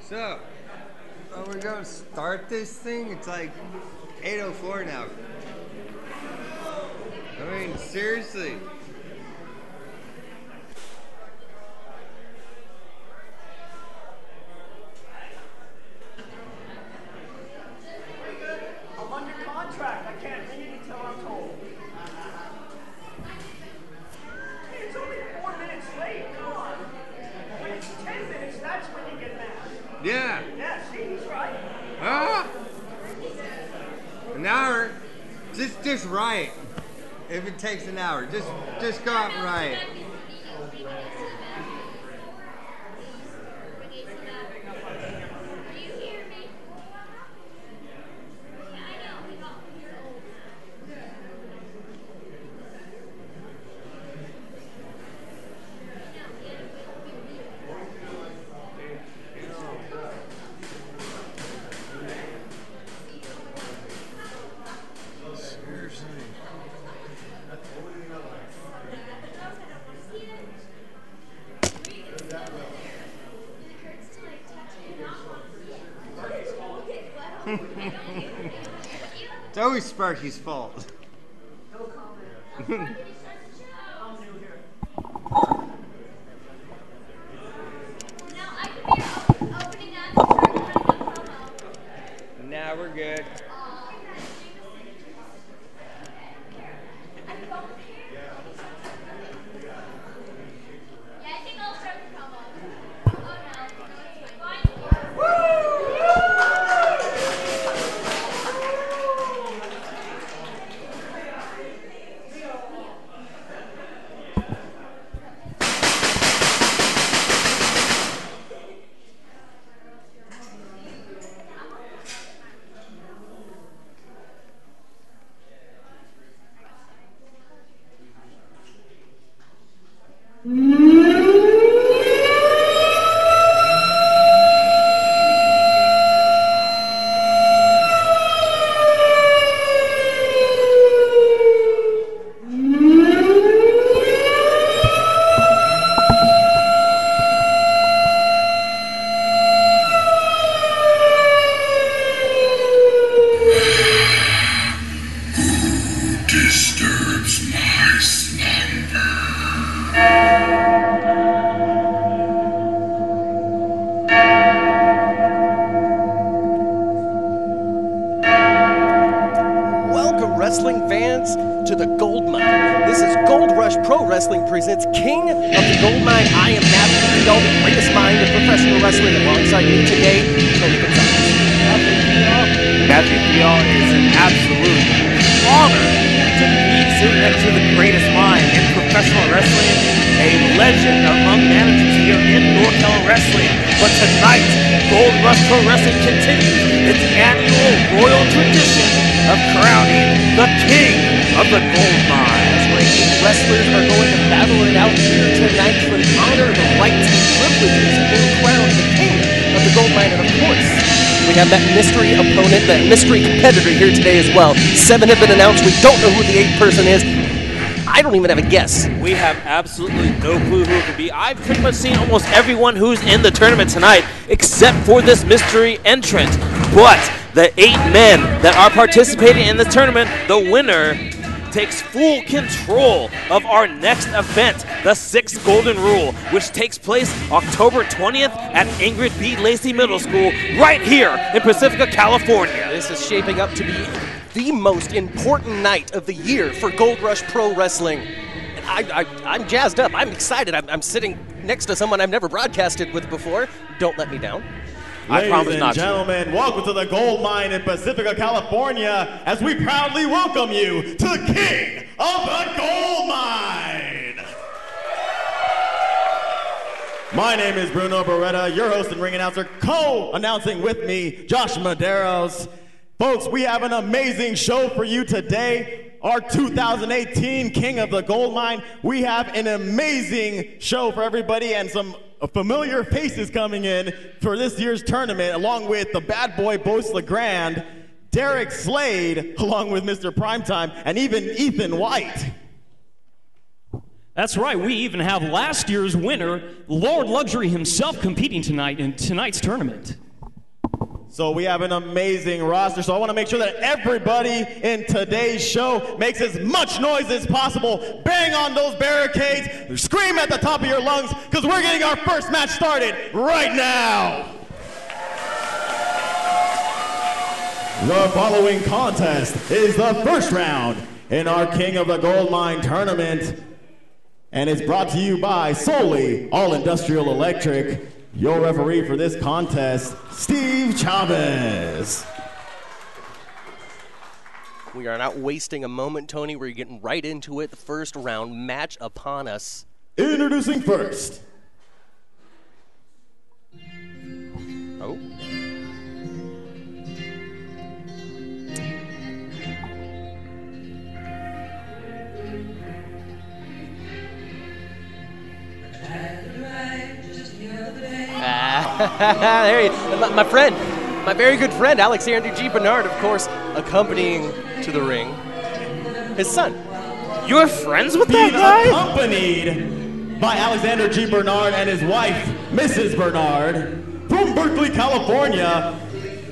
So, are we going to start this thing? It's like 8:04 now. I mean, seriously. I'm under contract. I can't leave until I'm told. Hey, it's only 4 minutes late. Come on. When it's 10 minutes, that's when you get mad. Yeah. Yeah, see, he's right. Ah! An hour. Just riot. If it takes an hour, just go out and riot. It's always Sparky's fault. No comment. I'm new here. Nah, we're good. Disturbs my slumber. Welcome, wrestling fans, to the Goldmine. This is Gold Rush Pro Wrestling presents King of the Goldmine. I am Matthew Friel, the greatest mind of professional wrestling. Alongside me today, Tony Gonzalez. Matthew Friel is an absolute honor to be sitting next to the greatest mind in professional wrestling, a legend among managers here in NorCal Wrestling. But tonight, Gold Rush Pro Wrestling continues its annual royal tradition of crowning the King of the Goldmine. That's right, 8 wrestlers are going to battle it out here tonight to honor the rights and privileges of being crowned the King of the Goldmine. And of course, we have that mystery opponent, that mystery competitor here today as well. 7 have been announced. We don't know who the 8th person is. I don't even have a guess. We have absolutely no clue who it could be. I've pretty much seen almost everyone who's in the tournament tonight except for this mystery entrant. But the 8 men that are participating in the tournament, the winner takes full control of our next event, the 6th Golden Rule, which takes place October 20th at Ingrid B. Lacey Middle School right here in Pacifica, California. This is shaping up to be the most important night of the year for Gold Rush Pro Wrestling. And I'm jazzed up. I'm excited. I'm sitting next to someone I've never broadcasted with before. Don't let me down. I promise not to. Ladies and gentlemen, welcome to the Gold Mine in Pacifica, California, as we proudly welcome you to the King of the Gold Mine. My name is Bruno Beretta, your host and ring announcer, co-announcing with me, Josh Medeiros. Folks, we have an amazing show for you today. Our 2018 King of the Gold Mine. We have an amazing show for everybody and some familiar faces coming in for this year's tournament, along with the bad boy Bose LeGrand, Derek Slade, along with Mr. Primetime, and even Ethan White. That's right, we even have last year's winner, Lord Luxury himself, competing tonight in tonight's tournament. So we have an amazing roster, so I want to make sure that everybody in today's show makes as much noise as possible. Bang on those barricades, scream at the top of your lungs, because we're getting our first match started right now. The following contest is the first round in our King of the Goldmine tournament, and it's brought to you by solely All Industrial Electric. Your referee for this contest, Steve Chavez. We are not wasting a moment, Tony. We're getting right into it. The first round match upon us. Introducing first. Oh. There he is. My friend, my very good friend, Alexander G. Bernard, of course, accompanying to the ring his son. You're friends with that guy? Accompanied by Alexander G. Bernard and his wife, Mrs. Bernard, from Berkeley, California,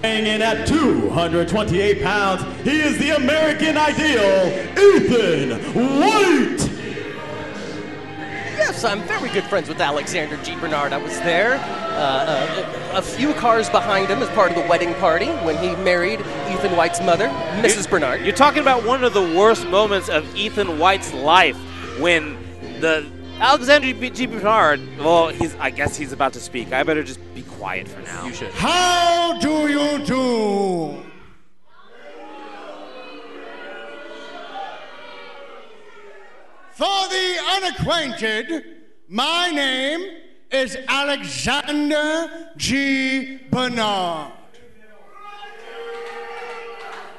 weighing in at 228 pounds. He is the American Ideal, Ethan White. Yes, I'm very good friends with Alexander G. Bernard. I was there a few cars behind him as part of the wedding party when he married Ethan White's mother, Mrs. Bernard. You're talking about one of the worst moments of Ethan White's life when the Alexander G. Bernard, well, I guess he's about to speak. I better just be quiet for now. You should. How do you do? For the unacquainted, my name is Alexander G. Bernard.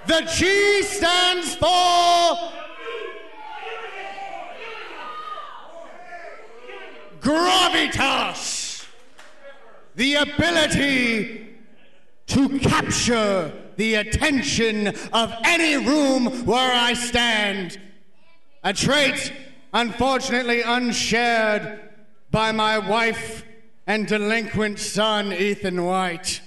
The G stands for gravitas, the ability to capture the attention of any room where I stand. A trait unfortunately unshared by my wife and delinquent son, Ethan White.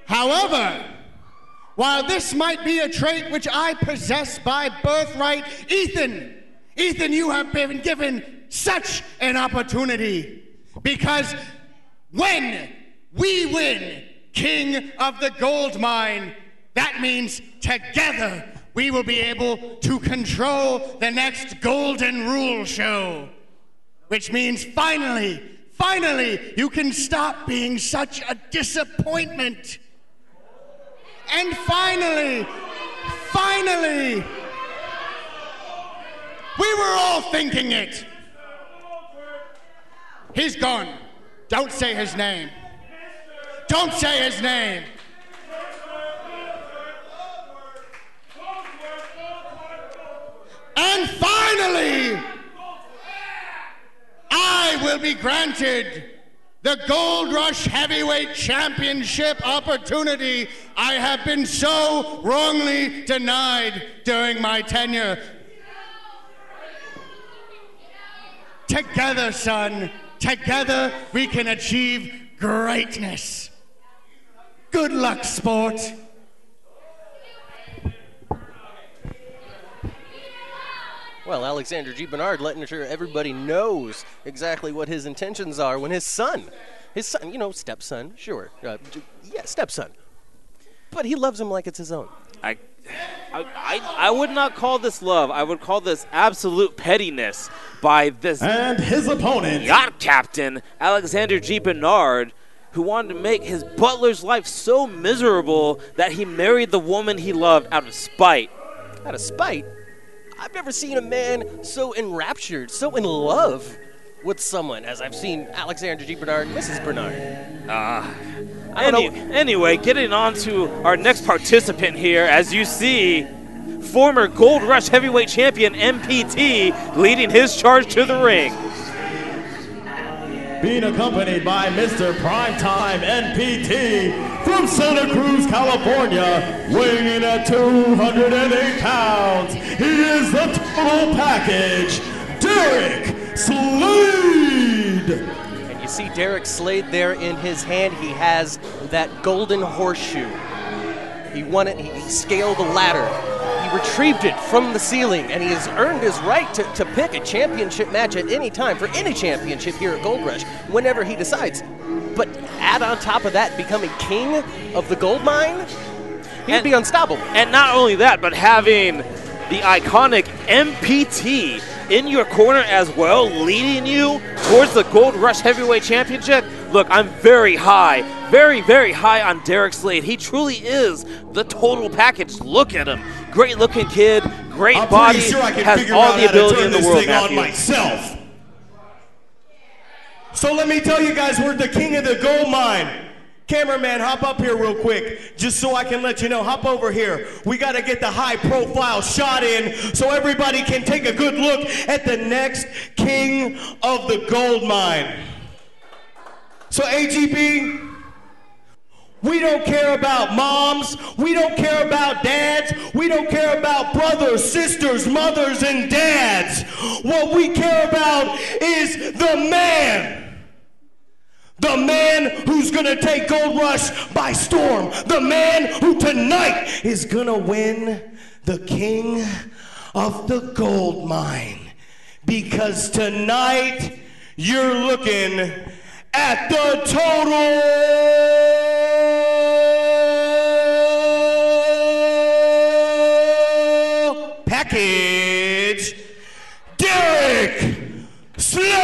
However, while this might be a trait which I possess by birthright, Ethan, you have been given such an opportunity, because when we win King of the Goldmine, that means together we will be able to control the next Golden Rule show. Which means finally, you can stop being such a disappointment. And finally, we were all thinking it. He's gone. Don't say his name. Don't say his name. And finally, I will be granted the Gold Rush Heavyweight Championship opportunity I have been so wrongly denied during my tenure. Together, son, together we can achieve greatness. Good luck, sport. Well, Alexander G. Bernard letting sure everybody knows exactly what his intentions are when his son, you know, stepson, sure, stepson, but he loves him like it's his own. I would not call this love. I would call this absolute pettiness by this and his opponent, yacht captain Alexander G. Bernard, who wanted to make his butler's life so miserable that he married the woman he loved out of spite. Out of spite? I've never seen a man so enraptured, so in love with someone as I've seen Alexander G. Bernard and Mrs. Bernard. Anyway, getting on to our next participant here, as you see, former Gold Rush Heavyweight Champion MPT leading his charge to the ring. Being accompanied by Mr. Primetime NPT from Santa Cruz, California, weighing in at 208 pounds, he is the total package, Derek Slade. And you see Derek Slade there in his hand. He has that golden horseshoe. He won it, he scaled the ladder. He retrieved it from the ceiling, and he has earned his right to pick a championship match at any time for any championship here at Gold Rush, whenever he decides. But add on top of that, becoming king of the gold mine, he'd be unstoppable. And not only that, but having the iconic MPT in your corner as well, leading you towards the Gold Rush Heavyweight Championship. Look, I'm very high, very, very high on Derek Slade. He truly is the total package. Look at him. Great looking kid, great body, Sure I can has figure all out the how to ability turn in the this world, thing on Matthew. myself. So let me tell you guys, we're the king of the gold mine. Cameraman, hop up here real quick, just so I can let you know. Hop over here. We got to get the high-profile shot in so everybody can take a good look at the next king of the gold mine. So AGB, we don't care about moms. We don't care about dads. We don't care about brothers, sisters, mothers, and dads. What we care about is the man. The man who's gonna take Gold Rush by storm. The man who tonight is gonna win the King of the Gold Mine. Because tonight you're looking at the total package, Derek Slade.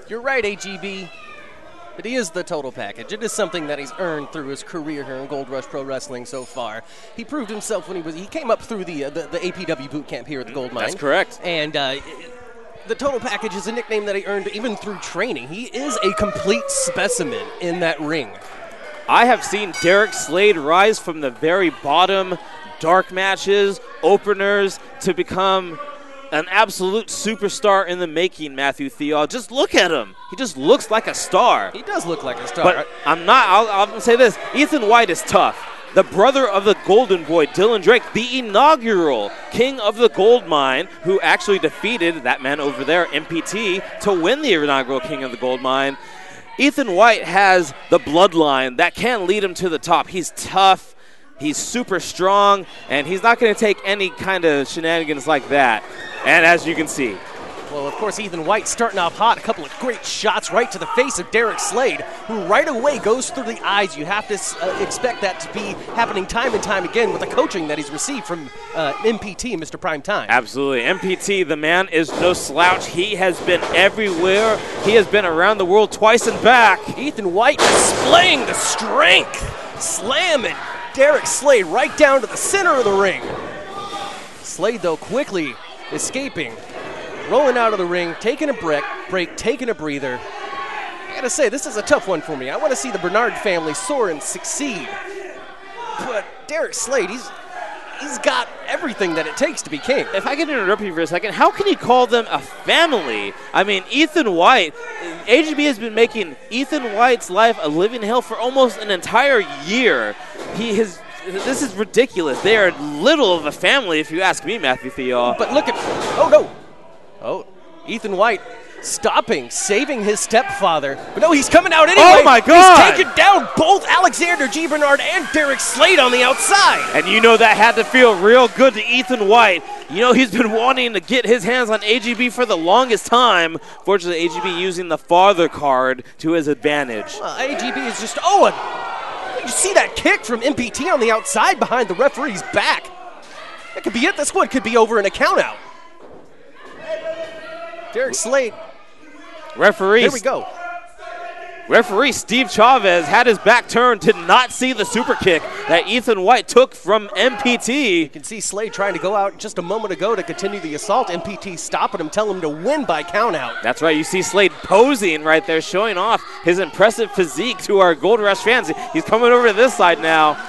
You're right, AGB. But he is the total package. It is something that he's earned through his career here in Gold Rush Pro Wrestling so far. He proved himself when he came up through the APW boot camp here at the Gold Mine. That's correct. And the total package is a nickname that he earned even through training. He is a complete specimen in that ring. I have seen Derek Slade rise from the very bottom, dark matches, openers, to become an absolute superstar in the making, Matthew Theall. Just look at him. He just looks like a star. He does look like a star. But I'll say this. Ethan White is tough. The brother of the Golden Boy, Dylan Drake, the inaugural King of the Gold Mine, who actually defeated that man over there, MPT, to win the inaugural King of the Gold Mine. Ethan White has the bloodline that can lead him to the top. He's tough. He's super strong, and he's not going to take any kind of shenanigans like that. And as you can see. Well, of course, Ethan White starting off hot. A couple of great shots right to the face of Derek Slade, who right away goes through the eyes. You have to expect that to be happening time and time again with the coaching that he's received from MPT, Mr. Prime Time. Absolutely. MPT, the man is no slouch. He has been everywhere. He has been around the world twice and back. Ethan White displaying the strength, slamming Derek Slade right down to the center of the ring. Slade, though, quickly escaping, rolling out of the ring, taking a break, taking a breather. I gotta say, this is a tough one for me. I want to see the Bernard family soar and succeed. But Derek Slade, he's got everything that it takes to be king. If I can interrupt you for a second, how can you call them a family? I mean, Ethan White, AGB has been making Ethan White's life a living hell for almost an entire year. This is ridiculous. They are little of a family, if you ask me, Matthew Theall. But look at, oh no. Oh, Ethan White stopping, saving his stepfather. But no, he's coming out anyway. Oh my God. He's taking down both Alexander G. Bernard and Derek Slade on the outside. And you know that had to feel real good to Ethan White. You know he's been wanting to get his hands on AGB for the longest time. Fortunately, AGB using the farther card to his advantage. AGB is just, you see that kick from MPT on the outside behind the referee's back. That could be it. This one could be over in a countout. Derek Slade. Referee. There we go. Referee Steve Chavez had his back turned, did not see the super kick that Ethan White took from MPT. You can see Slade trying to go out just a moment ago to continue the assault. MPT stopping him, telling him to win by countout. That's right. You see Slade posing right there, showing off his impressive physique to our Gold Rush fans. He's coming over to this side now.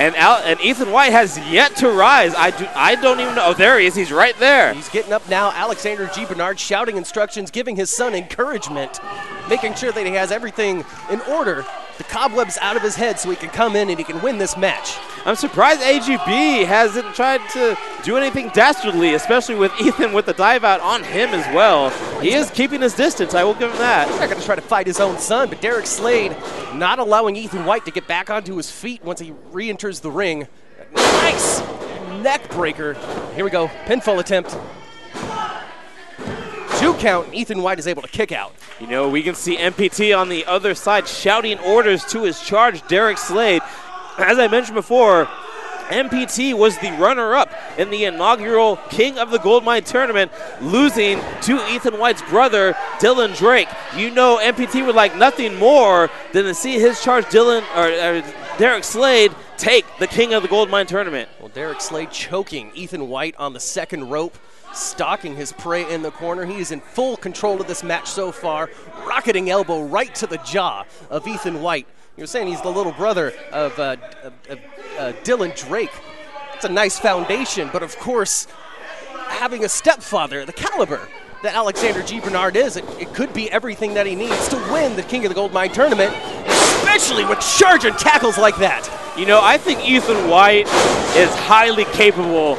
And Ethan White has yet to rise. I don't even know. Oh, there he is. He's right there. He's getting up now. Alexander G. Bernard shouting instructions, giving his son encouragement, making sure that he has everything in order. The cobwebs out of his head so he can come in and he can win this match. I'm surprised AGB hasn't tried to do anything dastardly, especially with Ethan with the dive out on him as well. He is keeping his distance. I will give him that. He's not going to try to fight his own son, but Derek Slade not allowing Ethan White to get back onto his feet once he re-enters the ring. Nice neck breaker. Here we go. Pinfall attempt. 2 count. Ethan White is able to kick out. You know, we can see MPT on the other side shouting orders to his charge, Derek Slade. As I mentioned before, MPT was the runner-up in the inaugural King of the Goldmine tournament, losing to Ethan White's brother, Dylan Drake. You know MPT would like nothing more than to see his charge, Derek Slade, take the King of the Goldmine tournament. Well, Derek Slade choking Ethan White on the second rope, stalking his prey in the corner. He is in full control of this match so far, rocketing elbow right to the jaw of Ethan White. You're saying he's the little brother of Dylan Drake. It's a nice foundation, but of course, having a stepfather, the caliber that Alexander G. Bernard is, it could be everything that he needs to win the King of the Goldmine tournament, especially with charge and tackles like that. You know, I think Ethan White is highly capable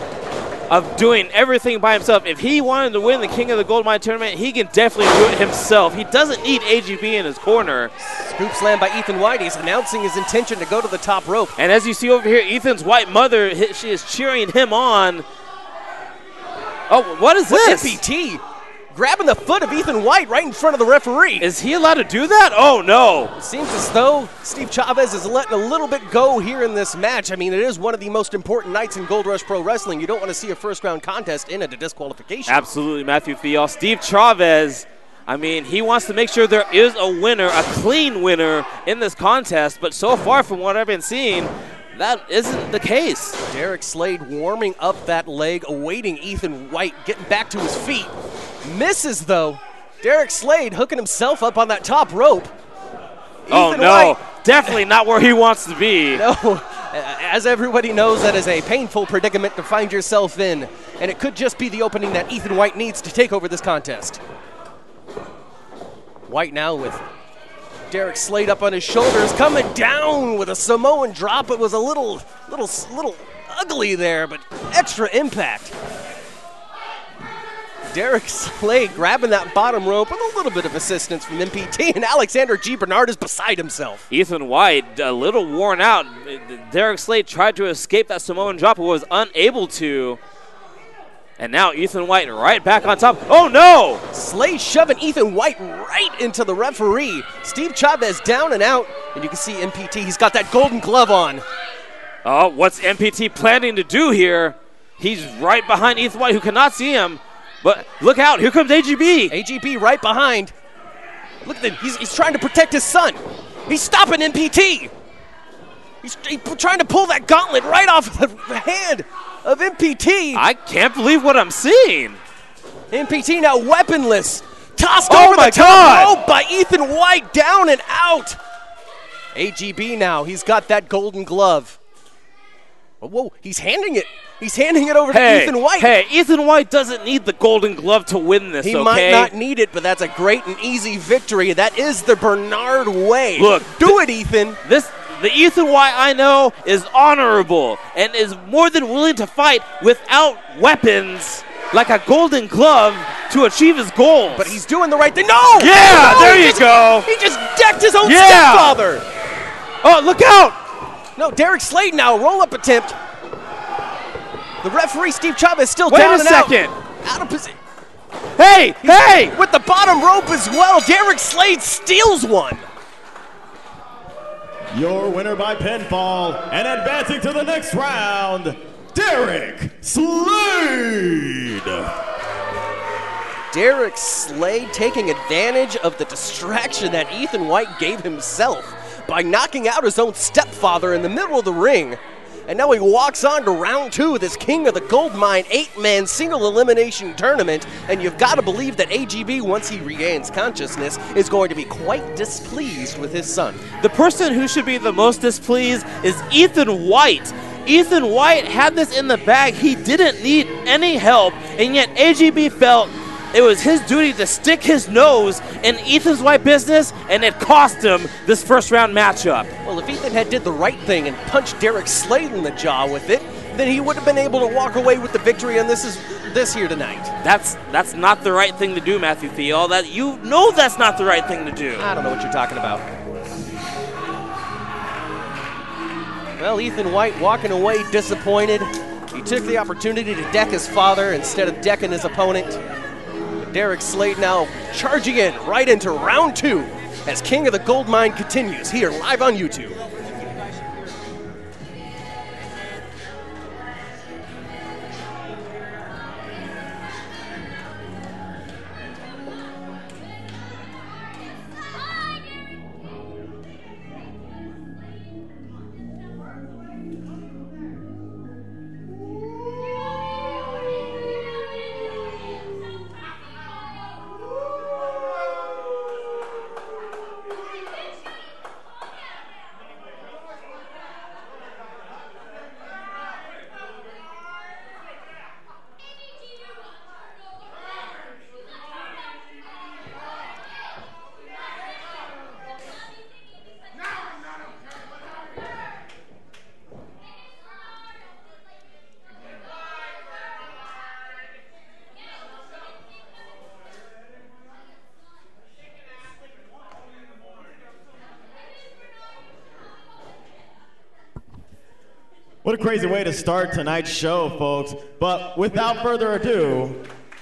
of doing everything by himself. If he wanted to win the King of the Goldmine tournament, he can definitely do it himself. He doesn't need AGB in his corner. Scoop slam by Ethan White. He's announcing his intention to go to the top rope. And as you see over here, Ethan's white mother, she is cheering him on. Oh, what is this? MPT grabbing the foot of Ethan White right in front of the referee. Is he allowed to do that? Oh, no. It seems as though Steve Chavez is letting a little bit go here in this match. I mean, it is one of the most important nights in Gold Rush Pro Wrestling. You don't want to see a first-round contest end at a disqualification. Absolutely, Matthew Thiel. Steve Chavez, I mean, he wants to make sure there is a winner, a clean winner in this contest, but so far from what I've been seeing, that isn't the case. Derek Slade warming up that leg, awaiting Ethan White getting back to his feet. Misses, though. Derek Slade hooking himself up on that top rope. Oh, no. Definitely not where he wants to be. No. As everybody knows, that is a painful predicament to find yourself in, and it could just be the opening that Ethan White needs to take over this contest. White now with Derek Slade up on his shoulders, coming down with a Samoan drop. It was a little ugly there, but extra impact. Derek Slade grabbing that bottom rope with a little bit of assistance from MPT, and Alexander G. Bernard is beside himself. Ethan White, a little worn out. Derek Slade tried to escape that Samoan drop, but was unable to. And now Ethan White right back on top. Oh, no! Slade shoving Ethan White right into the referee. Steve Chavez down and out, and you can see MPT, he's got that golden glove on. Oh, what's MPT planning to do here? He's right behind Ethan White, who cannot see him. But look out, here comes AGB. AGB right behind. Look at him, he's trying to protect his son. He's stopping MPT. He's trying to pull that gauntlet right off the hand of MPT. I can't believe what I'm seeing. MPT now weaponless. Tossed over the top rope by Ethan White, down and out. AGB now, he's got that golden glove. Oh, whoa, he's handing it. He's handing it over to Ethan White. Hey, Ethan White doesn't need the golden glove to win this, He might not need it, but that's a great and easy victory. That is the Bernard way. Look. Do it, Ethan. The Ethan White I know is honorable and is more than willing to fight without weapons like a golden glove to achieve his goals. But he's doing the right thing. No! Yeah, there you go. He just decked his own stepfather. Oh, look out. No, Derek Slade now, roll-up attempt. The referee, Steve Chavez, still down and out. Wait a second. Out of position. Hey, hey! With the bottom rope as well, Derek Slade steals one. Your winner by pinfall and advancing to the next round, Derek Slade. Derek Slade taking advantage of the distraction that Ethan White gave himself by knocking out his own stepfather in the middle of the ring. And now he walks on to round 2 of this King of the Goldmine 8-man single elimination tournament. And you've got to believe that AGB, once he regains consciousness, is going to be quite displeased with his son. The person who should be the most displeased is Ethan White. Ethan White had this in the bag. He didn't need any help, and yet AGB felt it was his duty to stick his nose in Ethan's White business, and it cost him this first-round matchup. Well, if Ethan had did the right thing and punched Derek Slade in the jaw with it, then he would have been able to walk away with the victory on this here tonight. That's not the right thing to do, Matthew Thiel. You know that's not the right thing to do. I don't know what you're talking about. Well, Ethan White walking away disappointed. He took the opportunity to deck his father instead of decking his opponent. Derek Slade now charging in right into round 2 as King of the Goldmine continues here live on YouTube. What a crazy way to start tonight's show, folks. But without further ado,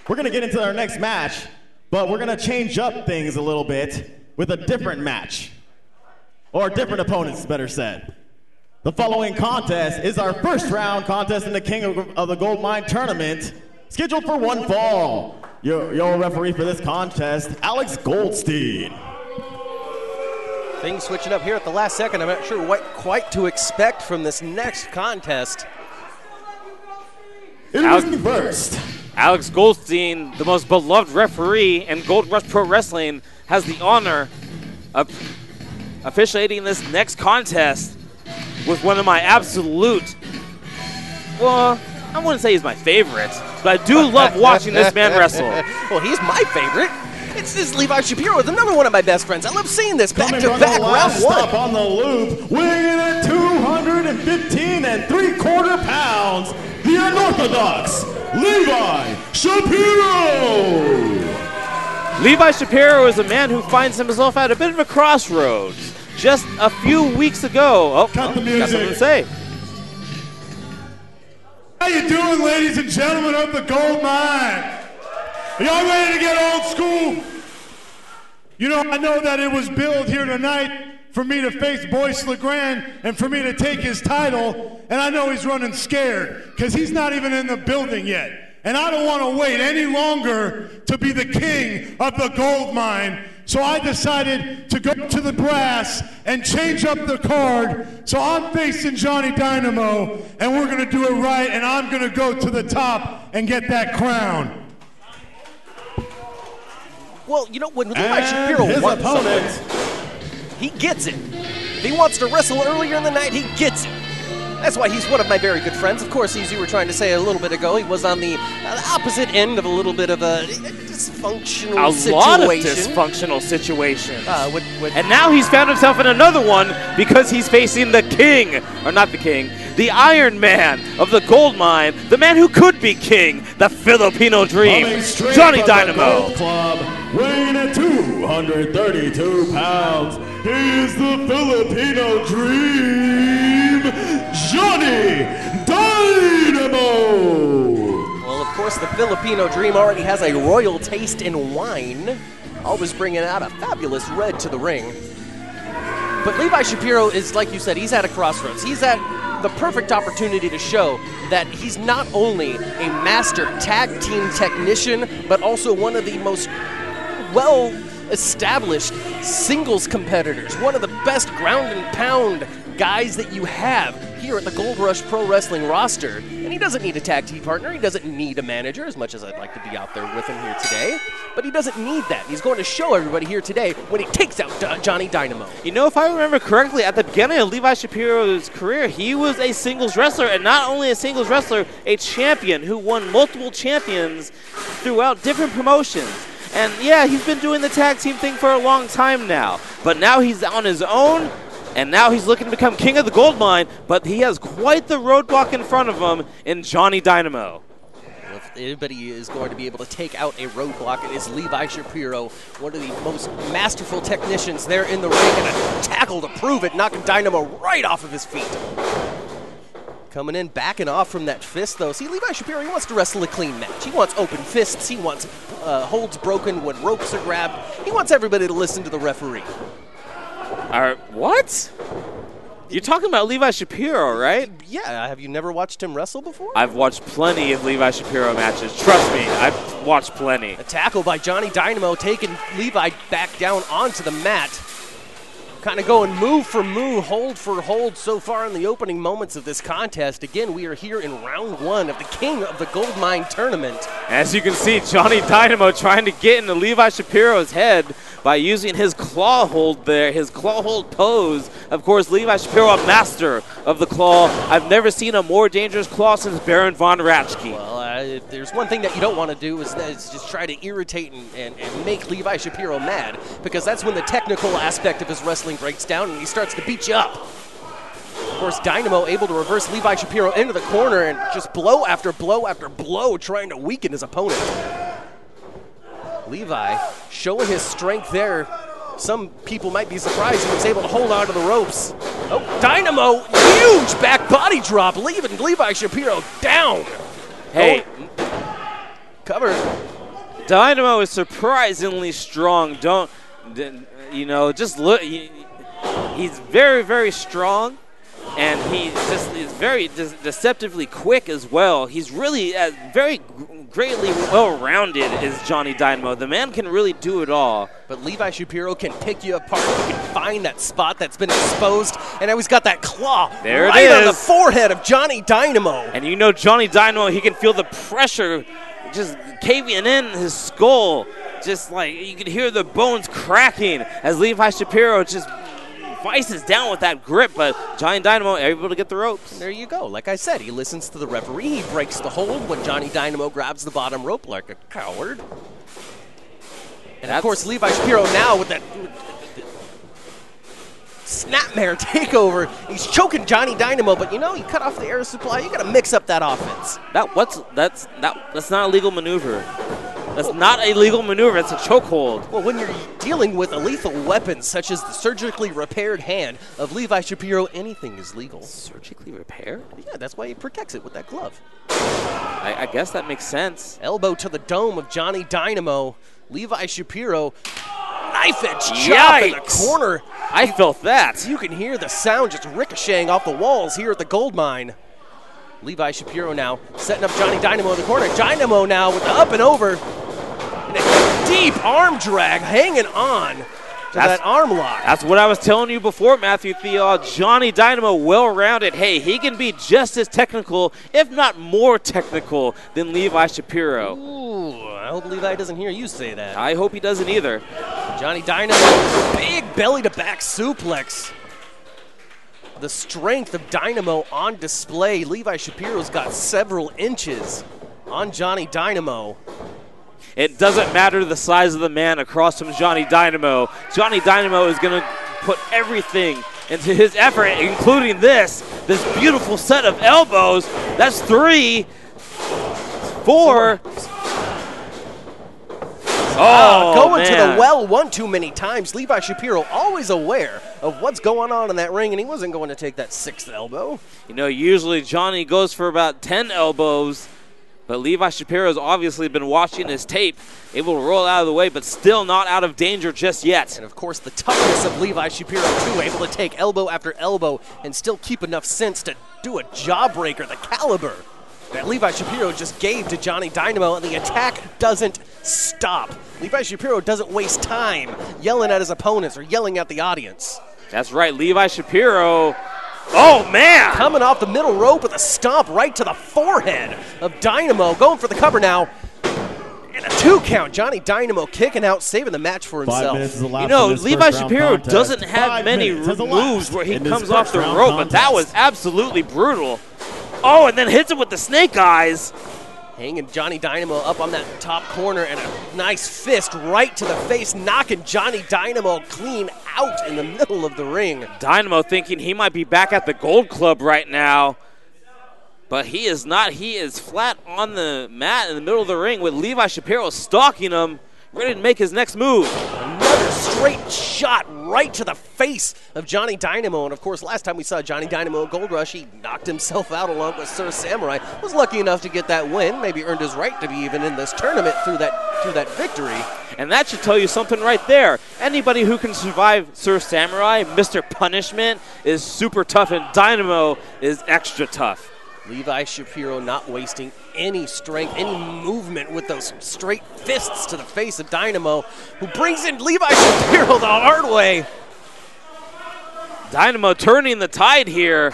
we're going to get into our next match, but we're going to change up things a little bit with a different match. Or different opponents, better said. The following contest is our first round contest in the King of the Goldmine tournament, scheduled for one fall. Your referee for this contest, Alex Goldstein. Things switching up here at the last second. I'm not sure what quite to expect from this next contest. Alex Goldstein, the most beloved referee in Gold Rush Pro Wrestling, has the honor of officiating this next contest with one of my absolute, well, I wouldn't say he's my favorite, but I do love watching this man wrestle. Well, he's my favorite. It's Levi Shapiro, another one of my best friends. I love seeing this back-to-back round 1. Stop on the loop, weighing in at 215 3/4 pounds, the unorthodox Levi Shapiro. Levi Shapiro is a man who finds himself at a bit of a crossroads. Just a few weeks ago, Cut the music. Got something to say. How you doing, ladies and gentlemen of the Gold Mine? Are y'all ready to get old school? You know, I know that it was billed here tonight for me to face Boyce LeGrand and for me to take his title, and I know he's running scared because he's not even in the building yet. And I don't want to wait any longer to be the king of the gold mine. So I decided to go to the brass and change up the card. So I'm facing Johnny Dynamo, and we're going to do it right, and I'm going to go to the top and get that crown. Well, you know, when Levi Shapiro wants something, he gets it. If he wants to wrestle earlier in the night, he gets it. That's why he's one of my very good friends. Of course, as you were trying to say a little bit ago, he was on the opposite end of a little bit of a dysfunctional situation. A lot of dysfunctional situation. And now he's found himself in another one because he's facing the king, or not the king, the Iron Man of the gold mine, the man who could be king, the Filipino Dream, Johnny Dynamo. Gold Club, weighing at 232 pounds, he is the Filipino Dream, Johnny Dynamo. Well, of course, the Filipino Dream already has a royal taste in wine, always bringing out a fabulous red to the ring. But Levi Shapiro is, like you said, he's at a crossroads. He's at the perfect opportunity to show that he's not only a master tag team technician, but also one of the most well-established singles competitors, one of the best ground and pound guys that you have. here at the Gold Rush Pro Wrestling roster. And he doesn't need a tag team partner. He doesn't need a manager, as much as I'd like to be out there with him here today. But he doesn't need that. He's going to show everybody here today when he takes out Johnny Dynamo. You know, if I remember correctly, at the beginning of Levi Shapiro's career, he was a singles wrestler, and not only a singles wrestler, a champion who won multiple champions throughout different promotions. And yeah, he's been doing the tag team thing for a long time now. But now he's on his own, and now he's looking to become King of the Goldmine, but he has quite the roadblock in front of him in Johnny Dynamo. If anybody is going to be able to take out a roadblock, it is Levi Shapiro, one of the most masterful technicians there in the ring, and a tackle to prove it, knocking Dynamo right off of his feet. Coming in, backing off from that fist, though. See, Levi Shapiro, he wants to wrestle a clean match. He wants open fists. He wants holds broken when ropes are grabbed. He wants everybody to listen to the referee. What? You're talking about Levi Shapiro, right? Yeah, have you never watched him wrestle before? I've watched plenty of Levi Shapiro matches. Trust me, I've watched plenty. A tackle by Johnny Dynamo, taking Levi back down onto the mat. Kind of going move for move, hold for hold so far in the opening moments of this contest. Again, we are here in round one of the King of the Goldmine tournament. As you can see, Johnny Dynamo trying to get into Levi Shapiro's head by using his claw hold there, his claw hold pose. Of course, Levi Shapiro, a master of the claw. I've never seen a more dangerous claw since Baron von Raschke. Well, if there's one thing that you don't want to do is just try to irritate and make Levi Shapiro mad, because that's when the technical aspect of his wrestling breaks down and he starts to beat you up. Of course, Dynamo able to reverse Levi Shapiro into the corner and just blow after blow after blow, trying to weaken his opponent. Levi showing his strength there. Some people might be surprised he was able to hold on to the ropes. Oh, Dynamo, huge back body drop, leaving Levi Shapiro down. Hey, cover. Dynamo is surprisingly strong. Just look. He's very, very strong, and he just is very deceptively quick as well. He's really very greatly well-rounded is Johnny Dynamo. The man can really do it all. But Levi Shapiro can pick you apart. He can find that spot that's been exposed, and now he's got that claw right on the forehead of Johnny Dynamo. And you know Johnny Dynamo, he can feel the pressure just caving in his skull. Just like you can hear the bones cracking as Levi Shapiro just vices down with that grip, but Johnny Dynamo able to get the ropes. There you go. Like I said, he listens to the referee. He breaks the hold when Johnny Dynamo grabs the bottom rope like a coward. And of course, Levi Shapiro now with that snapmare takeover. He's choking Johnny Dynamo, but you cut off the air supply. You got to mix up that offense. That's not a legal maneuver. That's not a legal maneuver. It's a chokehold. Well, when you're dealing with a lethal weapon such as the surgically repaired hand of Levi Shapiro, anything is legal. Surgically repaired? Yeah, that's why he protects it with that glove. I guess that makes sense. Elbow to the dome of Johnny Dynamo. Levi Shapiro, knife edge chop in the corner. I felt that. You can hear the sound just ricocheting off the walls here at the Goldmine. Levi Shapiro now setting up Johnny Dynamo in the corner. Dynamo now with the up and over. And a deep arm drag hanging on to that arm lock. That's what I was telling you before, Matthew Theo. Johnny Dynamo, well-rounded. Hey, he can be just as technical, if not more technical, than Levi Shapiro. Ooh, I hope Levi doesn't hear you say that. I hope he doesn't either. Johnny Dynamo, big belly-to-back suplex. The strength of Dynamo on display. Levi Shapiro's got several inches on Johnny Dynamo. It doesn't matter the size of the man across from Johnny Dynamo. Johnny Dynamo is going to put everything into his effort, including this beautiful set of elbows. That's 3, 4. Going to the well one too many times. Levi Shapiro always aware of what's going on in that ring, and he wasn't going to take that 6th elbow. Usually Johnny goes for about 10 elbows, but Levi Shapiro's obviously been watching his tape, able to roll out of the way, but still not out of danger just yet. And of course, the toughness of Levi Shapiro, too, able to take elbow after elbow and still keep enough sense to do a jawbreaker, the caliber that Levi Shapiro just gave to Johnny Dynamo, and the attack doesn't stop. Levi Shapiro doesn't waste time yelling at his opponents or yelling at the audience. That's right. Levi Shapiro Oh, man! Coming off the middle rope with a stomp right to the forehead of Dynamo. Going for the cover now. And a 2 count. Johnny Dynamo kicking out, saving the match for himself. 5 minutes is elapsed You know, in this Levi first round Shapiro contest. doesn't have 5 many minutes has moves elapsed where he in this comes off the first round rope, but that was contest. absolutely brutal. Oh, and then hits him with the snake eyes. Hanging Johnny Dynamo up on that top corner and a nice fist right to the face, knocking Johnny Dynamo clean out in the middle of the ring. Dynamo thinking he might be back at the Gold Club right now, but he is not. He is flat on the mat in the middle of the ring with Levi Shapiro stalking him, ready to make his next move. Another straight shot right to the face of Johnny Dynamo. And of course, last time we saw Johnny Dynamo at Gold Rush, he knocked himself out along with Sir Samurai. Was lucky enough to get that win, maybe earned his right to be even in this tournament through that victory. And that should tell you something right there. Anybody who can survive Sir Samurai, Mr. Punishment, is super tough, and Dynamo is extra tough. Levi Shapiro not wasting any strength, any movement with those straight fists to the face of Dynamo, who brings in Levi Shapiro the hard way. Dynamo turning the tide here.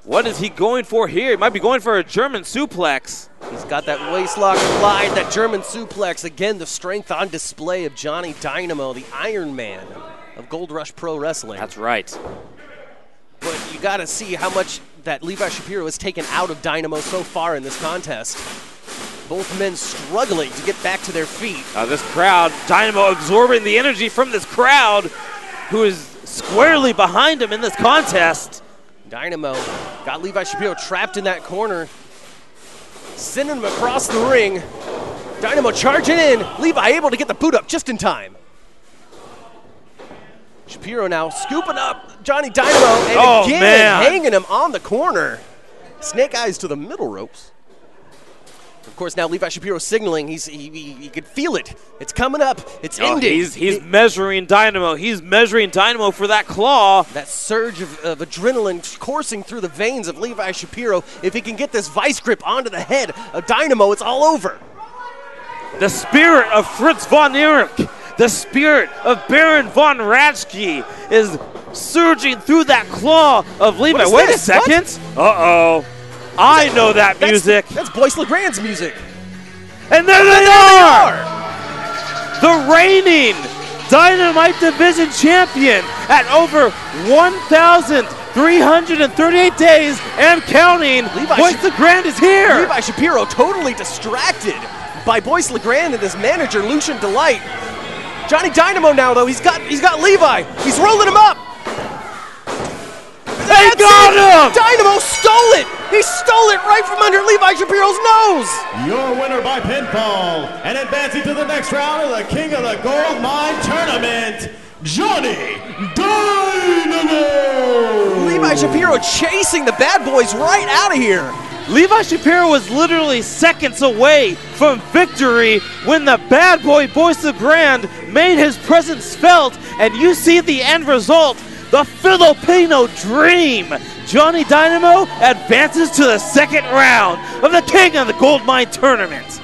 What is he going for here? He might be going for a German suplex. He's got that waistlock applied, that German suplex. Again, the strength on display of Johnny Dynamo, the Iron Man of Gold Rush Pro Wrestling. That's right. But you got to see how much that Levi Shapiro has taken out of Dynamo so far in this contest. Both men struggling to get back to their feet. This crowd, Dynamo absorbing the energy from this crowd, who is squarely behind him in this contest. Dynamo got Levi Shapiro trapped in that corner, sending him across the ring. Dynamo charging in. Levi able to get the boot up just in time. Shapiro now scooping up Johnny Dynamo and again hanging him on the corner. Snake eyes to the middle ropes. Of course, now Levi Shapiro signaling. He could feel it. It's coming up. It's ending. He's measuring Dynamo. He's measuring Dynamo for that claw. That surge of adrenaline coursing through the veins of Levi Shapiro. If he can get this vice grip onto the head of Dynamo, it's all over. The spirit of Fritz von Erich, the spirit of Baron von Raschke is surging through that claw of Levi. Wait a second. Uh-oh. I know that music. That's Boyce LeGrand's music. And there they are! The reigning Dynamite Division champion at over 1,338 days and counting. Boyce LeGrand is here. Levi Shapiro totally distracted by Boyce LeGrand and his manager, Lucian Delight. Johnny Dynamo now, though, he's got Levi. He's rolling him up. They got him! Dynamo stole it! He stole it right from under Levi Shapiro's nose! Your winner by pinfall and advancing to the next round of the King of the Goldmine Tournament, Johnny Dynamo! Levi Shapiro chasing the bad boys right out of here. Levi Shapiro was literally seconds away from victory when the bad boy Boyce LeGrand made his presence felt, and you see the end result. The Filipino Dream. Johnny Dynamo advances to the second round of the King of the Goldmine Tournament.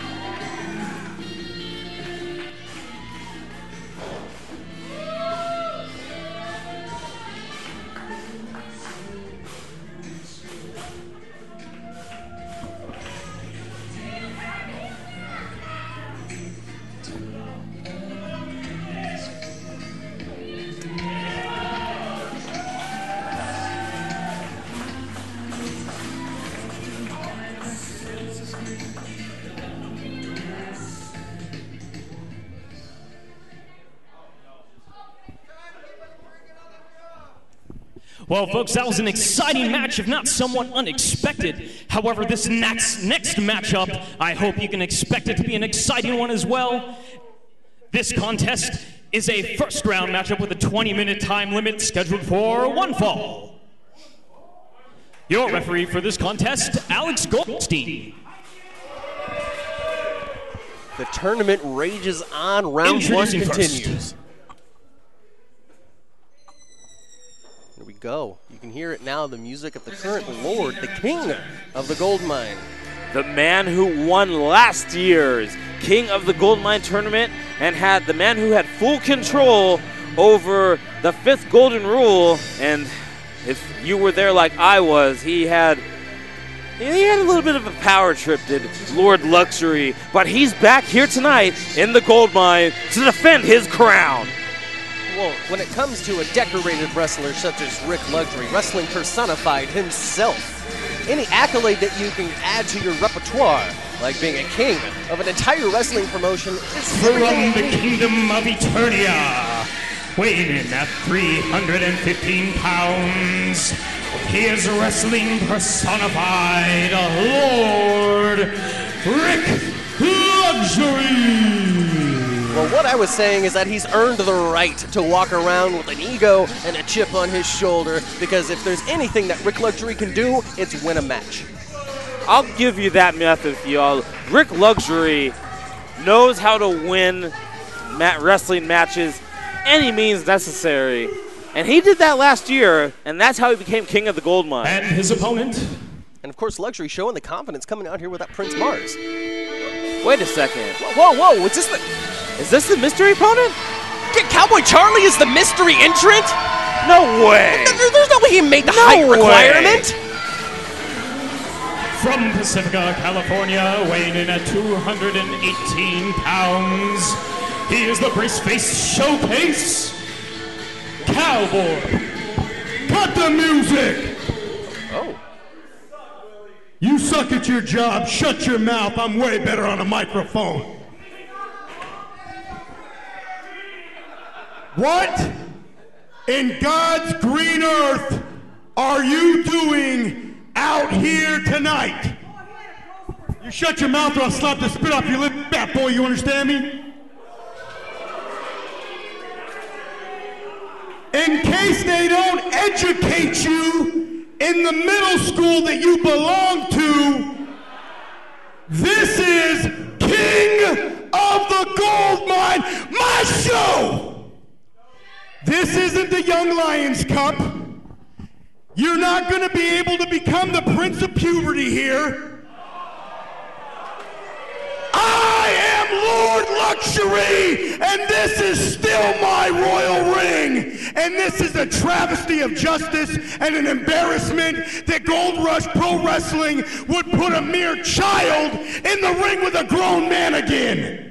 Well, folks, that was an exciting match, if not somewhat unexpected. However, this next matchup, I hope you can expect it to be an exciting one as well. This contest is a first-round matchup with a 20-minute time limit scheduled for one fall. Your referee for this contest, Alex Goldstein. The tournament rages on. Round one continues. Here we go. You can hear it now, the music of the current Lord, the King of the Goldmine. The man who won last year's King of the Goldmine tournament and had the man who had full control over the 5th Golden Rule and if you were there like I was, he had a little bit of a power trip, did Lord Luxury, but he's back here tonight in the gold mine to defend his crown. Well, when it comes to a decorated wrestler such as Rick Luxury, wrestling personified himself, any accolade that you can add to your repertoire, like being a king of an entire wrestling promotion, is from the kingdom of Eternia, weighing in at 315 pounds, he is wrestling personified Lord Rick Luxury. Well, what I was saying is that he's earned the right to walk around with an ego and a chip on his shoulder, because if there's anything that Rick Luxury can do, it's win a match. I'll give you that method, y'all. Rick Luxury knows how to win wrestling matches any means necessary. And he did that last year, and that's how he became King of the Goldmine. And his opponent. And of course, Luxury showing the confidence coming out here with that Prince Mars. Wait a second. Whoa, Is this the mystery opponent? Cowboy Charlie is the mystery entrant? No way. There's no way he made the height requirement. From Pacifica, California, weighing in at 218 pounds, he is the Brace Face Showcase Cowboy. Cut the music! Oh. You suck at your job. Shut your mouth. I'm way better on a microphone. What in God's green earth are you doing out here tonight? You shut your mouth or I'll slap the spit off your lip, fat boy, you understand me? In case they don't educate you in the middle school that you belong to, this is King of the Goldmine, my show! This isn't the Young Lions Cup. You're not going to be able to become the Prince of Puberty here. I am Lord Luxury, and this is still my royal ring. And this is a travesty of justice and an embarrassment that Gold Rush Pro Wrestling would put a mere child in the ring with a grown man again.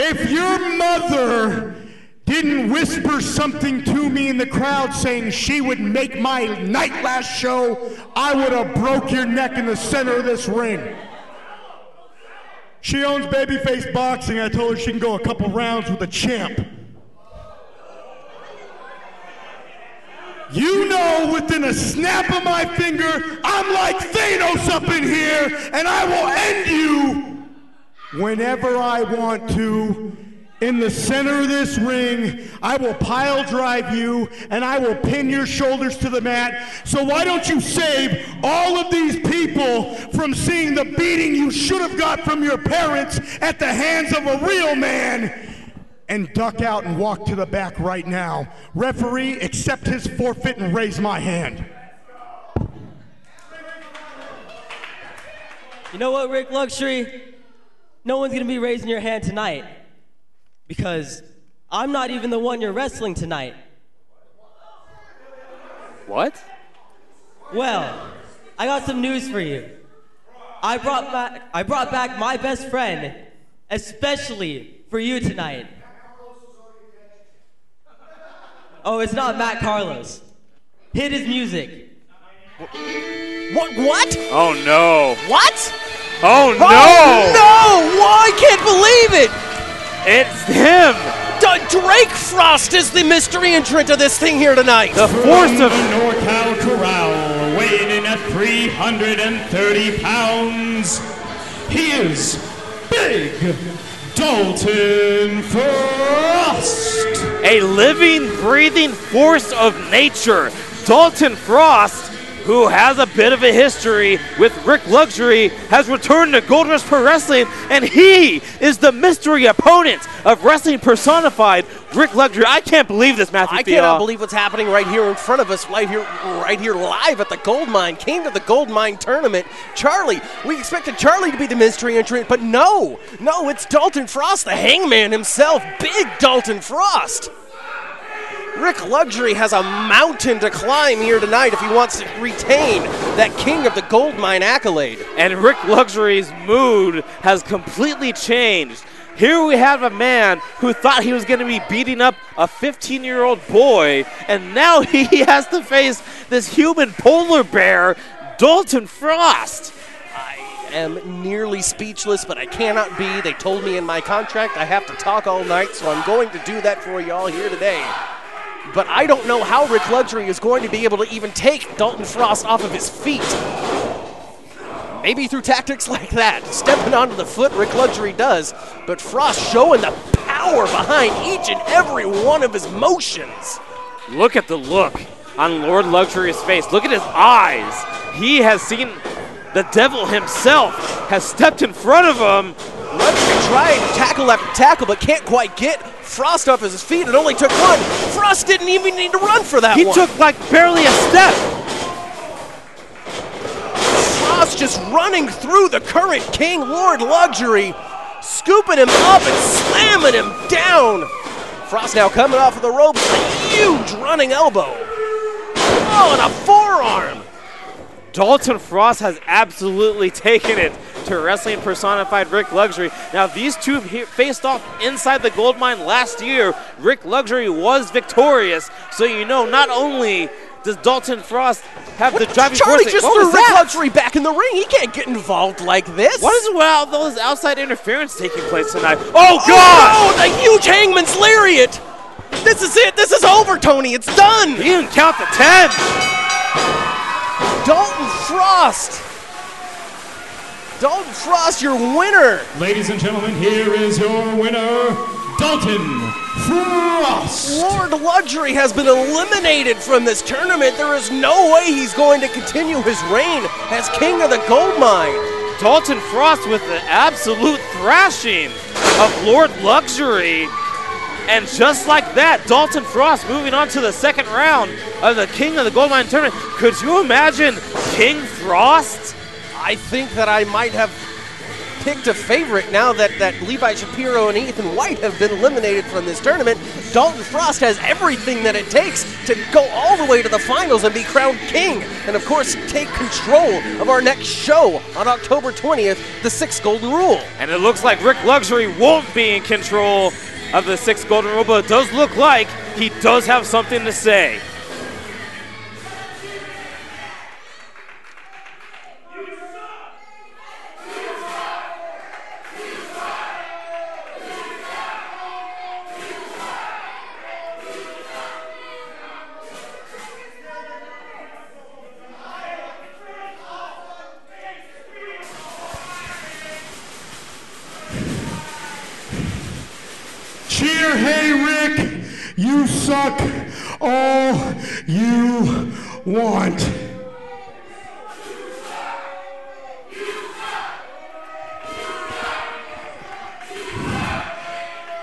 If your mother didn't whisper something to me in the crowd saying she would make my night last show, I would have broke your neck in the center of this ring. She owns Babyface Boxing. I told her she can go a couple rounds with a champ. You know, within a snap of my finger, I'm like Thanos up in here, and I will end you whenever I want to. In the center of this ring, I will pile drive you, and I will pin your shoulders to the mat. So why don't you save all of these people from seeing the beating you should have got from your parents at the hands of a real man, and duck out and walk to the back right now. Referee, accept his forfeit and raise my hand. You know what, Rick Luxury? No one's going to be raising your hand tonight, because I'm not even the one you're wrestling tonight. What? Well, I got some news for you. I brought back my best friend, especially for you tonight. Oh, it's not Matt Carlos. Hit his music. What? Oh no. What? Oh no! Oh no! I can't believe it! It's him! Drake Frost is the mystery entrant of this thing here tonight. The force of the NorCal Corral, weighing in at 330 pounds, he is Big Dalton Frost. A living, breathing force of nature. Dalton Frost, who has a bit of a history with Rick Luxury, has returned to Gold Rush Pro Wrestling, and he is the mystery opponent of Wrestling Personified, Rick Luxury. I can't believe this, Matthew. I cannot believe what's happening right here in front of us, right here live at the Goldmine, King of the Goldmine tournament. Charlie, we expected Charlie to be the mystery entrant, but no, it's Dalton Frost, the Hangman himself, big Dalton Frost. Rick Luxury has a mountain to climb here tonight if he wants to retain that King of the Goldmine accolade. And Rick Luxury's mood has completely changed. Here we have a man who thought he was going to be beating up a 15-year-old boy, and now he has to face this human polar bear, Dalton Frost. I am nearly speechless, but I cannot be. They told me in my contract I have to talk all night, so I'm going to do that for y'all here today. But I don't know how Rick Luxury is going to be able to even take Dalton Frost off of his feet. Maybe through tactics like that. Stepping onto the foot, Rick Luxury does, but Frost showing the power behind each and every one of his motions. Look at the look on Lord Luxury's face. Look at his eyes. He has seen the devil himself, has stepped in front of him. Luxury tried tackle after tackle, but can't quite get Frost off his feet. It only took one. Frost didn't even need to run for that one. He took like barely a step. Frost just running through the current king, Lord Luxury, scooping him up and slamming him down. Frost now coming off of the ropes, a huge running elbow. Oh, and a forearm. Dalton Frost has absolutely taken it to Wrestling Personified Rick Luxury. Now, these two faced off inside the Goldmine last year. Rick Luxury was victorious, so you know not only does Dalton Frost have the driving force. Charlie just threw Rick Luxury back in the ring. He can't get involved like this. What is with all those outside interference taking place tonight? Oh, God! Oh, the huge Hangman's Lariat! This is it. This is over, Tony. It's done. He didn't count the 10. Dalton Frost. Dalton Frost, your winner. Ladies and gentlemen, here is your winner, Dalton Frost. Lord Luxury has been eliminated from this tournament. There is no way he's going to continue his reign as King of the Goldmine. Dalton Frost with the absolute thrashing of Lord Luxury. And just like that, Dalton Frost moving on to the second round of the King of the Goldmine tournament. Could you imagine King Frost? I think that I might have picked a favorite now that Levi Shapiro and Ethan White have been eliminated from this tournament. Dalton Frost has everything that it takes to go all the way to the finals and be crowned king. And of course, take control of our next show on October 20th, the 6th Golden Rule. And it looks like Rick Luxury won't be in control of the 6th Golden Rule, but it does look like he does have something to say. Cheer, hey Rick, you suck all you want.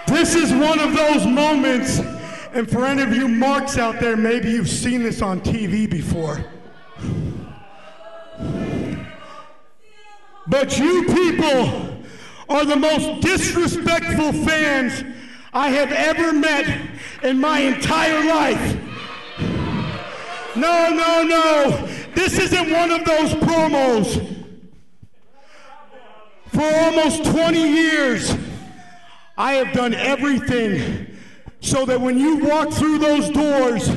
This is one of those moments, and for any of you marks out there, maybe you've seen this on TV before. But you people are the most disrespectful fans I have ever met in my entire life. No. This isn't one of those promos. For almost 20 years, I have done everything so that when you walk through those doors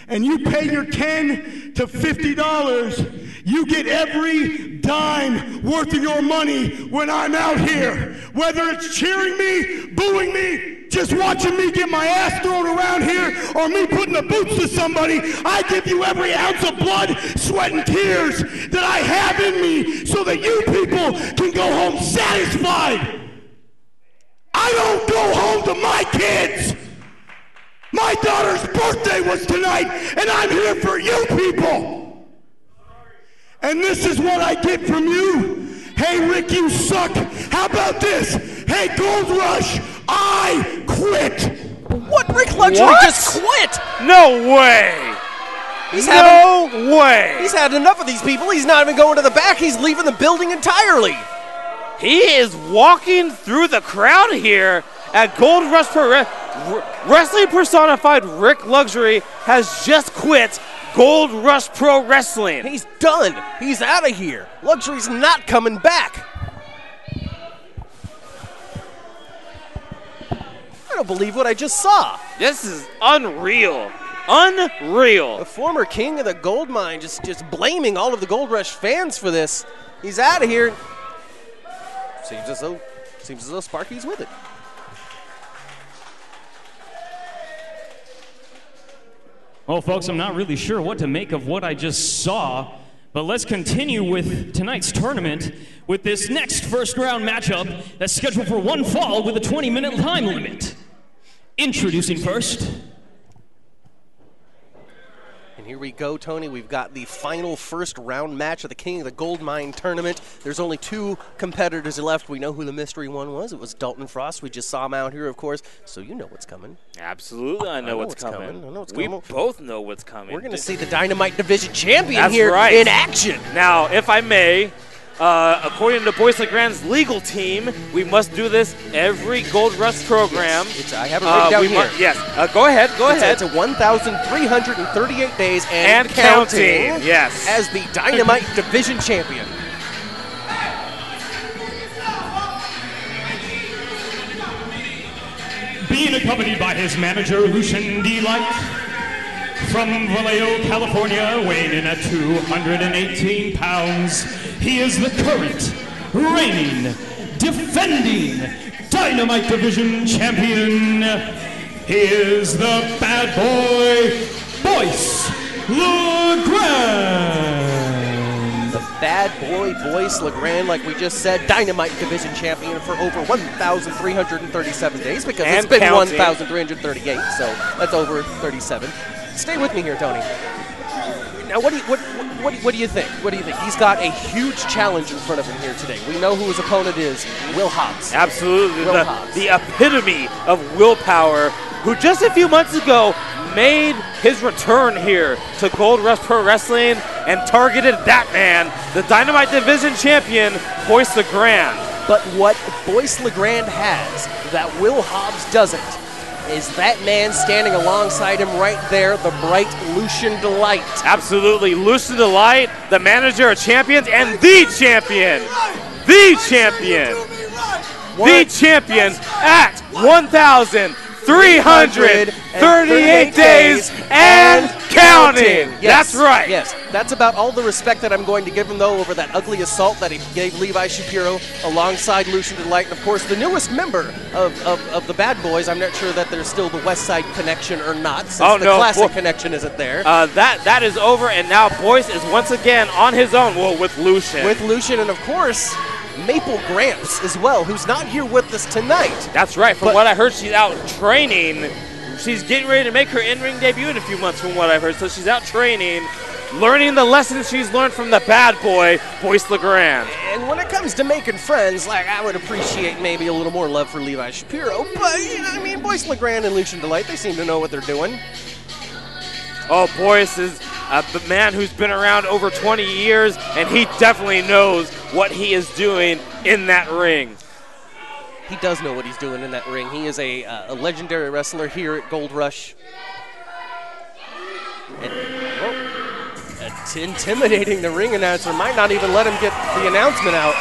and you pay your $10 to $50, you get every dime worth of your money when I'm out here. Whether it's cheering me, booing me, just watching me get my ass thrown around here, or me putting the boots to somebody, I give you every ounce of blood, sweat, and tears that I have in me so that you people can go home satisfied. I don't go home to my kids. My daughter's birthday was tonight, and I'm here for you people. And this is what I get from you? Hey, Rick, you suck. How about this? Hey, Gold Rush, I quit. What? Rick Luxury just quit? No way! He's way! He's had enough of these people. He's not even going to the back. He's leaving the building entirely. He is walking through the crowd here at Gold Rush Pro Wrestling personified Rick Luxury has just quit Gold Rush Pro Wrestling. He's done. He's out of here. Luxury's not coming back. I don't believe what I just saw. This is unreal. Unreal. The former king of the gold mine just blaming all of the Gold Rush fans for this. He's out of here. Seems as though Sparky's with it. Well, folks, I'm not really sure what to make of what I just saw, but let's continue with tonight's tournament with this next first round matchup that's scheduled for one fall with a 20-minute time limit. Introducing first. And here we go, Tony. We've got the final first round match of the King of the Gold Mine tournament. There's only 2 competitors left. We know who the mystery one was. It was Dalton Frost. We just saw him out here, of course. So you know what's coming. Absolutely, I know what's coming. I know what's we coming. both know what's coming. We're going to see the Dynamite Division champion That's here right. in action. Now, if I may, according to Boyce LeGrand's legal team, we must do this every Gold Rush program. Yes, I have it written down here. Yes, go ahead. It's a 1,338 days and counting. Yes. As the Dynamite Division champion. Being accompanied by his manager, Lucian Delight, from Vallejo, California, weighing in at 218 pounds, he is the current, reigning, defending Dynamite Division champion. He is the bad boy, Boyce LeGrand. The bad boy, Boyce LeGrand, like we just said, Dynamite Division champion for over 1,337 days, because it's been 1,338, so that's over 37. Stay with me here, Tony. Now, what do you think? What do you think? He's got a huge challenge in front of him here today. We know who his opponent is, Will Hobbs. Absolutely, Will Hobbs. the epitome of willpower, who just a few months ago made his return here to Gold Rush Pro Wrestling and targeted that man, the Dynamite Division champion, Boyce LeGrand. But what Boyce LeGrand has that Will Hobbs doesn't is that man standing alongside him right there, the bright Lucian Delight. Absolutely, Lucian Delight, the manager of champions and the champion. The champion. The champion at 1,338 days and counting. Yes, That's right. Yes, that's about all the respect that I'm going to give him, though, over that ugly assault that he gave Levi Shapiro alongside Lucian Delight. And, of course, the newest member of the Bad Boys. I'm not sure that there's still the West Side connection or not, since the classic connection isn't there. That is over, and now Boyce is once again on his own, with Lucian. With Lucian, and, of course, Maple Gramps as well, who's not here with us tonight. That's right. From what I heard, she's out training. She's getting ready to make her in-ring debut in a few months, from what I've heard. So she's out training, learning the lessons she's learned from the bad boy, Boyce LeGrand. And when it comes to making friends, like, I would appreciate maybe a little more love for Levi Shapiro. But, Boyce LeGrand and Lucian Delight, they seem to know what they're doing. Oh, Boyce is the man who's been around over 20 years, and he definitely knows what he is doing in that ring. He does know what he's doing in that ring. He is a legendary wrestler here at Gold Rush. And, intimidating the ring announcer. Might not even let him get the announcement out.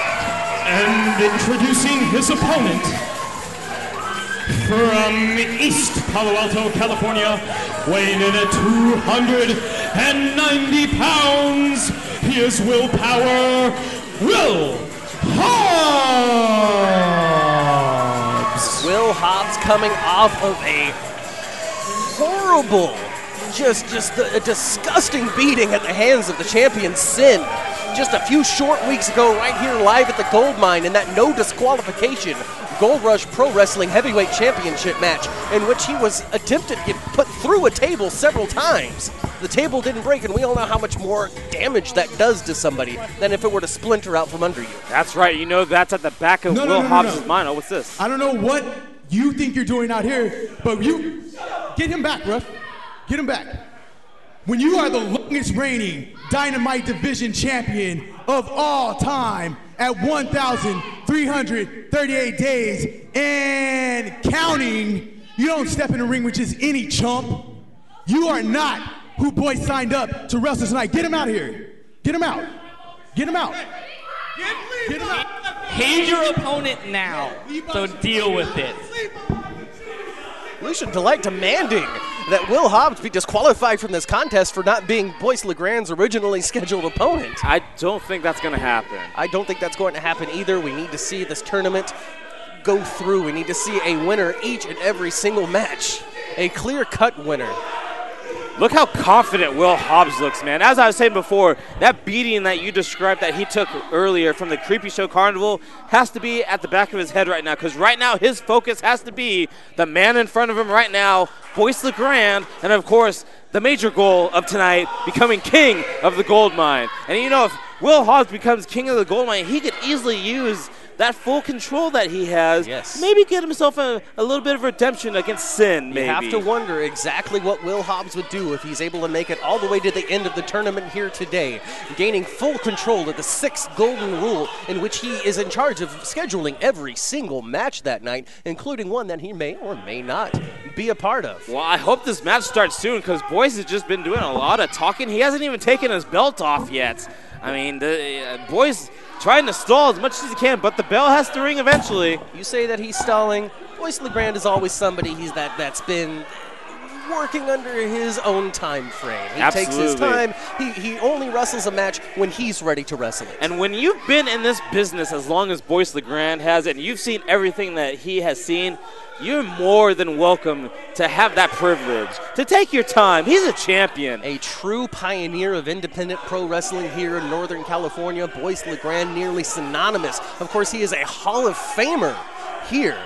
And introducing his opponent from East Palo Alto, California, weighing in at 290 pounds, he is Willpower, Will Hobbs. Will Hobbs coming off of a horrible, just a disgusting beating at the hands of the champion Sin. Just a few short weeks ago, right here live at the Gold Mine, in that no disqualification Gold Rush Pro Wrestling Heavyweight Championship match, in which he was attempted to get put through a table several times. The table didn't break, and we all know how much more damage that does to somebody than if it were to splinter out from under you. That's right. You know that's at the back of Will Hobbs' mind. Oh, what's this? I don't know what you think you're doing out here, but you get him back, bruh. Get him back. When you are the longest reigning Dynamite Division champion of all time at 1,338 days and counting, you don't step in the ring with just any chump. You are not who boy signed up to wrestle tonight. Get him out of here. Get him out. Get him out. Get him out. He's your opponent now, so deal with it. Lucian Delight demanding that Will Hobbs be disqualified from this contest for not being Boyce LeGrand's originally scheduled opponent. I don't think that's going to happen. I don't think that's going to happen either. We need to see this tournament go through. We need to see a winner each and every single match. A clear-cut winner. Look how confident Will Hobbs looks, man. As I was saying before, that beating that you described that he took earlier from the Creepy Show Carnival has to be at the back of his head right now, because right now his focus has to be the man in front of him right now, Boyce LeGrand, and of course, the major goal of tonight, becoming king of the Goldmine. And you know, if Will Hobbs becomes king of the Goldmine, he could easily use that full control that he has, maybe get himself a little bit of redemption against Sin, maybe. You have to wonder exactly what Will Hobbs would do if he's able to make it all the way to the end of the tournament here today, gaining full control of the 6th golden rule, in which he is in charge of scheduling every single match that night, including one that he may or may not be a part of. Well, I hope this match starts soon, because Boyce has just been doing a lot of talking. He hasn't even taken his belt off yet. I mean, Boyce trying to stall as much as he can, but the bell has to ring eventually. You say that he's stalling. Boyce LeGrand is always somebody that's been working under his own time frame. He takes his time. He only wrestles a match when he's ready to wrestle it. And when you've been in this business as long as Boyce LeGrand has, and you've seen everything that he has seen, you're more than welcome to have that privilege, to take your time. He's a champion. A true pioneer of independent pro wrestling here in Northern California. Boyce LeGrand, nearly synonymous. Of course, he is a Hall of Famer here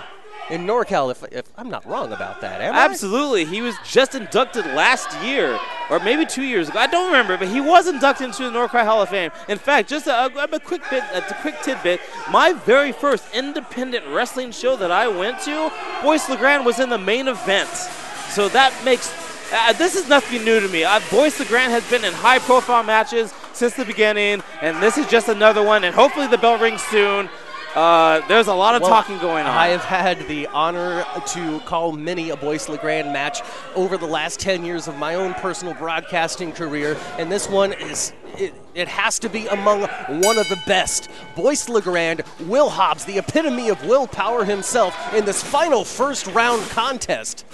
in NorCal, if I'm not wrong about that, am I? Absolutely. He was just inducted last year, or maybe 2 years ago. I don't remember, but he was inducted into the NorCal Hall of Fame. In fact, just a quick tidbit, my very first independent wrestling show that I went to, Boyce LeGrand was in the main event. So that makes, this is nothing new to me. Boyce LeGrand has been in high-profile matches since the beginning, and this is just another one, and hopefully the bell rings soon. There's a lot of talking going on. I have had the honor to call many a Boyce LeGrand match over the last 10 years of my own personal broadcasting career, and this one is, it has to be among one of the best. Boyce LeGrand, Will Hobbs, the epitome of willpower himself, in this final first-round contest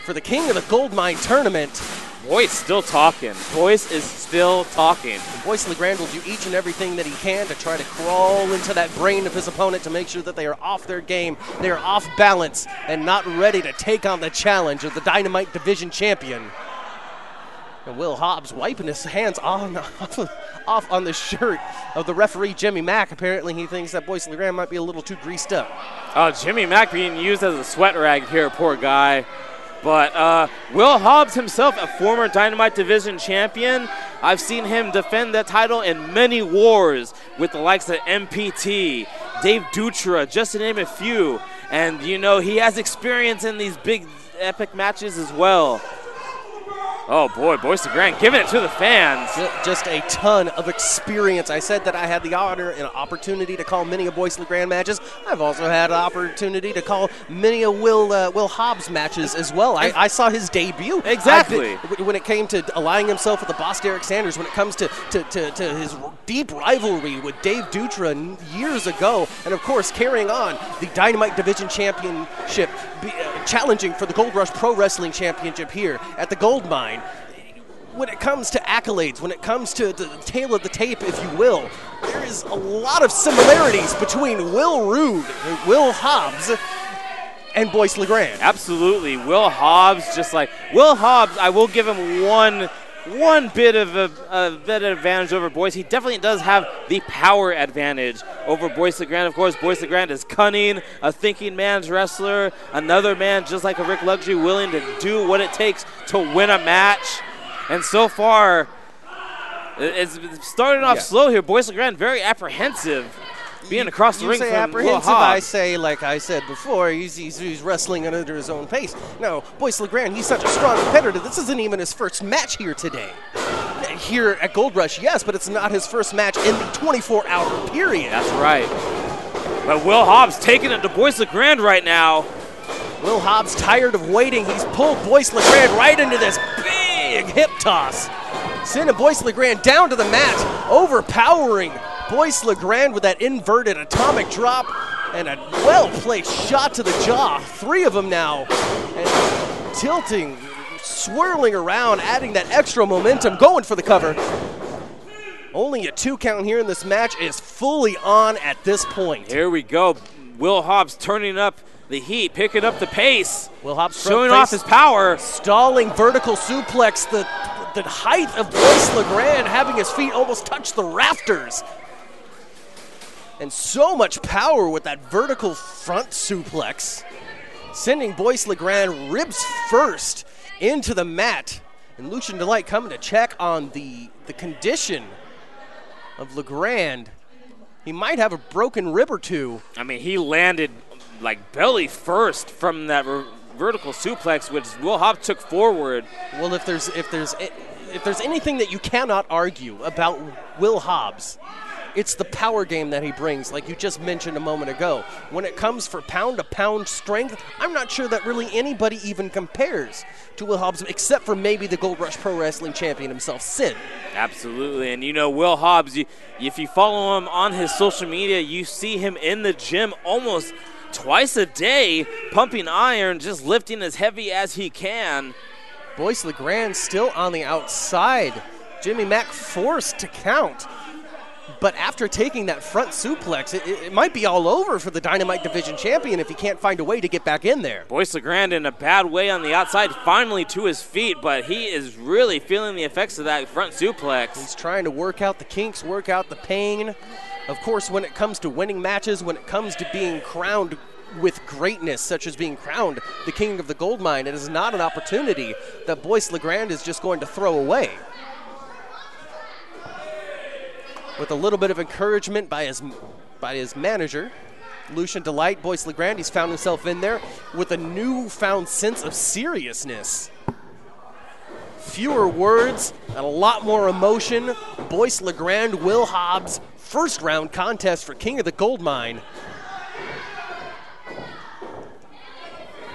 for the King of the Goldmine tournament. Boyce still talking. Boyce is still talking. Boyce LeGrand will do each and everything that he can to try to crawl into that brain of his opponent to make sure that they are off their game, they are off balance, and not ready to take on the challenge of the Dynamite Division champion. And Will Hobbs wiping his hands off on the shirt of the referee, Jimmy Mack. Apparently he thinks that Boyce LeGrand might be a little too greased up. Oh, Jimmy Mack being used as a sweat rag here, poor guy. But Will Hobbs himself, a former Dynamite Division champion, I've seen him defend that title in many wars with the likes of MPT, Dave Dutra, just to name a few. And, you know, he has experience in these big, epic matches as well. Oh, boy, Boyce LeGrand giving it to the fans. Just a ton of experience. I said that I had the honor and opportunity to call many a Boyce LeGrand matches. I've also had an opportunity to call many a Will Hobbs matches as well. I saw his debut. Exactly. When it came to aligning himself with the boss Derek Sanders, when it comes to his deep rivalry with Dave Dutra years ago, and of course carrying on the Dynamite Division Championship, challenging for the Gold Rush Pro Wrestling Championship here at the Goldmine. When it comes to accolades, when it comes to the tail of the tape, if you will, there is a lot of similarities between Will Rude, Will Hobbs, and Boyce LeGrand. Absolutely. Will Hobbs, Will Hobbs, I will give him one bit of advantage over Boyce. He definitely does have the power advantage over Boyce LeGrand. Of course, Boyce LeGrand is cunning, a thinking man's wrestler, another man just like a Rick Luxury, willing to do what it takes to win a match. And so far, it's starting off slow here. Boyce LeGrand very apprehensive being across the ring say from Will apprehensive, Hobbs. I say, like I said before, he's wrestling under his own pace. No, Boyce LeGrand, he's such a strong competitor. This isn't even his first match here today. Here at Gold Rush, yes, but it's not his first match in the 24-hour period. That's right. But Will Hobbs taking it to Boyce LeGrand right now. Will Hobbs tired of waiting. He's pulled Boyce LeGrand right into this big hip toss. Sending Boyce LeGrand down to the mat, overpowering Boyce LeGrand with that inverted atomic drop and a well-placed shot to the jaw. 3 of them now. And tilting, swirling around, adding that extra momentum, going for the cover. Only a 2 count here in this match is fully on at this point. Here we go. Will Hobbs turning up the heat, picking up the pace. Will Hobbs showing off his power. Stalling vertical suplex. The height of Boyce LeGrand having his feet almost touch the rafters. And so much power with that vertical front suplex. Sending Boyce LeGrand ribs first into the mat. And Lucian Delight coming to check on the condition of LeGrand. He might have a broken rib or 2. I mean, he landed like belly first from that vertical suplex, which Will Hobbs took forward. Well, if there's anything that you cannot argue about Will Hobbs, it's the power game that he brings, like you just mentioned a moment ago. When it comes for pound-to-pound strength, I'm not sure that really anybody even compares to Will Hobbs, except for maybe the Gold Rush Pro Wrestling champion himself, Sid. Absolutely, and you know, Will Hobbs, if you follow him on his social media, you see him in the gym almost twice a day, pumping iron, just lifting as heavy as he can. Boyce LeGrand still on the outside. Jimmy Mack forced to count. But after taking that front suplex, it might be all over for the Dynamite Division champion if he can't find a way to get back in there. Boyce LeGrand in a bad way on the outside, finally to his feet, but he is really feeling the effects of that front suplex. He's trying to work out the kinks, work out the pain. Of course, when it comes to winning matches, when it comes to being crowned with greatness, such as being crowned the King of the Goldmine, it is not an opportunity that Boyce LeGrand is just going to throw away. With a little bit of encouragement by his manager, Lucian Delight, Boyce LeGrand, he's found himself in there with a newfound sense of seriousness. Fewer words and a lot more emotion. Boyce LeGrand, Will Hobbs, first round contest for King of the Goldmine.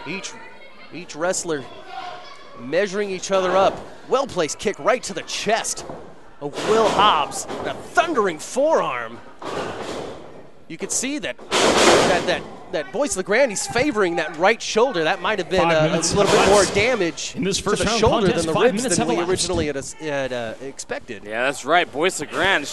Each wrestler measuring each other up. Well-placed kick right to the chest of Will Hobbs, and a thundering forearm. You could see that Boyce LeGrand, he's favoring that right shoulder. That might have been a little bit more damage in this first to the round shoulder contest, than the 5 ribs minutes than we have elapsed. originally had expected. Yeah, that's right. Boyce LeGrand,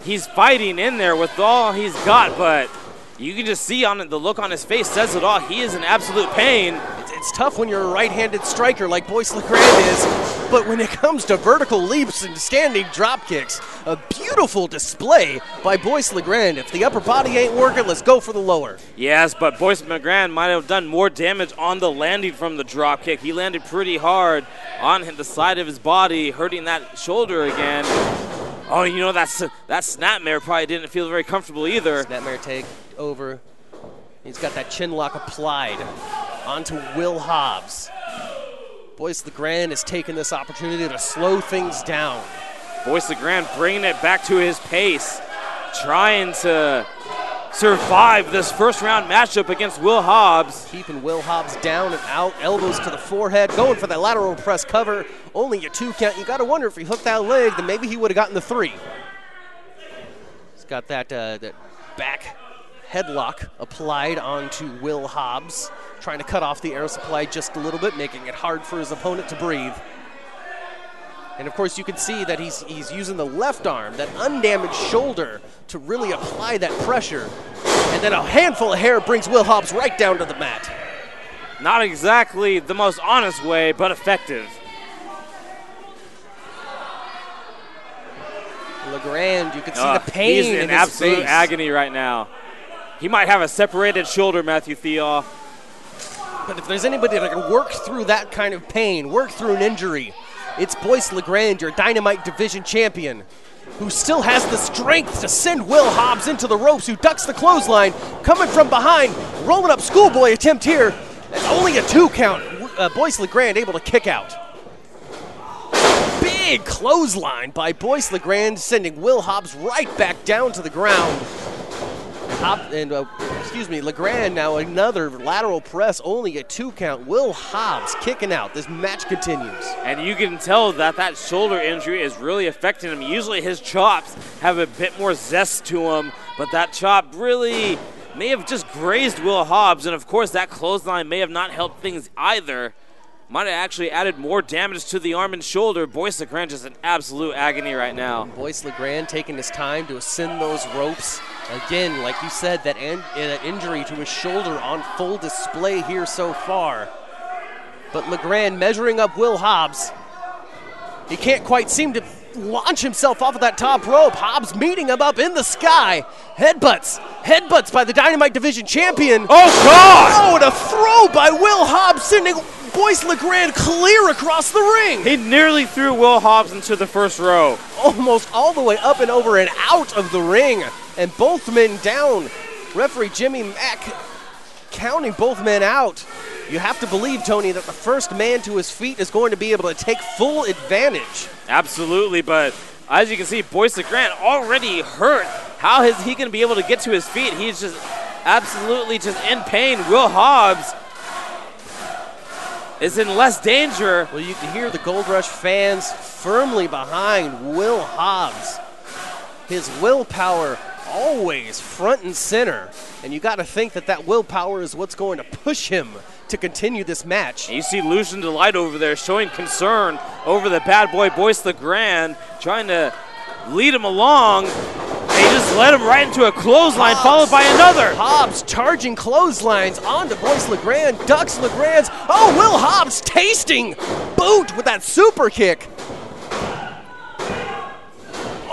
he's fighting in there with all he's got, but you can just see on the look on his face says it all. He is in absolute pain. It's tough when you're a right-handed striker like Boyce LeGrand is, but when it comes to vertical leaps and standing drop kicks, a beautiful display by Boyce LeGrand. If the upper body ain't working, let's go for the lower. Yes, but Boyce LeGrand might have done more damage on the landing from the drop kick. He landed pretty hard on the side of his body, hurting that shoulder again. Oh, you know, that Snapmare probably didn't feel very comfortable either. Snapmare take over. He's got that chin lock applied onto Will Hobbs. Boyce LeGrand has taken this opportunity to slow things down. Boyce LeGrand bringing it back to his pace, trying to survive this first round matchup against Will Hobbs. Keeping Will Hobbs down and out, elbows to the forehead, going for that lateral press cover. Only a 2 count. You got to wonder if he hooked that leg, then maybe he would have gotten the 3. He's got that back headlock applied onto Will Hobbs, trying to cut off the air supply just a little bit, making it hard for his opponent to breathe. And of course you can see that he's using the left arm, that undamaged shoulder, to really apply that pressure. And then a handful of hair brings Will Hobbs right down to the mat. Not exactly the most honest way, but effective. LeGrand, you can see the pain he's in his absolute face. agony right now. He might have a separated shoulder, Matthew Theoff. But if there's anybody that can work through that kind of pain, work through an injury, It's Boyce LeGrand, your Dynamite Division champion, who still has the strength to send Will Hobbs into the ropes, who ducks the clothesline, coming from behind, rolling up schoolboy attempt here. That's only a 2 count. Boyce LeGrand able to kick out. Big clothesline by Boyce LeGrand, sending Will Hobbs right back down to the ground. LeGrand now another lateral press, only a 2 count. Will Hobbs kicking out. This match continues. And you can tell that shoulder injury is really affecting him. Usually his chops have a bit more zest to them, but that chop really may have just grazed Will Hobbs, and of course that clothesline may have not helped things either. Might have actually added more damage to the arm and shoulder. Boyce LeGrand just in absolute agony right now. Boyce LeGrand taking his time to ascend those ropes. Again, like you said, that injury to his shoulder on full display here so far. But LeGrand measuring up Will Hobbs. He can't quite seem to launch himself off of that top rope. Hobbs meeting him up in the sky. Headbutts by the Dynamite Division champion. Oh, God! Oh, and a throw by Will Hobbs, sending Boyce LeGrand clear across the ring. He nearly threw Will Hobbs into the first row. Almost all the way up and over and out of the ring. And both men down. Referee Jimmy Mack counting both men out. You have to believe, Tony, that the first man to his feet is going to be able to take full advantage. Absolutely, but as you can see, Boyce LeGrand already hurt. How is he going to be able to get to his feet? He's just absolutely just in pain. Will Hobbs is in less danger. Well, you can hear the Gold Rush fans firmly behind Will Hobbs. His willpower always front and center. And you got to think that willpower is what's going to push him to continue this match. And you see Lucian Delight over there showing concern over the bad boy Boyce LeGrand, trying to lead him along. And he just led him right into a clothesline, followed by another. Hobbs charging clotheslines onto Boyce LeGrand, ducks LeGrand's. Oh, Will Hobbs tasting boot with that super kick.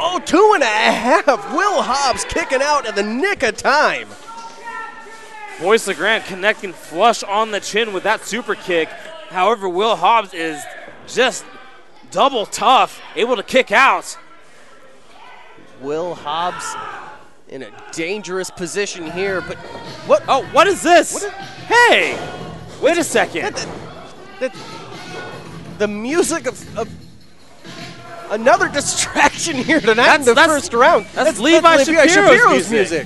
Oh, 2.5. Will Hobbs kicking out at the nick of time. Boyce LeGrand connecting flush on the chin with that super kick. However, Will Hobbs is just double tough, able to kick out. Will Hobbs in a dangerous position here, but what? Oh, what is this? Hey, wait a second. The music of another distraction here tonight in the first round. That's Levi Shapiro's music.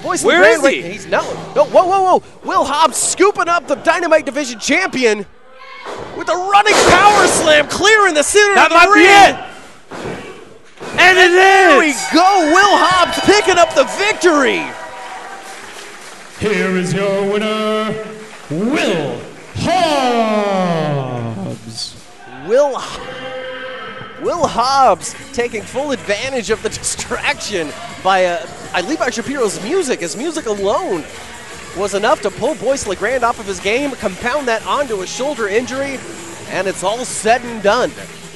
Boyce Where LeGrand, is he? He's no, whoa. Will Hobbs scooping up the Dynamite Division champion with a running power slam, clearing the center of the ring. That might be it. And it is. There we go. Will Hobbs picking up the victory. Here is your winner, Will Hobbs. Will Hobbs taking full advantage of the distraction by Levi Shapiro's music. His music alone was enough to pull Boyce LeGrand off of his game, compound that onto a shoulder injury, and it's all said and done.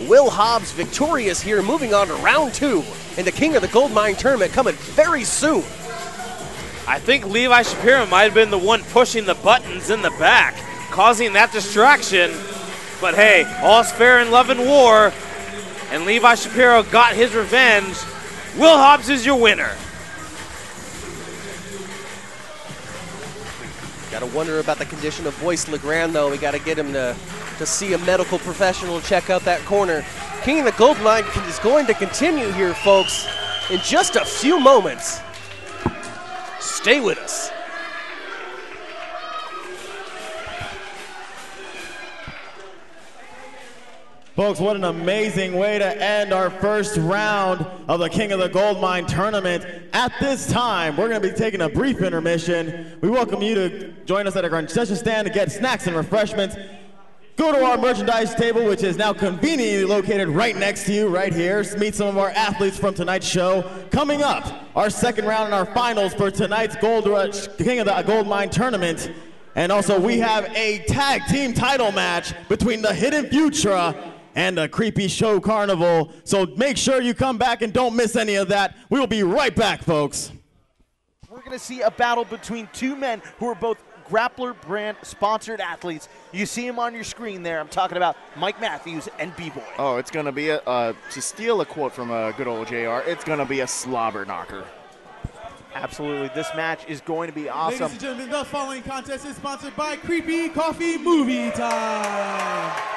Will Hobbs victorious here, moving on to round 2 in the King of the Goldmine tournament coming very soon. I think Levi Shapiro might have been the one pushing the buttons in the back, causing that distraction. But hey, all's fair in love and war. And Levi Shapiro got his revenge. Will Hobbs is your winner. Got to wonder about the condition of Boyce LeGrand, though. We got to get him to see a medical professional check out that corner. King of the Goldmine is going to continue here, folks, in just a few moments. Stay with us. Folks, what an amazing way to end our first round of the King of the Goldmine tournament. At this time, we're going to be taking a brief intermission. We welcome you to join us at our concession stand to get snacks and refreshments. Go to our merchandise table, which is now conveniently located right next to you, right here. Meet some of our athletes from tonight's show. Coming up, our second round and our finals for tonight's Gold Rush King of the Goldmine tournament. And also, we have a tag team title match between the Hidden Futura and a Creepy Show Carnival. So make sure you come back and don't miss any of that. We will be right back, folks. We're going to see a battle between two men who are both Grappler brand sponsored athletes. You see them on your screen there. I'm talking about Mike Matthews and B-Boy. Oh, it's going to be, to steal a quote from good old JR, it's going to be a slobber knocker. Absolutely. This match is going to be awesome. Ladies and gentlemen, the following contest is sponsored by Creepy Coffee Movie Time.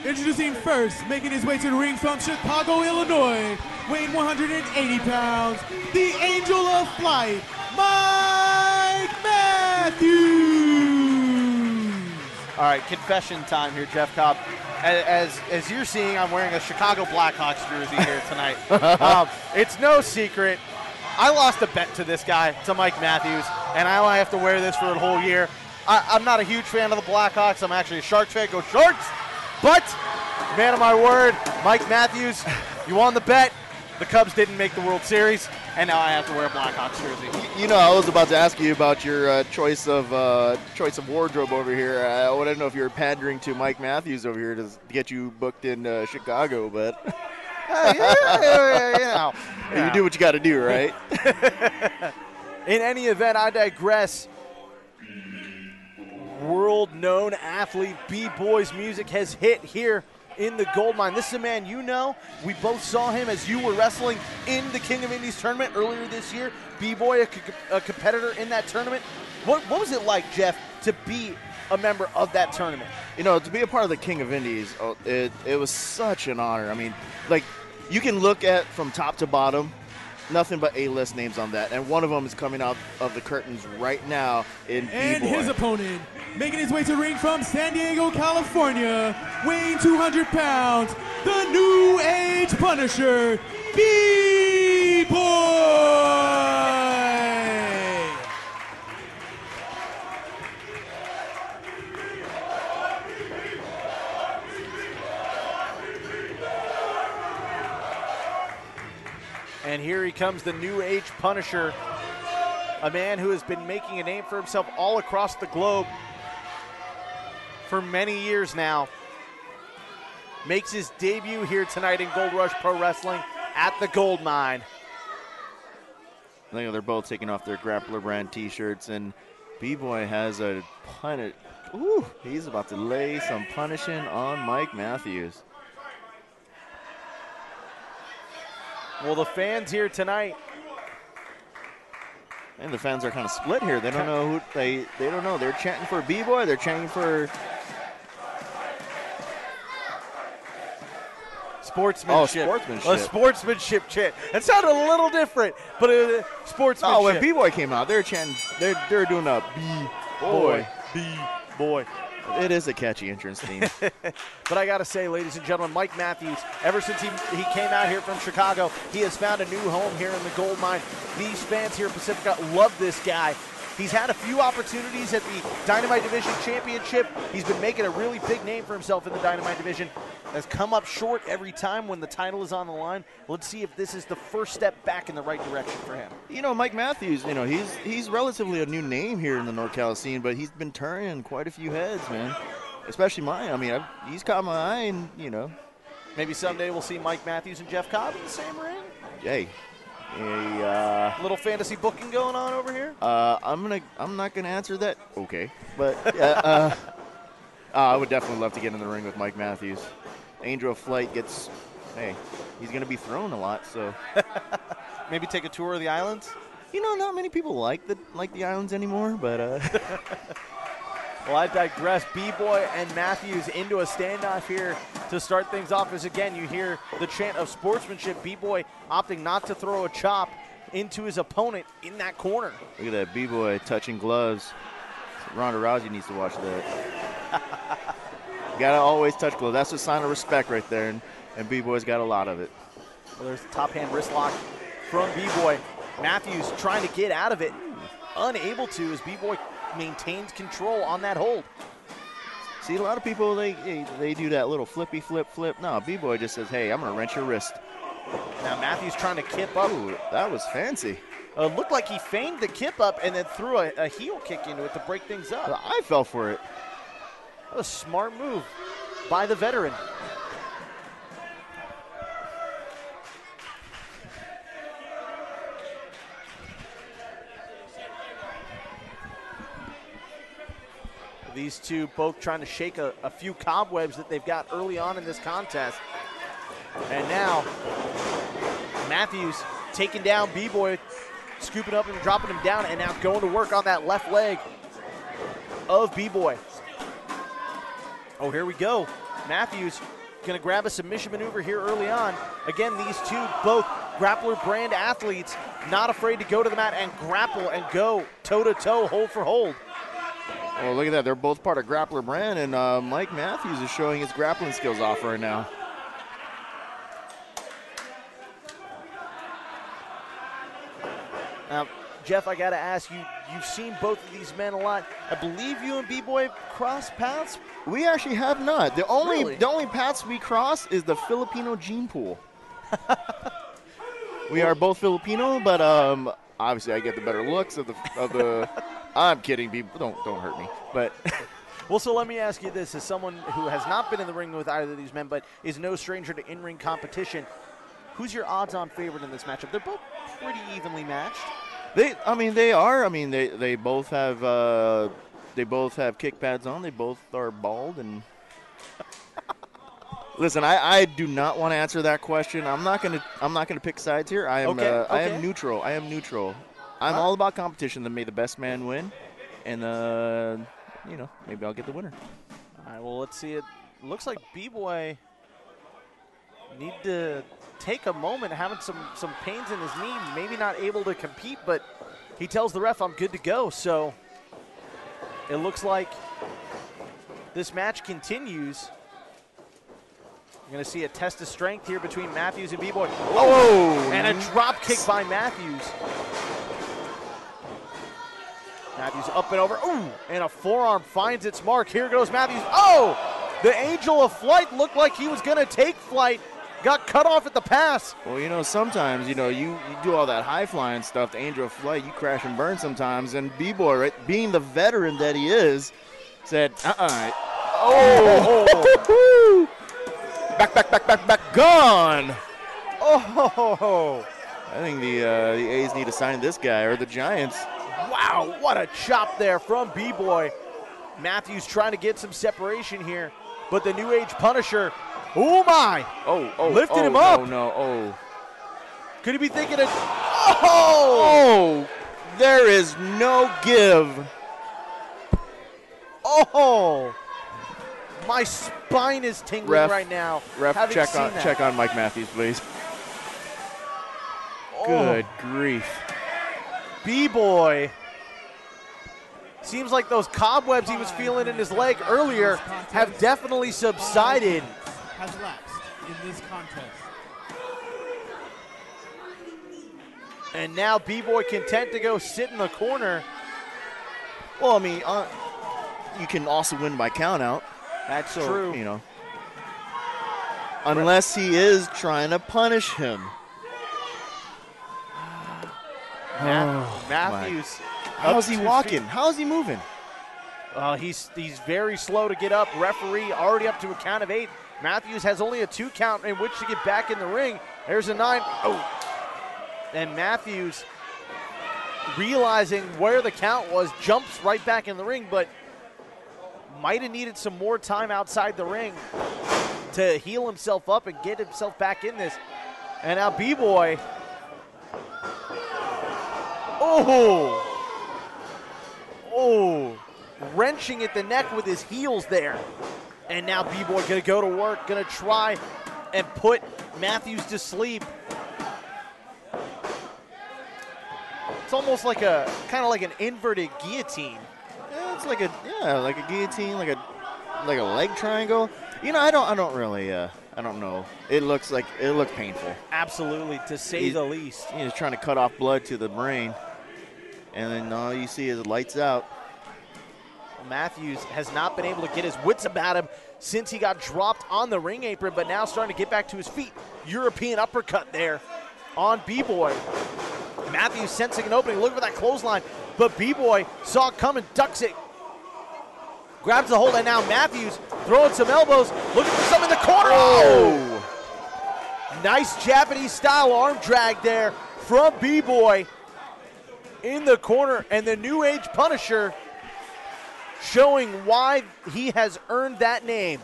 Introducing first, making his way to the ring from Chicago, Illinois, weighing 180 pounds, the Angel of Flight, Mike Matthews. All right, confession time here, Jeff Cobb. As you're seeing, I'm wearing a Chicago Blackhawks jersey here tonight. It's no secret. I lost a bet to this guy, to Mike Matthews, and I only have to wear this for the whole year. I'm not a huge fan of the Blackhawks. I'm actually a Sharks fan. Go Sharks! But, man of my word, Mike Matthews, you won the bet. The Cubs didn't make the World Series, and now I have to wear a Blackhawks jersey. You know, I was about to ask you about your choice of wardrobe over here. I want to know if you're pandering to Mike Matthews over here to get you booked in Chicago, but you do what you got to do, right? In any event, I digress. World-known athlete B-Boy's music has hit here in the Goldmine. This is a man you know. We both saw him as you were wrestling in the King of Indies tournament earlier this year. B-Boy, a competitor in that tournament. What was it like, Jeff, to be a member of that tournament? You know, to be a part of the King of Indies, it was such an honor. I mean, like, you can look at from top to bottom, nothing but A-list names on that. And one of them is coming out of the curtains right now in B-Boy. And his opponent, making his way to the ring from San Diego, California, weighing 200 pounds, the New Age Punisher, B-Boy! And here he comes, the New Age Punisher, a man who has been making a name for himself all across the globe for many years now. Makes his debut here tonight in Gold Rush Pro Wrestling at the Goldmine. I think they're both taking off their Grappler brand T-shirts, and B-Boy has a punish. Ooh, he's about to lay some punishing on Mike Matthews. Well, the fans here tonight. And the fans are kind of split here. They don't know who they don't know. They're chanting for B-Boy. They're chanting for sportsmanship. Oh, sportsmanship. A sportsmanship chant. That sounded a little different, but sportsmanship. Oh, when B-Boy came out, they're chanting. They're doing a B-Boy. B-Boy. It is a catchy entrance theme. But I got to say, ladies and gentlemen, Mike Matthews, ever since he came out here from Chicago, he has found a new home here in the Goldmine. These fans here at Pacifica love this guy. He's had a few opportunities at the Dynamite Division Championship. He's been making a really big name for himself in the Dynamite Division. Has come up short every time when the title is on the line. Let's see if this is the first step back in the right direction for him. You know, Mike Matthews, you know, he's relatively a new name here in the NorCal scene, but he's been turning quite a few heads, man. Especially mine. I mean, he's caught my eye, and, you know. Maybe someday we'll see Mike Matthews and Jeff Cobb in the same ring? Hey. A little fantasy booking going on over here? I'm not gonna answer that. Okay. But I would definitely love to get in the ring with Mike Matthews. Angel of Flight gets, hey, he's going to be thrown a lot, so. Maybe take a tour of the islands? You know, not many people like the islands anymore, but. Well, I digress. B-Boy and Matthews into a standoff here to start things off as, again, you hear the chant of sportsmanship. B-Boy opting not to throw a chop into his opponent in that corner. Look at that, B-Boy touching gloves. Ronda Rousey needs to watch that. Got to always touch gloves. That's a sign of respect right there, and B-Boy's got a lot of it. Well, there's the top hand wrist lock from B-Boy. Matthews trying to get out of it. Unable to as B-Boy maintains control on that hold. See, a lot of people, they do that little flippy flip. No, B-Boy just says, hey, I'm going to wrench your wrist. Now Matthews trying to kip up. Ooh, that was fancy. Looked like he feigned the kip up and then threw a heel kick into it to break things up. I fell for it. That was a smart move by the veteran. These two both trying to shake a few cobwebs that they've got early on in this contest. And now Matthews taking down B-Boy, scooping up and dropping him down, and now going to work on that left leg of B-Boy. Oh, here we go. Matthews going to grab a submission maneuver here early on. Again, these two both grappler brand athletes, not afraid to go to the mat and grapple and go toe-to-toe, hold for hold. Oh, look at that. They're both part of Grappler Brand, and Mike Matthews is showing his grappling skills off right now. Now, Jeff, I got to ask you, you've seen both of these men a lot. I believe you and B-Boy cross paths? We actually have not. The only paths we cross is the Filipino gene pool. We are both Filipino, but obviously I get the better looks of the I'm kidding, people. Don't hurt me. But well, so let me ask you this: as someone who has not been in the ring with either of these men, but is no stranger to in-ring competition, who's your odds-on favorite in this matchup? They're both pretty evenly matched. They are. I mean, they both have kick pads on. They both are bald and. Listen, I do not want to answer that question. I'm not gonna pick sides here. I am I am neutral. I'm all about competition. That may the best man win, and maybe I'll get the winner. All right. Well, let's see. It looks like B-Boy need to take a moment, having some pains in his knee, maybe not able to compete, but he tells the ref, "I'm good to go." So it looks like this match continues. You're going to see a test of strength here between Matthews and B-Boy. Oh! And a drop kick by Matthews. Matthews up and over. Ooh! And a forearm finds its mark. Here goes Matthews. Oh! The Angel of Flight looked like he was going to take flight. Got cut off at the pass. Well, sometimes, you do all that high-flying stuff, the Angel of Flight, you crash and burn sometimes. And B-Boy, right, being the veteran that he is, said, Oh! Back, gone. Oh! I think the A's need to sign this guy, or the Giants. Wow, what a chop there from B-Boy. Matthews trying to get some separation here, but the New Age Punisher, oh my! Lifted him up. Oh. Could he be thinking of, Oh! There is no give. Oh! My spine is tingling right now. Ref, check on Mike Matthews, please. Good grief. B-Boy. Seems like those cobwebs he was feeling in his leg earlier have definitely subsided. Has lapsed in this contest. And now B-Boy content to go sit in the corner. Well, I mean, you can also win by count out. That's true. Unless he is trying to punish him. Matthews. How's he walking? How's he moving? He's very slow to get up. Referee already up to a count of 8. Matthews has only a 2 count in which to get back in the ring. There's a 9. Oh. And Matthews, realizing where the count was, jumps right back in the ring, but might have needed some more time outside the ring to heal himself up and get himself back in this. And now B-Boy. Oh, wrenching at the neck with his heels there. And now B-Boy gonna go to work, gonna try and put Matthews to sleep. It's almost like kind of like an inverted guillotine. Yeah, it's like a guillotine, like a leg triangle. I don't know. It looks painful. Absolutely, to say the least. He's trying to cut off blood to the brain, and then all you see is lights out. Matthews has not been able to get his wits about him since he got dropped on the ring apron, but now starting to get back to his feet. European uppercut there on B-Boy. Matthews sensing an opening, looking for that clothesline, but B-Boy saw it coming, ducks it, grabs the hold, and now Matthews throwing some elbows, looking for some in the corner. Oh! Nice Japanese-style arm drag there from B-Boy in the corner, and the New Age Punisher showing why he has earned that name.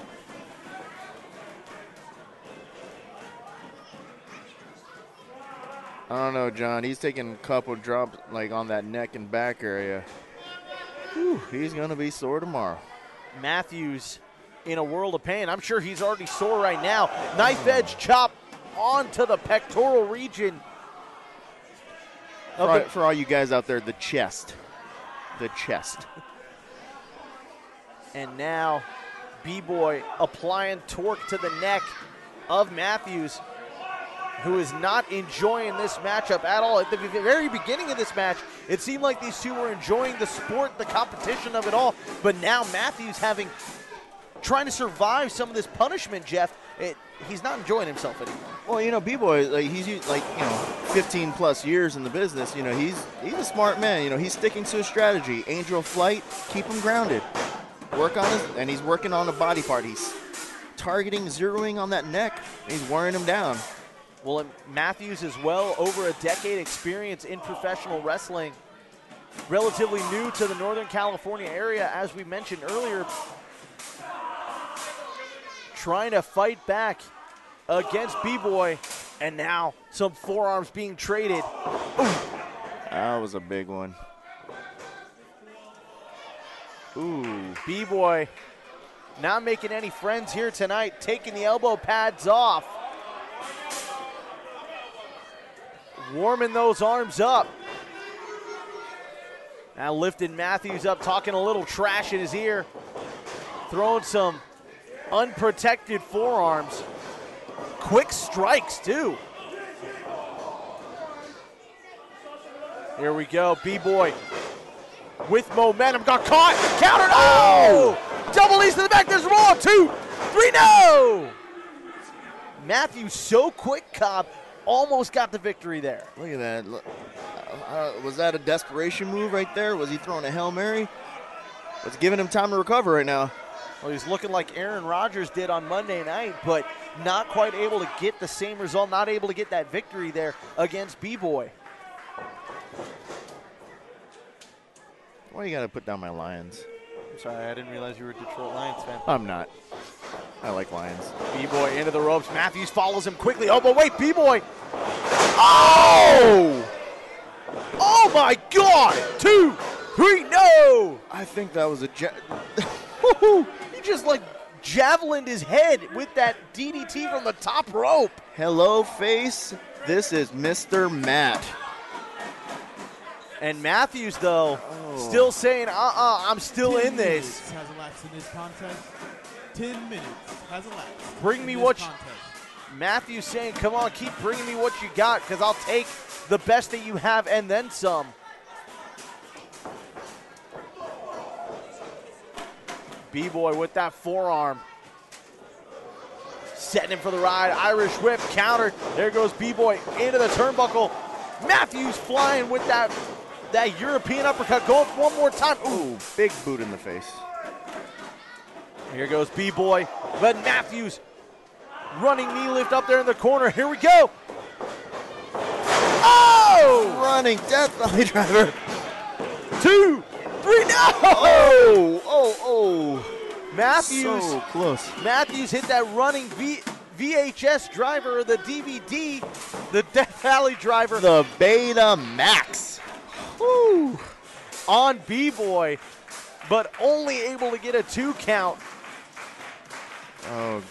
I don't know, John. He's taking a couple drops like on that neck and back area. Whew, he's going to be sore tomorrow. Matthews in a world of pain. I'm sure he's already sore right now. Knife edge chop onto the pectoral region. For all you guys out there, the chest. The chest. And now B-Boy applying torque to the neck of Matthews, who is not enjoying this matchup at all. At the very beginning of this match, it seemed like these two were enjoying the sport, the competition of it all. But now Matthews trying to survive some of this punishment, Jeff. He's not enjoying himself anymore. Well, you know, B-Boy, like he's 15 plus years in the business. You know, he's a smart man. You know, he's sticking to his strategy. Angel flight, keep him grounded. And he's working on a body part. He's targeting, zeroing on that neck. He's wearing him down. Well, and Matthews as well, over a decade experience in professional wrestling. Relatively new to the Northern California area, as we mentioned earlier. Trying to fight back against B-Boy, and now some forearms being traded. Ooh. That was a big one. Ooh, B-Boy not making any friends here tonight, taking the elbow pads off. Warming those arms up. Now lifting Matthews up, talking a little trash in his ear. Throwing some unprotected forearms. Quick strikes, too. Here we go, B-Boy with momentum, got caught, countered, oh! Double knees to the back, there's roll, 2, 3, no! Matthews so quick, Cobb, almost got the victory there. Look at that. Look, was that a desperation move right there? Was he throwing a Hail Mary? It's giving him time to recover right now. Well, he's looking like Aaron Rodgers did on Monday night, but not quite able to get the same result, not able to get that victory there against B-Boy. Why you got to put down my Lions? I'm sorry, I didn't realize you were a Detroit Lions fan. I'm not. I like Lions. B-Boy into the ropes. Matthews follows him quickly. Oh, but wait, B-Boy. Oh! Oh, my God! 2, 3, no! I think that was a He just, javelined his head with that DDT from the top rope. Hello, face. This is Mr. Matt. And Matthews, though, still saying, I'm still in this. 10 minutes has elapsed in this contest. 10 minutes has elapsed. Bring me what you... Matthews saying, come on, keep bringing me what you got, because I'll take the best that you have and then some. B-Boy with that forearm. Setting him for the ride. Irish whip, counter. There goes B-Boy into the turnbuckle. Matthews flying with that European uppercut. Going one more time. Ooh, big boot in the face. Here goes B-Boy. But Matthews running knee lift up there in the corner. Here we go. Oh! Running death valley driver. 2, 3, no! Oh. Matthews. So close. Matthews hit that running VHS driver, or the DVD, the Death Valley driver. The Beta Max. Woo! On B-Boy, but only able to get a 2 count. Oh.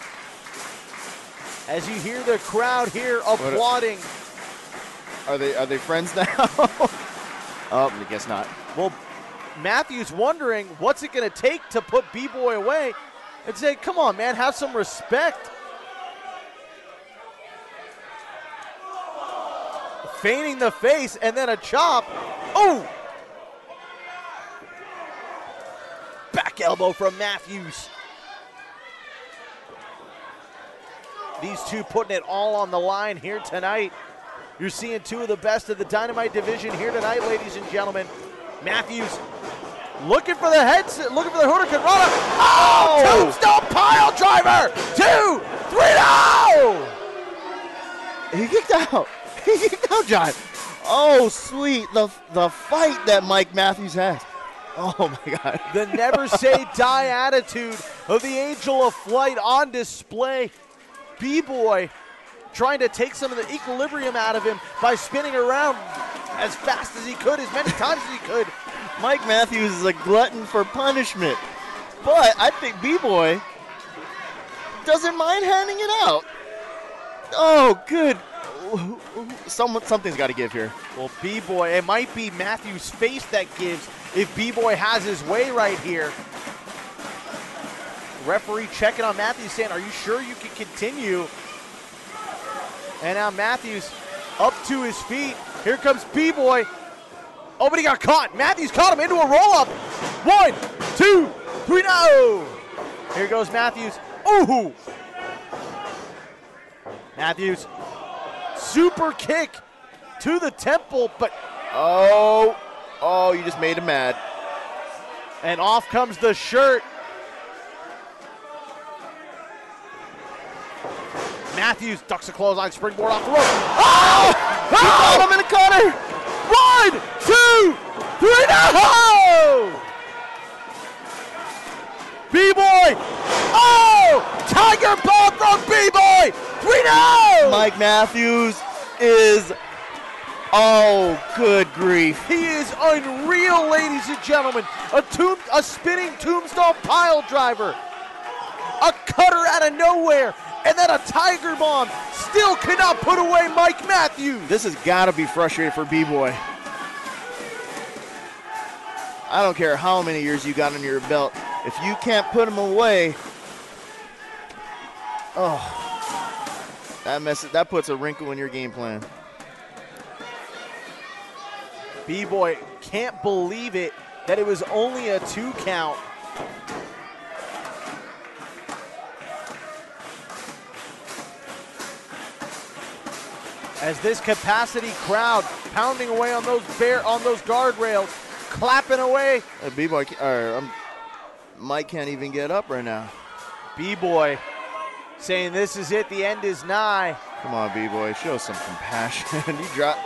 As you hear the crowd here applauding. Are they friends now? Oh, I guess not. Well, Matthews wondering what's it going to take to put B-Boy away and say, come on, man, have some respect. Feigning the face and then a chop. Oh! Back elbow from Matthews. These two putting it all on the line here tonight. You're seeing two of the best of the Dynamite division here tonight, ladies and gentlemen. Matthews looking for the heads, looking for the Hurricane Rana. Oh! Tombstone pile driver! 2, 3, no! He kicked out. He kicked out, John. Oh, sweet. The fight that Mike Matthews has. Oh, my God. The never say die attitude of the Angel of Flight on display. B-Boy trying to take some of the equilibrium out of him by spinning around as fast as he could, as many times as he could. Mike Matthews is a glutton for punishment. But I think B-Boy doesn't mind handing it out. Oh, good. Something's got to give here. Well, B-Boy, it might be Matthews' face that gives if B-Boy has his way right here. Referee checking on Matthews saying, are you sure you can continue? And now Matthews up to his feet. Here comes B-Boy. Oh, but he got caught. Matthews caught him into a roll-up. 1, 2, 3, no! Here goes Matthews. Ooh! Matthews, super kick to the temple, but oh, you just made him mad. And off comes the shirt. Matthews ducks a clothesline springboard off the rope. Oh! He caught him in the corner. 1, 2, 3, no! B-Boy. Oh! Tiger bomb from B-Boy. 3, no! Mike Matthews is, oh, good grief. He is unreal, ladies and gentlemen. A spinning tombstone pile driver. A cutter out of nowhere. And then a Tiger Bomb still cannot put away Mike Matthews. This has got to be frustrating for B-Boy. I don't care how many years you got under your belt. If you can't put him away, oh, that puts a wrinkle in your game plan. B-Boy can't believe it that it was only a 2 count. As this capacity crowd pounding away on those guardrails, clapping away. B-Boy, Mike can't even get up right now. B-Boy saying this is it, the end is nigh. Come on, B-Boy, show some compassion. You drop.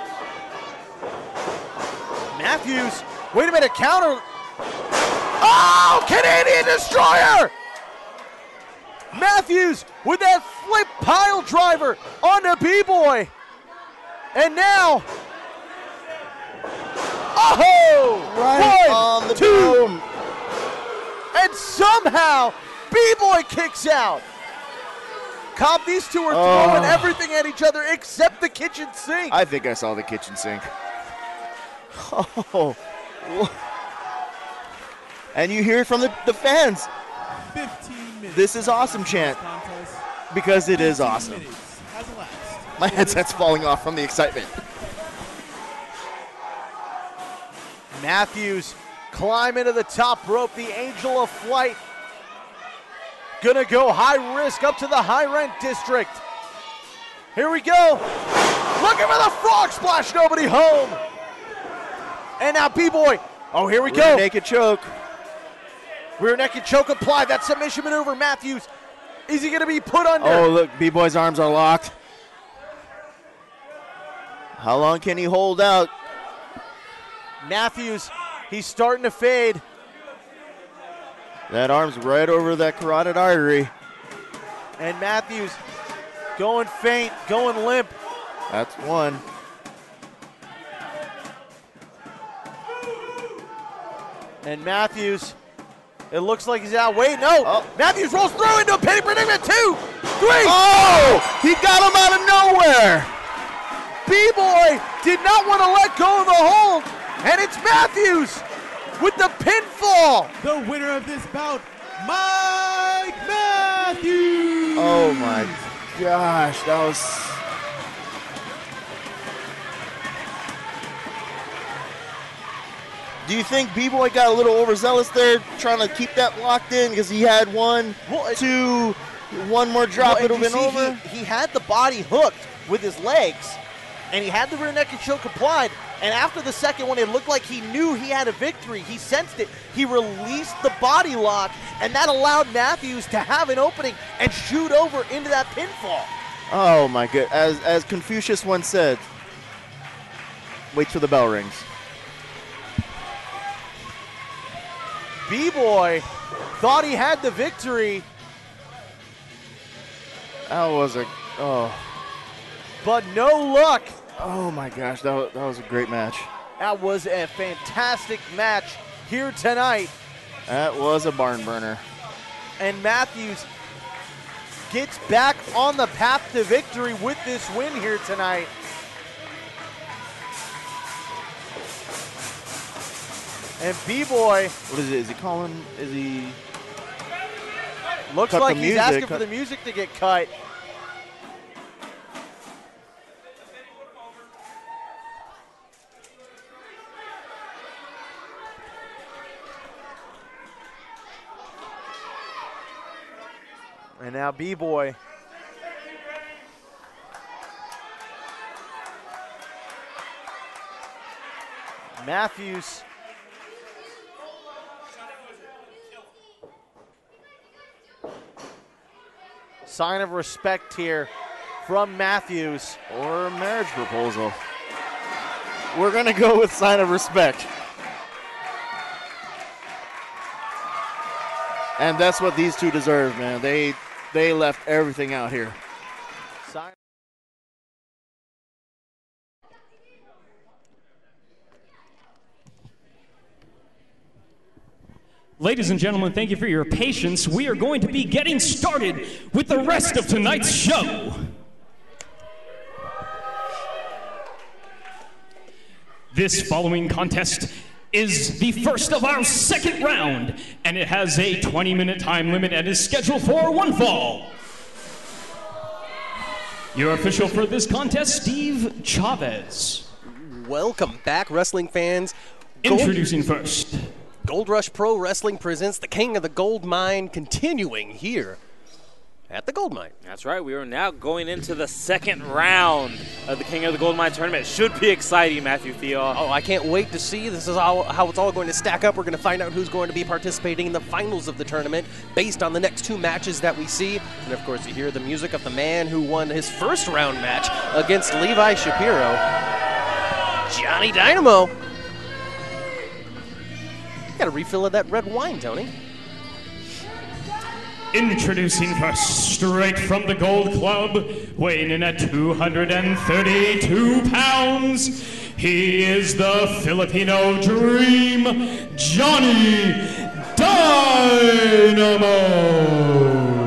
Matthews, wait a minute, counter. Oh, Canadian Destroyer! Matthews with that flip pile driver onto B-Boy. And now, oh! Right 1, on the 2, boom. And somehow, B-Boy kicks out. Cobb, these two are throwing everything at each other except the kitchen sink. I think I saw the kitchen sink. Oh. And you hear it from the fans. 15 minutes. This is awesome chant. Because it is awesome. My headset's falling off from the excitement. Matthews climbing to the top rope, the Angel of Flight. Gonna go high risk up to the high rent district. Here we go. Looking for the frog splash, nobody home. And now B-Boy. Oh, here we go. Rear naked choke. Rear naked choke applied. That submission maneuver, Matthews. Is he gonna be put under? Oh, look, B-Boy's arms are locked. How long can he hold out? Matthews, he's starting to fade. That arm's right over that carotid artery. And Matthews going faint, going limp. That's one. And Matthews, it looks like he's out. Wait, no. Oh. Matthews rolls through into a penny predicament. 2, 3. Oh, he got him out of nowhere. B-Boy did not want to let go of the hold, and it's Matthews with the pinfall. The winner of this bout, Mike Matthews. Oh my gosh, that was... Do you think B-Boy got a little overzealous there, trying to keep that locked in because he had one more drop, it would have been over? He had the body hooked with his legs, and he had the rear naked choke applied. And after the second one, it looked like he knew he had a victory. He sensed it. He released the body lock, and that allowed Matthews to have an opening and shoot over into that pinfall. Oh my good! As Confucius once said, wait till the bell rings. B-Boy thought he had the victory. That was but no luck. Oh my gosh, that was a great match. That was a fantastic match here tonight. That was a barn burner. And Matthews gets back on the path to victory with this win here tonight. And B-Boy. What is it? Is he calling? Is he? Looks like he's asking for the music to get cut. And now B-Boy. Matthews. Sign of respect here from Matthews. Or a marriage proposal. We're going to go with sign of respect. And that's what these two deserve, man. They left everything out here. Ladies and gentlemen, thank you for your patience. We are going to be getting started with the rest of tonight's show. This following contest is the first of our second round, and it has a 20-minute time limit and is scheduled for one fall. Your official for this contest, Steve Chavez. Welcome back, wrestling fans. Introducing first. Gold Rush Pro Wrestling presents the King of the Gold Mine, continuing here at the Gold Mine. That's right. We are now going into the second round of the King of the Gold Mine tournament. Should be exciting, Matthew Theo. Oh, I can't wait to see. This is how it's all going to stack up. We're going to find out who's going to be participating in the finals of the tournament based on the next two matches that we see. And, of course, you hear the music of the man who won his first round match against Levi Shapiro, Johnny Dynamo. Got a refill of that red wine, Tony. Introducing first, straight from the Gold Club, weighing in at 232 pounds, he is the Filipino Dream, Johnny Dynamo.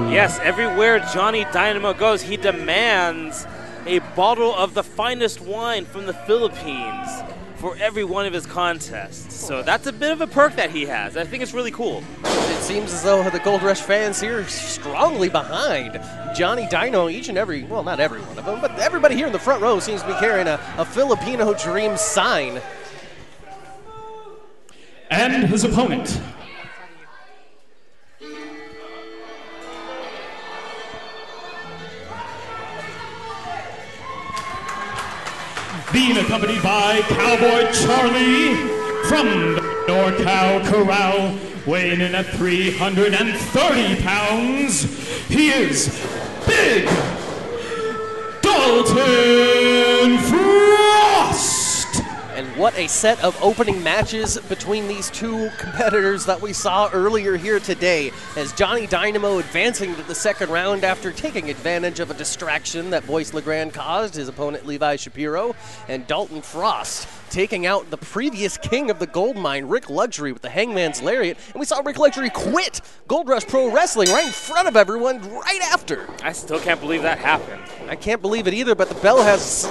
Yes, everywhere Johnny Dynamo goes, he demands a bottle of the finest wine from the Philippines for every one of his contests. So that's a bit of a perk that he has. I think it's really cool. It seems as though the Gold Rush fans here are strongly behind Johnny Dino. Each and every, well, not every one of them, but everybody here in the front row seems to be carrying a Filipino Dream sign. And his opponent, being accompanied by Cowboy Charlie from the NorCal Corral, weighing in at 330 pounds, he is Big Dalton Frost. And what a set of opening matches between these two competitors that we saw earlier here today, as Johnny Dynamo advancing to the second round after taking advantage of a distraction that Boyce LeGrand caused his opponent Levi Shapiro, and Dalton Frost taking out the previous king of the gold mine, Rick Luxury, with the Hangman's Lariat. And we saw Rick Luxury quit Gold Rush Pro Wrestling right in front of everyone right after. I still can't believe that happened. I can't believe it either, but the bell has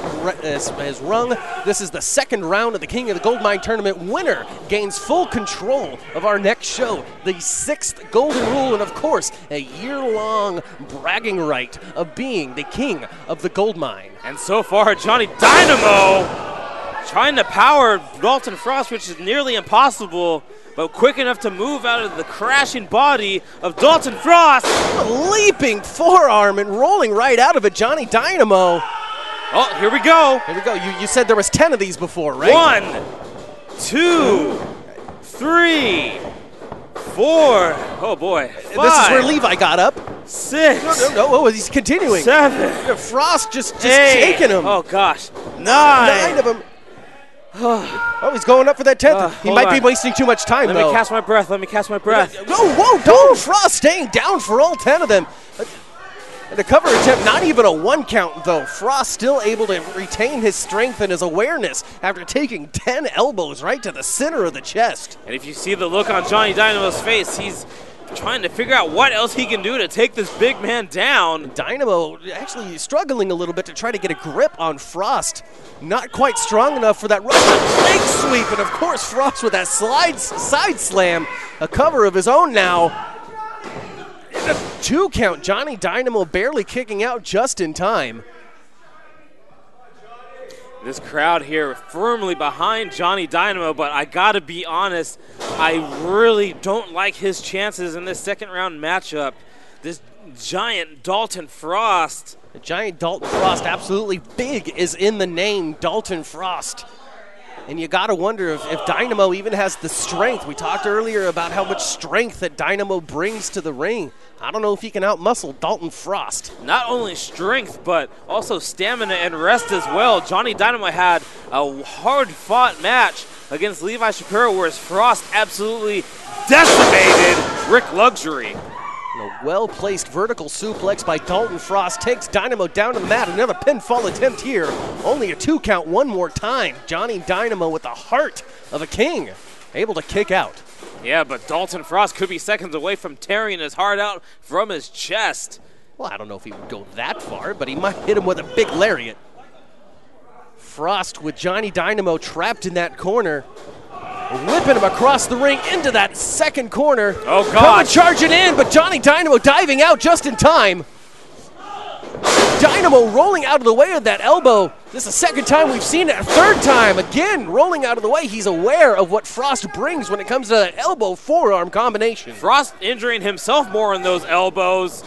rung. This is the second round of the King of the Gold Mine tournament. Winner gains full control of our next show, the 6th Golden Rule, and of course, a year-long bragging right of being the King of the Gold Mine. And so far, Johnny Dynamo Trying to power Dalton Frost, which is nearly impossible, but quick enough to move out of the crashing body of Dalton Frost. A leaping forearm and rolling right out of it, Johnny Dynamo. Oh, here we go. Here we go. You said there was 10 of these before, right? 1, 2, 3, 4. Oh boy. 5. This is where Levi got up. 6. No. Oh, he's continuing. 7. Frost just 8. taking him. Oh gosh. 9. 9 of them. Oh, he's going up for that 10th. He might be wasting too much time, Let though. me catch my breath. Whoa, Dalton Frost staying down for all 10 of them. And the cover attempt, not even a 1 count, though. Frost still able to retain his strength and his awareness after taking 10 elbows right to the center of the chest. And if you see the look on Johnny Dynamo's face, he's trying to figure out what else he can do to take this big man down. Dynamo actually struggling a little bit to try to get a grip on Frost. Not quite strong enough for that leg sweep, and of course Frost with that side slam, a cover of his own now. And a 2 count, Johnny Dynamo barely kicking out just in time. This crowd here firmly behind Johnny Dynamo, but I gotta be honest, I really don't like his chances in this second round matchup. This giant Dalton Frost. The giant Dalton Frost, absolutely big, is in the name, Dalton Frost. And you gotta wonder if Dynamo even has the strength. We talked earlier about how much strength that Dynamo brings to the ring. I don't know if he can outmuscle Dalton Frost. Not only strength, but also stamina and rest as well. Johnny Dynamo had a hard-fought match against Levi Shapiro, whereas Frost absolutely decimated Rick Luxury. And a well-placed vertical suplex by Dalton Frost takes Dynamo down to the mat. Another pinfall attempt here. Only a 2 count one more time. Johnny Dynamo with the heart of a king, able to kick out. Yeah, but Dalton Frost could be seconds away from tearing his heart out from his chest. Well, I don't know if he would go that far, but he might hit him with a big lariat. Frost with Johnny Dynamo trapped in that corner. Whipping him across the ring into that second corner. Oh, God. Coming charging in, but Johnny Dynamo diving out just in time. Dynamo rolling out of the way of that elbow. This is the second time we've seen it. A third time, again, rolling out of the way. He's aware of what Frost brings when it comes to that elbow-forearm combination. Frost injuring himself more in those elbows.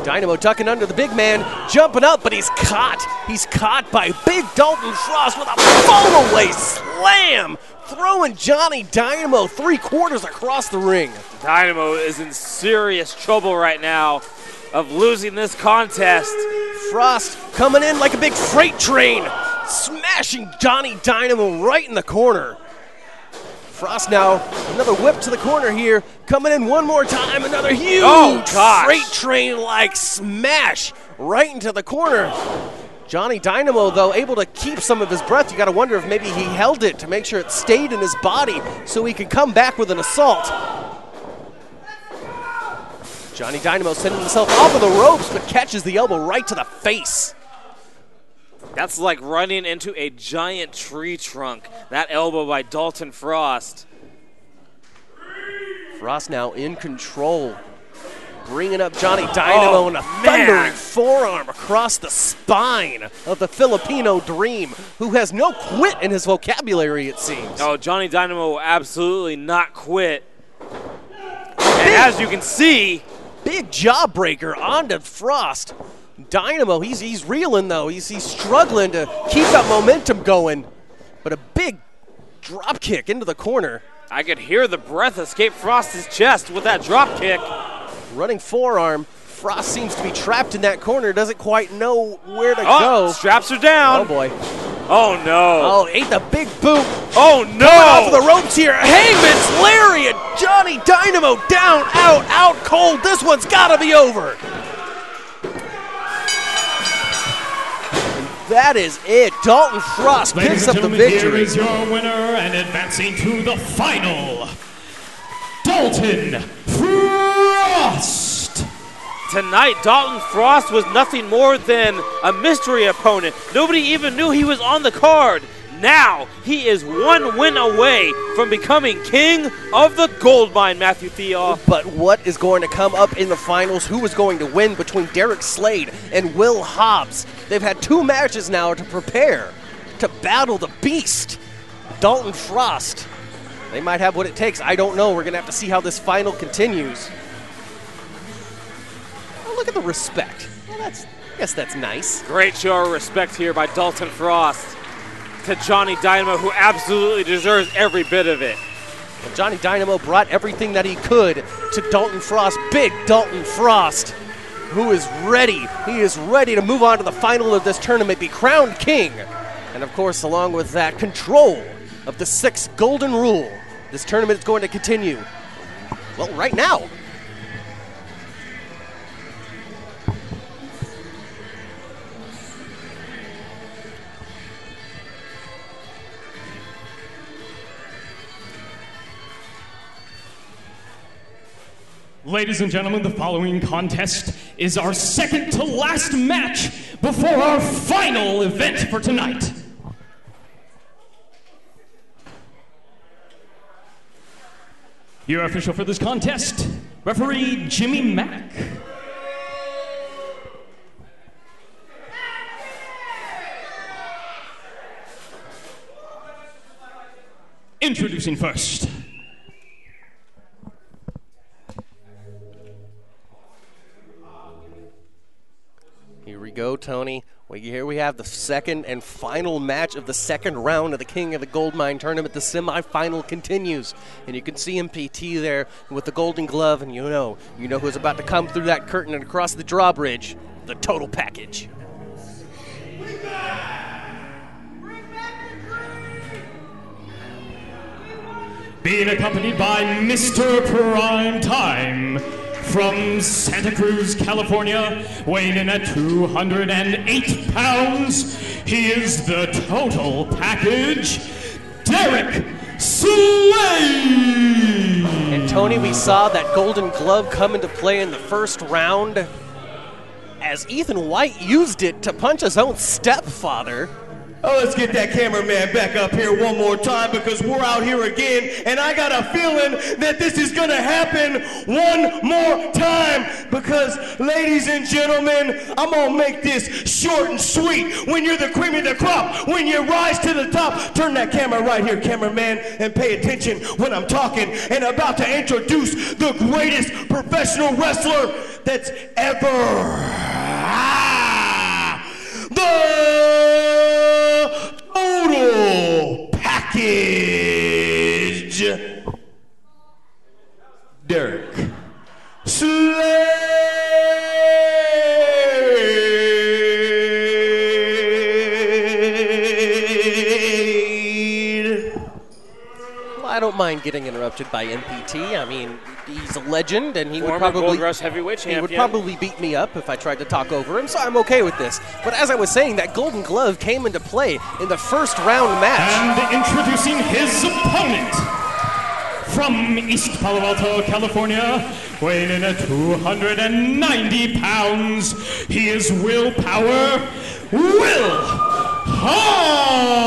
Dynamo tucking under the big man, jumping up, but he's caught. He's caught by big Dalton Frost with a fall-away slam, throwing Johnny Dynamo 3/4 across the ring. Dynamo is in serious trouble right now of losing this contest. Frost coming in like a big freight train, smashing Johnny Dynamo right in the corner. Frost now, another whip to the corner here, coming in one more time, another huge freight train-like smash right into the corner. Johnny Dynamo, though, able to keep some of his breath. You got to wonder if maybe he held it to make sure it stayed in his body so he could come back with an assault. Johnny Dynamo sending himself off of the ropes, but catches the elbow right to the face. That's like running into a giant tree trunk. That elbow by Dalton Frost. Frost now in control. Bringing up Johnny Dynamo and a thundering forearm across the spine of the Filipino Dream, who has no quit in his vocabulary, it seems. Oh, Johnny Dynamo will absolutely not quit. And as you can see, big jawbreaker onto Frost. Dynamo, he's reeling though. He's struggling to keep that momentum going. But a big drop kick into the corner. I could hear the breath escape Frost's chest with that drop kick. Running forearm. Frost seems to be trapped in that corner. Doesn't quite know where to go. Straps are down. Oh boy. Oh no. Oh, ate the big boot. Oh no. Coming off the ropes here. Hangman's Lariat. Johnny Dynamo down, out cold. This one's gotta be over. That is it. Dalton Frost picks up the victory. Here is your winner and advancing to the final, Dalton Frost. Tonight, Dalton Frost was nothing more than a mystery opponent. Nobody even knew he was on the card. Now, he is one win away from becoming King of the Goldmine, Matthew Theall. But what is going to come up in the finals? Who is going to win between Derek Slade and Will Hobbs? They've had 2 matches now to prepare to battle the beast, Dalton Frost. They might have what it takes. I don't know. We're going to have to see how this final continues. Oh, look at the respect. Well, I guess that's nice. Great show of respect here by Dalton Frost to Johnny Dynamo, who absolutely deserves every bit of it. And Johnny Dynamo brought everything that he could to Dalton Frost. Big Dalton Frost, who is ready. He is ready to move on to the final of this tournament, be crowned king. And of course, along with that, control of the 6th golden rule. This tournament is going to continue, well, right now. Ladies and gentlemen, the following contest is our second to last match before our final event for tonight. Your official for this contest, referee Jimmy Mack. Introducing first, here we go, Tony. Here we have the second and final match of the second round of the King of the Goldmine tournament. The semifinal continues, and you can see MPT there with the golden glove, and you know who's about to come through that curtain and across the drawbridge. The total package. being accompanied by Mr. Prime Time from Santa Cruz, California, weighing in at 208 pounds. He is the total package, Derek Slade. And Tony, we saw that golden glove come into play in the first round as Ethan White used it to punch his own stepfather. Oh, let's get that cameraman back up here one more time because we're out here again, and I got a feeling that this is going to happen one more time because, ladies and gentlemen, I'm going to make this short and sweet. When you're the cream of the crop, when you rise to the top, turn that camera right here, cameraman, and pay attention when I'm talking and about to introduce the greatest professional wrestler that's ever. The total package, Derek Slade. Well, I don't mind getting interrupted by MPT. I mean, he's a legend, and he would Former probably Gold Rush heavyweight champion. He would probably beat me up if I tried to talk over him, so I'm okay with this. But as I was saying, that golden glove came into play in the first round match. And introducing his opponent from East Palo Alto, California, weighing in at 290 pounds. He is Willpower Will Hobbs.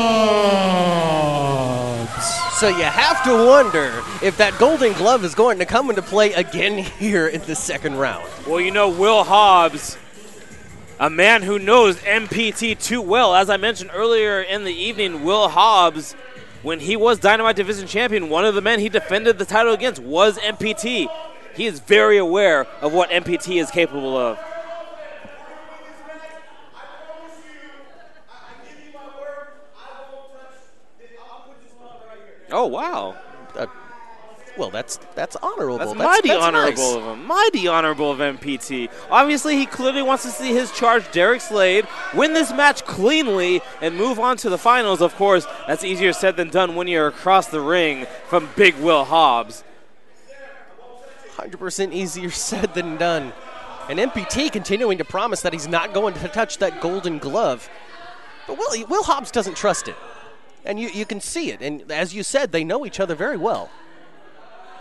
So you have to wonder if that golden glove is going to come into play again here in the second round. Well, you know, Will Hobbs, a man who knows MPT too well. As I mentioned earlier in the evening, Will Hobbs, when he was Dynamite Division Champion, one of the men he defended the title against was MPT. He is very aware of what MPT is capable of. Oh, wow. Well, that's honorable. That's mighty honorable nice of him. Mighty honorable of MPT. Obviously, he clearly wants to see his charge, Derek Slade, win this match cleanly and move on to the finals. Of course, that's easier said than done when you're across the ring from Big Will Hobbs. 100% easier said than done. And MPT continuing to promise that he's not going to touch that golden glove. But Will Hobbs doesn't trust it. And you can see it. And as you said, they know each other very well.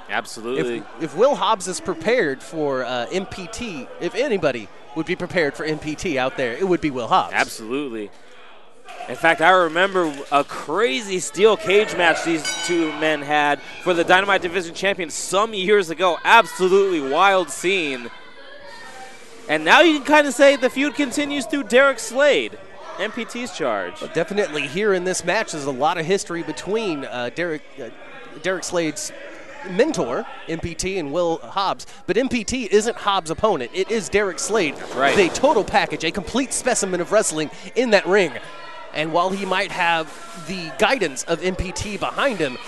Absolutely. If Will Hobbs is prepared for MPT, if anybody would be prepared for MPT out there, it would be Will Hobbs. Absolutely. In fact, I remember a crazy steel cage match these two men had for the Dynamite Division Champion some years ago. Absolutely wild scene. And now you can kind of say the feud continues through Derek Slade. MPT's charge. Well, definitely here in this match, there's a lot of history between Derek Slade's mentor, MPT, and Will Hobbs. But MPT isn't Hobbs' opponent. It is Derek Slade. Right. With a total package, a complete specimen of wrestling in that ring. And while he might have the guidance of MPT behind him,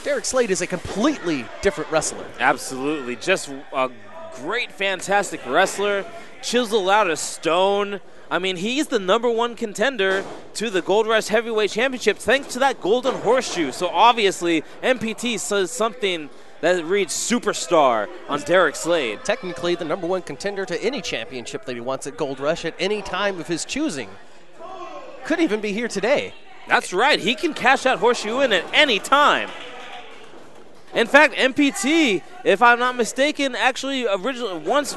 Derek Slade is a completely different wrestler. Absolutely. Just a great, fantastic wrestler. Chiseled out of stone. I mean, he's the #1 contender to the Gold Rush Heavyweight Championship thanks to that golden horseshoe. So obviously, MPT says something that reads superstar on Derek Slade. Technically the #1 contender to any championship that he wants at Gold Rush at any time of his choosing. Could even be here today. That's right. He can cash that horseshoe in at any time. In fact, MPT, if I'm not mistaken, actually originally once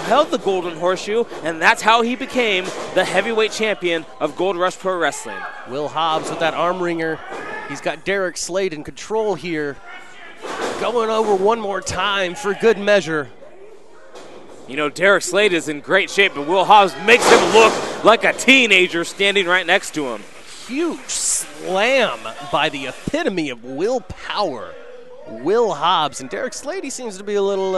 held the golden horseshoe, and that's how he became the heavyweight champion of Gold Rush Pro Wrestling. Will Hobbs with that arm wringer. He's got Derek Slade in control here. Going over one more time for good measure. You know, Derek Slade is in great shape, but Will Hobbs makes him look like a teenager standing right next to him. Huge slam by the epitome of willpower. Will Hobbs, and Derek Slade, he seems to be a little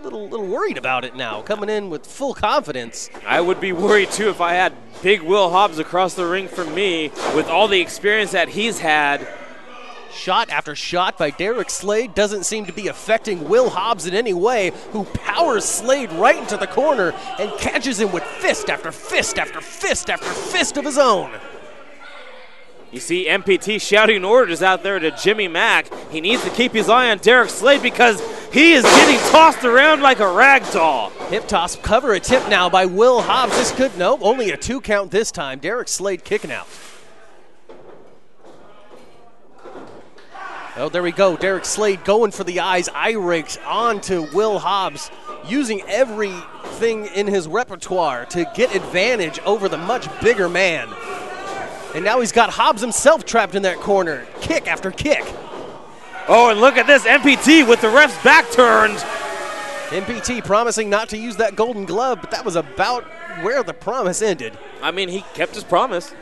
worried about it now, coming in with full confidence. I would be worried too if I had big Will Hobbs across the ring from me with all the experience that he's had. Shot after shot by Derek Slade doesn't seem to be affecting Will Hobbs in any way, who powers Slade right into the corner and catches him with fist after fist after fist after fist of his own. You see MPT shouting orders out there to Jimmy Mack. He needs to keep his eye on Derek Slade because he is getting tossed around like a rag doll. Hip toss, cover attempt now by Will Hobbs. This could, nope, only a 2 count this time. Derek Slade kicking out. Oh, there we go. Derek Slade going for the eyes. Eye rakes onto Will Hobbs, using everything in his repertoire to get advantage over the much bigger man. And now he's got Hobbs himself trapped in that corner. Kick after kick. Oh, and look at this. MPT with the ref's back turned. MPT promising not to use that golden glove, but that was about where the promise ended. I mean, he kept his promise.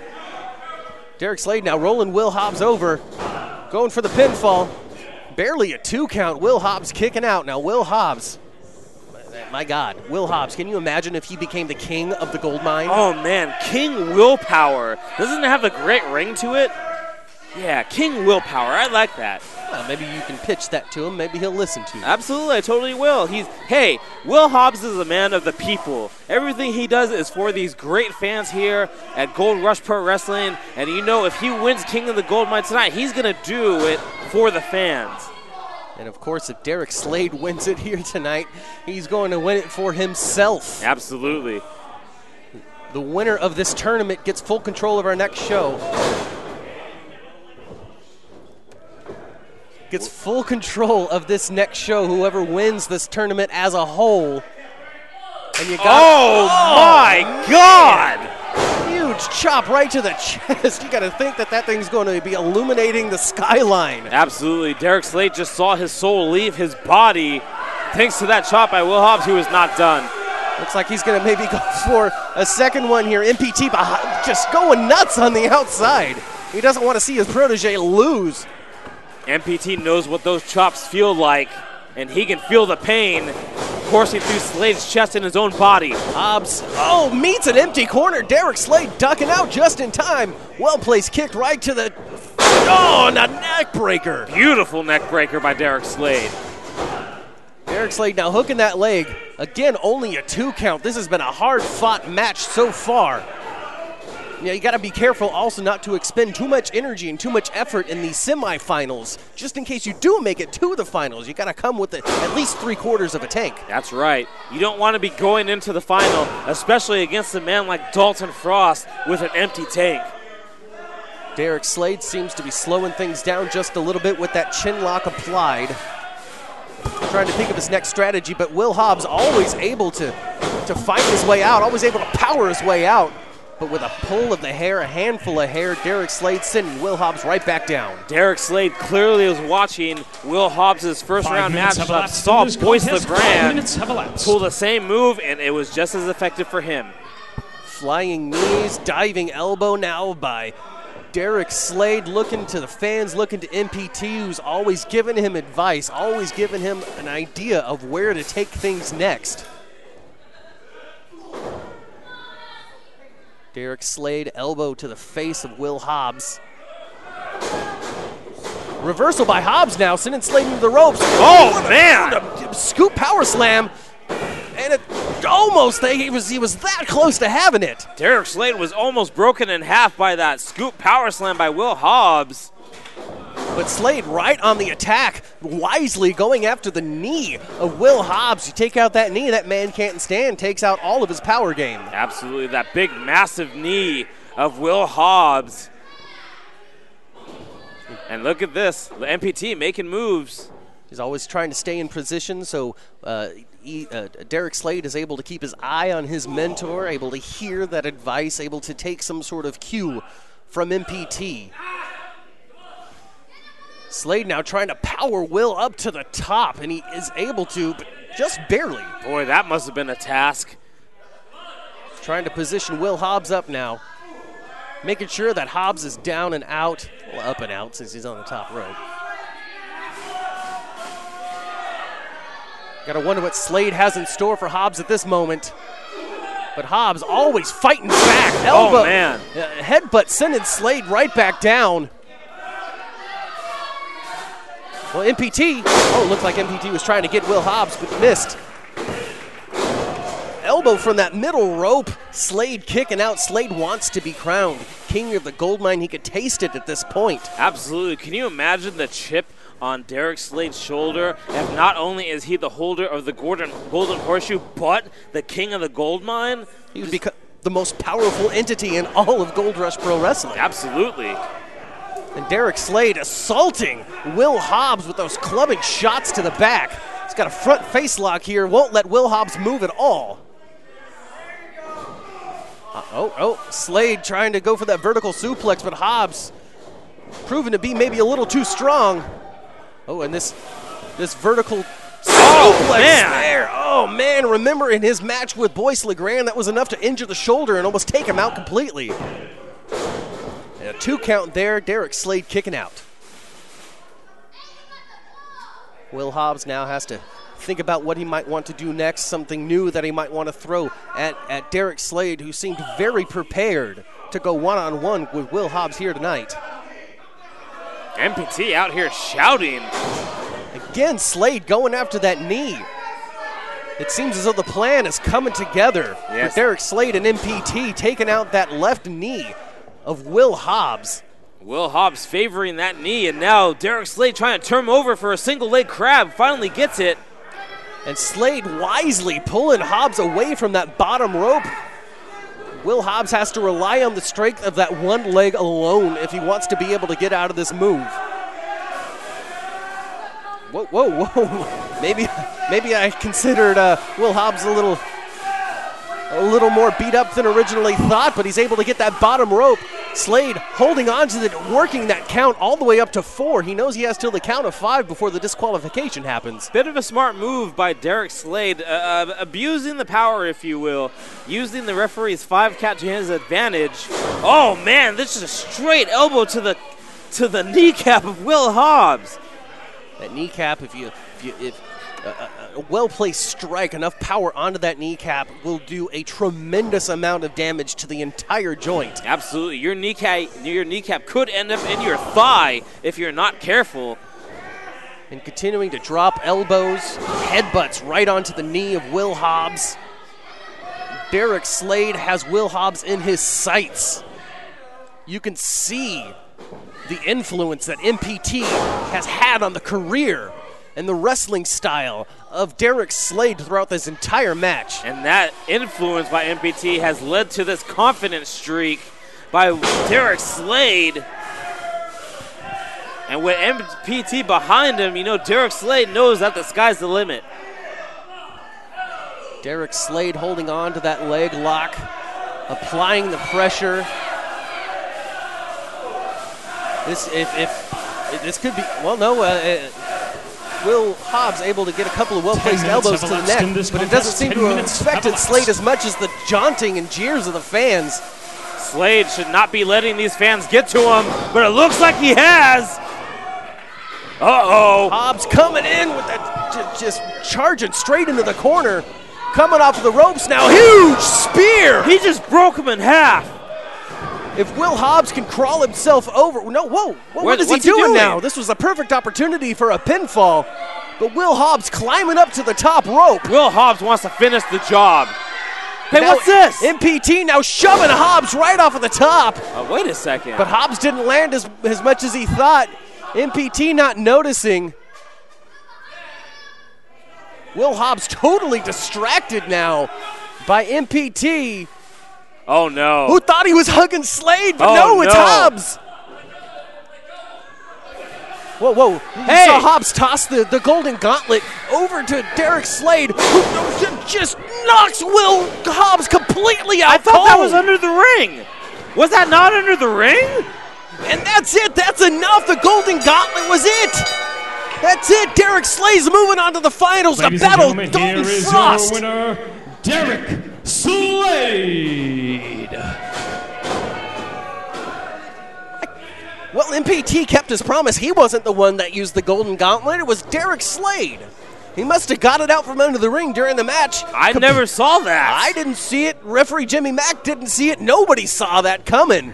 Derek Slade now rolling Will Hobbs over. Going for the pinfall. Barely a 2 count. Will Hobbs kicking out. Now Will Hobbs. My God, Will Hobbs, can you imagine if he became the king of the gold mine? Oh, man, King Willpower. Doesn't it have a great ring to it? Yeah, King Willpower. I like that. Well, maybe you can pitch that to him. Maybe he'll listen to you. Absolutely, I totally will. Hey, Will Hobbs is a man of the people. Everything he does is for these great fans here at Gold Rush Pro Wrestling. And you know, if he wins King of the Gold Mine tonight, he's going to do it for the fans. And, of course, if Derek Slade wins it here tonight, he's going to win it for himself. Absolutely. The winner of this tournament gets full control of our next show. Gets full control of this next show, whoever wins this tournament as a whole. And you got oh my God! Huge chop right to the chest. You got to think that thing's going to be illuminating the skyline. Absolutely. Derek Slade just saw his soul leave his body. Thanks to that chop by Will Hobbs, he was not done. Looks like he's going to maybe go for a second one here. MPT just going nuts on the outside. He doesn't want to see his protege lose. MPT knows what those chops feel like, and he can feel the pain coursing through Slade's chest and his own body. Hobbs, meets an empty corner. Derek Slade ducking out just in time. Well-placed kick right to the, and a neck breaker. Beautiful neck breaker by Derek Slade. Derek Slade now hooking that leg. Again, only a 2 count. This has been a hard-fought match so far. Yeah, you got to be careful also not to expend too much energy and too much effort in these semifinals. Just in case you do make it to the finals, you got to come with at least 3/4 of a tank. That's right. You don't want to be going into the final, especially against a man like Dalton Frost with an empty tank. Derek Slade seems to be slowing things down just a little bit with that chin lock applied. Trying to think of his next strategy, but Will Hobbs always able to fight his way out, always able to power his way out. But with a pull of the hair, a handful of hair, Derek Slade sending Will Hobbs right back down. Derek Slade clearly was watching Will Hobbs' first-round matchup, saw Boyce LeGrand pull the same move, and it was just as effective for him. flying knees, diving elbow now by Derek Slade, looking to the fans, looking to MPT, who's always given him advice, always given him an idea of where to take things next. Derek Slade, elbow to the face of Will Hobbs. Reversal by Hobbs now, sending Slade into the ropes. Oh, man! Scoop power slam. And it almost, he was that close to having it. Derek Slade was almost broken in half by that scoop power slam by Will Hobbs. But Slade right on the attack, wisely going after the knee of Will Hobbs. You take out that knee, that man can't stand, takes out all of his power game. Absolutely, that big, massive knee of Will Hobbs. And look at this, the MPT making moves. He's always trying to stay in position, so Derek Slade is able to keep his eye on his mentor, able to hear that advice, able to take some sort of cue from MPT. Slade now trying to power Will up to the top, and he is able to, but just barely. Boy, that must have been a task. Trying to position Will Hobbs up now, making sure that Hobbs is down and out, well, up and out since he's on the top rope. Gotta wonder what Slade has in store for Hobbs at this moment. But Hobbs always fighting back. Elbow. Oh, man. Headbutt sending Slade right back down. Well, MPT, looked like MPT was trying to get Will Hobbs, but missed. Elbow from that middle rope. Slade kicking out. Slade wants to be crowned King of the Goldmine. He could taste it at this point. Absolutely. Can you imagine the chip on Derek Slade's shoulder? If not only is he the holder of the Golden Horseshoe, but the King of the Goldmine? He would become the most powerful entity in all of Gold Rush Pro Wrestling. Absolutely. And Derek Slade assaulting Will Hobbs with those clubbing shots to the back. He's got a front face lock here, won't let Will Hobbs move at all. Slade trying to go for that vertical suplex, but Hobbs proven to be maybe a little too strong. Oh, and this vertical suplex there. Oh, man, remember in his match with Boyce LeGrand, that was enough to injure the shoulder and almost take him out completely. And a 2 count there, Derek Slade kicking out. Will Hobbs now has to think about what he might want to do next, something new that he might want to throw at Derek Slade, who seemed very prepared to go one-on-one with Will Hobbs here tonight. MPT out here shouting. Again, Slade going after that knee. It seems as though the plan is coming together with Derek Slade and MPT taking out that left knee of Will Hobbs. Will Hobbs favoring that knee, and now Derek Slade trying to turn him over for a single leg crab. Finally gets it. And Slade wisely pulling Hobbs away from that bottom rope. Will Hobbs has to rely on the strength of that one leg alone if he wants to be able to get out of this move. Whoa. Maybe I considered Will Hobbs a little more beat up than originally thought, but he's able to get that bottom rope. Slade holding on to it, working that count all the way up to 4. He knows he has till the count of 5 before the disqualification happens. Bit of a smart move by Derek Slade, abusing the power, if you will, using the referee's 5 count to his advantage. Oh man, this is a straight elbow to the kneecap of Will Hobbs. That kneecap, if a well-placed strike, enough power onto that kneecap will do a tremendous amount of damage to the entire joint. Absolutely. Your kneecap could end up in your thigh if you're not careful. And continuing to drop elbows, headbutts right onto the knee of Will Hobbs. Derek Slade has Will Hobbs in his sights. You can see the influence that MPT has had on the career and the wrestling style of Derek Slade throughout this entire match. And that influence by MPT has led to this confidence streak by Derek Slade. And with MPT behind him, you know, Derek Slade knows that the sky's the limit. Derek Slade holding on to that leg lock, applying the pressure. This could be, well, no, Will Hobbs able to get a couple of well-placed elbows to the neck, but it doesn't seem to have affected Slade as much as the jaunting and jeers of the fans. Slade should not be letting these fans get to him, but it looks like he has. Uh-oh. Hobbs coming in with that, just charging straight into the corner. Coming off of the ropes now, huge spear. He just broke him in half. If Will Hobbs can crawl himself over, no, whoa, what is he doing now? This was a perfect opportunity for a pinfall, but Will Hobbs climbing up to the top rope. Will Hobbs wants to finish the job. Hey, now, what's this? MPT now shoving Hobbs right off of the top. Wait a second. But Hobbs didn't land as much as he thought. MPT not noticing. Will Hobbs totally distracted now by MPT. Oh, no. Who thought he was hugging Slade, but no, it's Hobbs. Whoa. Hey. You saw Hobbs toss the golden gauntlet over to Derek Slade, who just knocks Will Hobbs completely out. I thought that was under the ring. Was that not under the ring? And that's it. That's enough. The golden gauntlet was it. That's it. Derek Slade's moving on to the finals. Ladies a battle. and Dalton gentlemen, here is Frost. your winner, Derek Slade. Well, MPT kept his promise. He wasn't the one that used the golden gauntlet. It was Derek Slade. He must have got it out from under the ring during the match. I never saw that. I didn't see it. Referee Jimmy Mack didn't see it. Nobody saw that coming.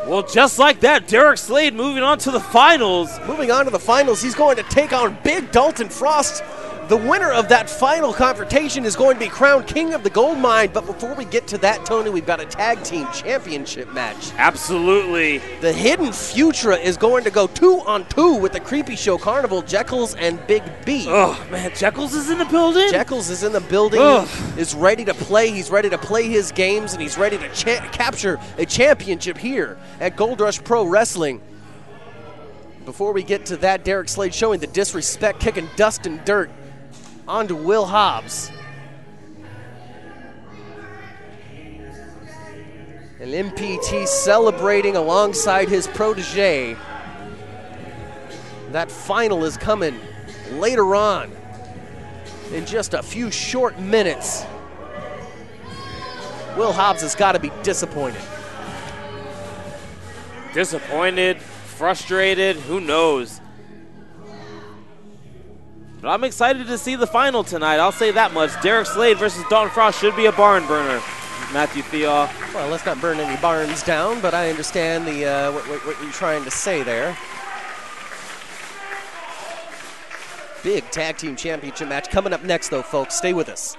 Well, just like that, Derek Slade moving on to the finals. Moving on to the finals, he's going to take on Big Dalton Frost. The winner of that final confrontation is going to be crowned King of the Goldmine. But before we get to that, Tony, we've got a tag team championship match. Absolutely. The Hidden Futura is going to go 2-on-2 with the Creepy Show Carnival, Jekyll's and Big B. Oh, man, Jekyll's is in the building? Jekyll's is in the building, is ready to play. He's ready to play his games, and he's ready to capture a championship here at Gold Rush Pro Wrestling. Before we get to that, Derek Slade showing the disrespect, kicking dust and dirt onto Will Hobbs. And MPT celebrating alongside his protege. That final is coming later on in just a few short minutes. Will Hobbs has got to be disappointed. Disappointed, frustrated, who knows? But I'm excited to see the final tonight. I'll say that much. Derek Slade versus Dalton Frost should be a barn burner. Matthew Theall. Well, let's not burn any barns down, but I understand what you're trying to say there. Big tag team championship match coming up next, though, folks. Stay with us.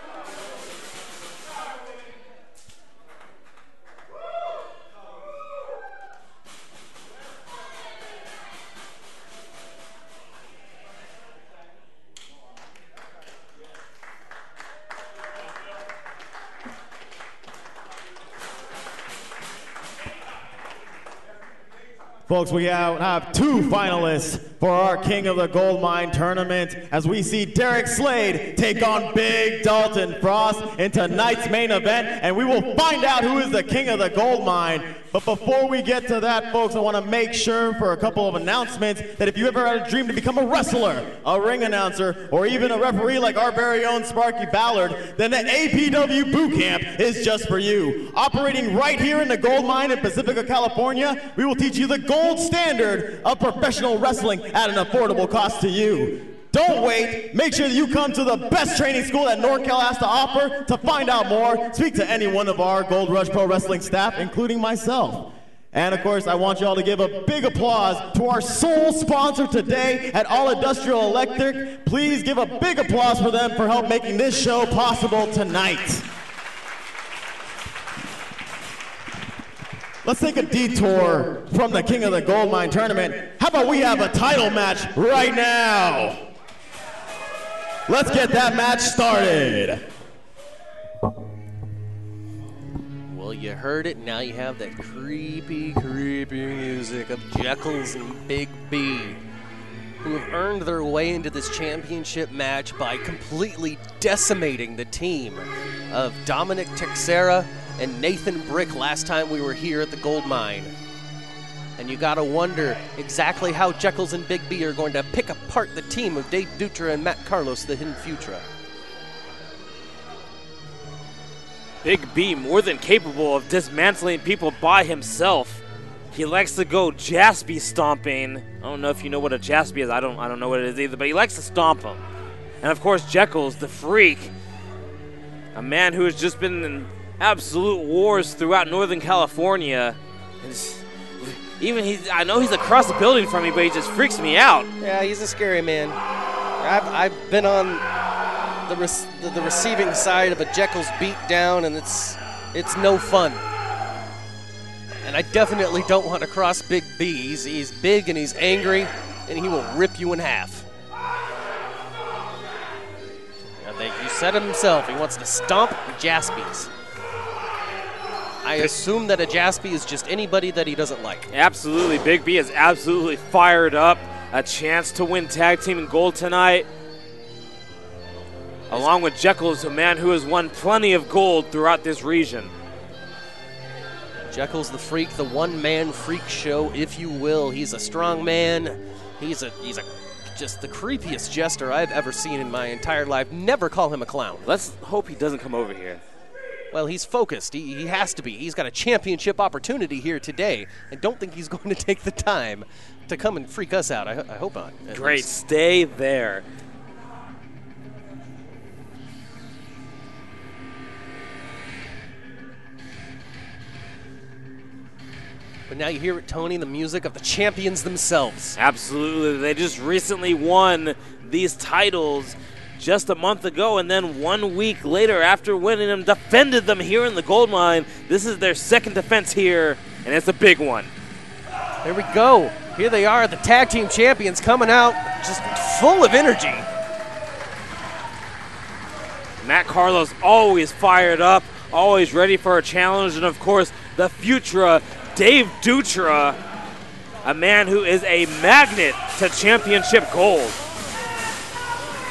Folks, we have two finalists for our King of the Goldmine tournament as we see Derek Slade take on Big Dalton Frost in tonight's main event, and we will find out who is the King of the Goldmine. But before we get to that, folks, I want to make sure for a couple of announcements that if you ever had a dream to become a wrestler, a ring announcer, or even a referee like our very own Sparky Ballard, then the APW Boot Camp is just for you. Operating right here in the Gold Mine in Pacifica, California, we will teach you the gold standard of professional wrestling at an affordable cost to you. Don't wait. Make sure that you come to the best training school that NorCal has to offer. To find out more, speak to any one of our Gold Rush Pro Wrestling staff, including myself. And of course, I want you all to give a big applause to our sole sponsor today at All Industrial Electric. Please give a big applause for them for help making this show possible tonight. Let's take a detour from the King of the Goldmine tournament. How about we have a title match right now? Let's get that match started. Well, you heard it. Now you have that creepy, creepy music of Jekyll's and Big B, who have earned their way into this championship match by completely decimating the team of Dominic Texera and Nathan Brick last time we were here at the Gold Mine. And you gotta wonder exactly how Jekyls and Big B are going to pick apart the team of Dave Dutra and Matt Carlos, the Hidden Futura. Big B more than capable of dismantling people by himself. He likes to go Jaspy stomping. I don't know if you know what a Jaspy is. I don't know what it is either, but he likes to stomp him. And of course, Jekyls, the freak, a man who has just been in absolute wars throughout Northern California. I know he's across the building from me, but he just freaks me out. Yeah, he's a scary man. I've been on the receiving side of a Jekyls beat down, and it's no fun. And I definitely don't want to cross Big B. He's big and he's angry, and he will rip you in half. You said it himself. He wants to stomp Jaspies. I assume that a Jaspy is just anybody that he doesn't like. Absolutely. Big B is absolutely fired up. A chance to win tag team in gold tonight. Along with Jekyls, a man who has won plenty of gold throughout this region. Jekyls the Freak, the one-man freak show, if you will. He's a strong man. He's just the creepiest jester I've ever seen in my entire life. Never call him a clown. Let's hope he doesn't come over here. Well, he's focused. He has to be. He's got a championship opportunity here today. I don't think he's going to take the time to come and freak us out. I hope not. Great. Stay there. But now you hear it, Tony, the music of the champions themselves. Absolutely. They just recently won these titles just a month ago, and then 1 week later after winning them, defended them here in the gold mine. This is their second defense here, and it's a big one. There we go. Here they are, the tag team champions coming out just full of energy. Matt Carlos always fired up, always ready for a challenge, and of course, the Futura, Dave Dutra, a man who is a magnet to championship gold.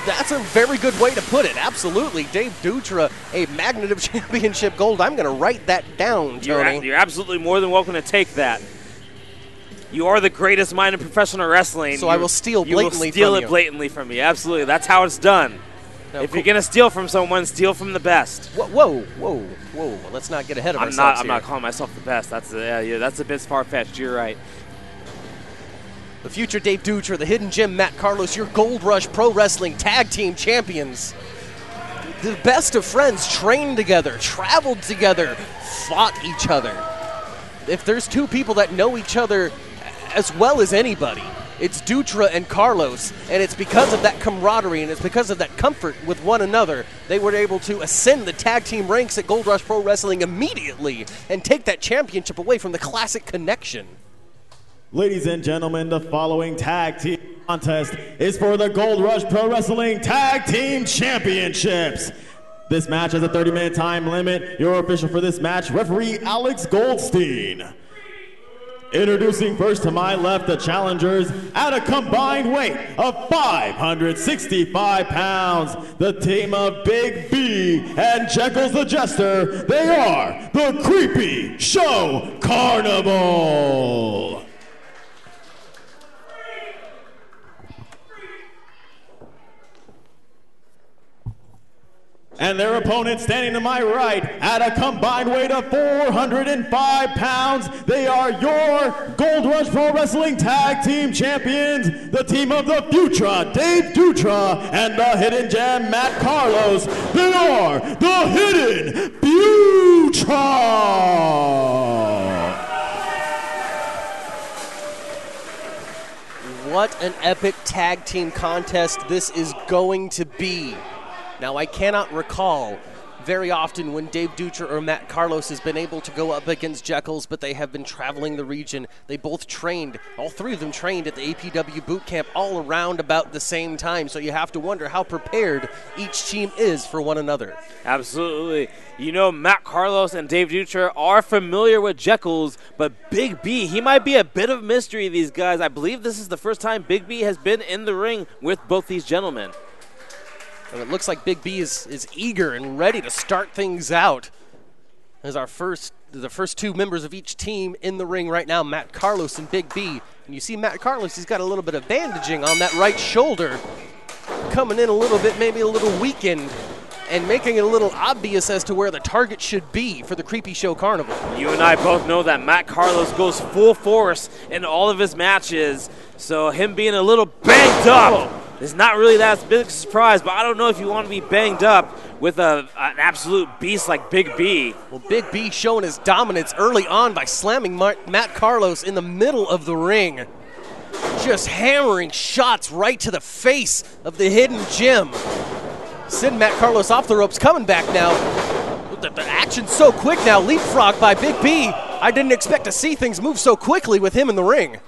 That's a very good way to put it. Absolutely. Dave Dutra, a magnet of championship gold. I'm going to write that down, Tony. You're absolutely more than welcome to take that. You are the greatest mind in professional wrestling. So I will steal blatantly from you. You will steal it blatantly from me. Absolutely. That's how it's done. No, if you're going to steal from someone, steal from the best. Whoa. Let's not get ahead of ourselves I'm not calling myself the best. That's a bit far-fetched. You're right. The future Dave Dutra, the Hidden Gem Matt Carlos, your Gold Rush Pro Wrestling Tag Team Champions. The best of friends, trained together, traveled together, fought each other. If there's two people that know each other as well as anybody, it's Dutra and Carlos, and it's because of that camaraderie and it's because of that comfort with one another they were able to ascend the tag team ranks at Gold Rush Pro Wrestling immediately and take that championship away from the Classic Connection. Ladies and gentlemen, the following tag team contest is for the Gold Rush Pro Wrestling Tag Team Championships. This match has a 30-minute time limit. Your official for this match, referee Alex Goldstein. Introducing first to my left, the challengers at a combined weight of 565 pounds. The team of Big B and Jekyls the Jester. They are the Creepy Show Carnival. And their opponent standing to my right at a combined weight of 405 pounds. They are your Gold Rush Pro Wrestling Tag Team Champions, the team of the Futura, Dave Dutra, and the Hidden Gem, Matt Carlos. They are the Hidden Futura. What an epic tag team contest this is going to be. Now, I cannot recall very often when Dave Dutra or Matt Carlos has been able to go up against Jekyls, but they have been traveling the region. They both trained, all three of them trained at the APW boot camp all around about the same time, so you have to wonder how prepared each team is for one another. Absolutely. You know, Matt Carlos and Dave Dutra are familiar with Jekyls, but Big B, he might be a bit of a mystery, these guys. I believe this is the first time Big B has been in the ring with both these gentlemen. And it looks like Big B is eager and ready to start things out as our first the first two members of each team in the ring right now, Matt Carlos and Big B. And you see Matt Carlos, he's got a little bit of bandaging on that right shoulder, coming in a little bit, maybe a little weakened, and making it a little obvious as to where the target should be for the Creepy Show Carnival. You and I both know that Matt Carlos goes full force in all of his matches, so him being a little banged up is not really that big a surprise, but I don't know if you want to be banged up with an absolute beast like Big B. Well, Big B showing his dominance early on by slamming Matt Carlos in the middle of the ring. Just hammering shots right to the face of the Hidden Gem. Sending Matt Carlos off the ropes, coming back now. The action's so quick now, leapfrog by Big B. I didn't expect to see things move so quickly with him in the ring.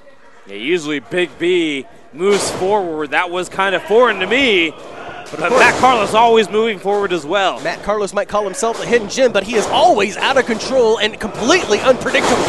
Yeah, usually Big B moves forward. That was kind of foreign to me. But Matt Carlos always moving forward as well. Matt Carlos might call himself a hidden gem, but he is always out of control and completely unpredictable.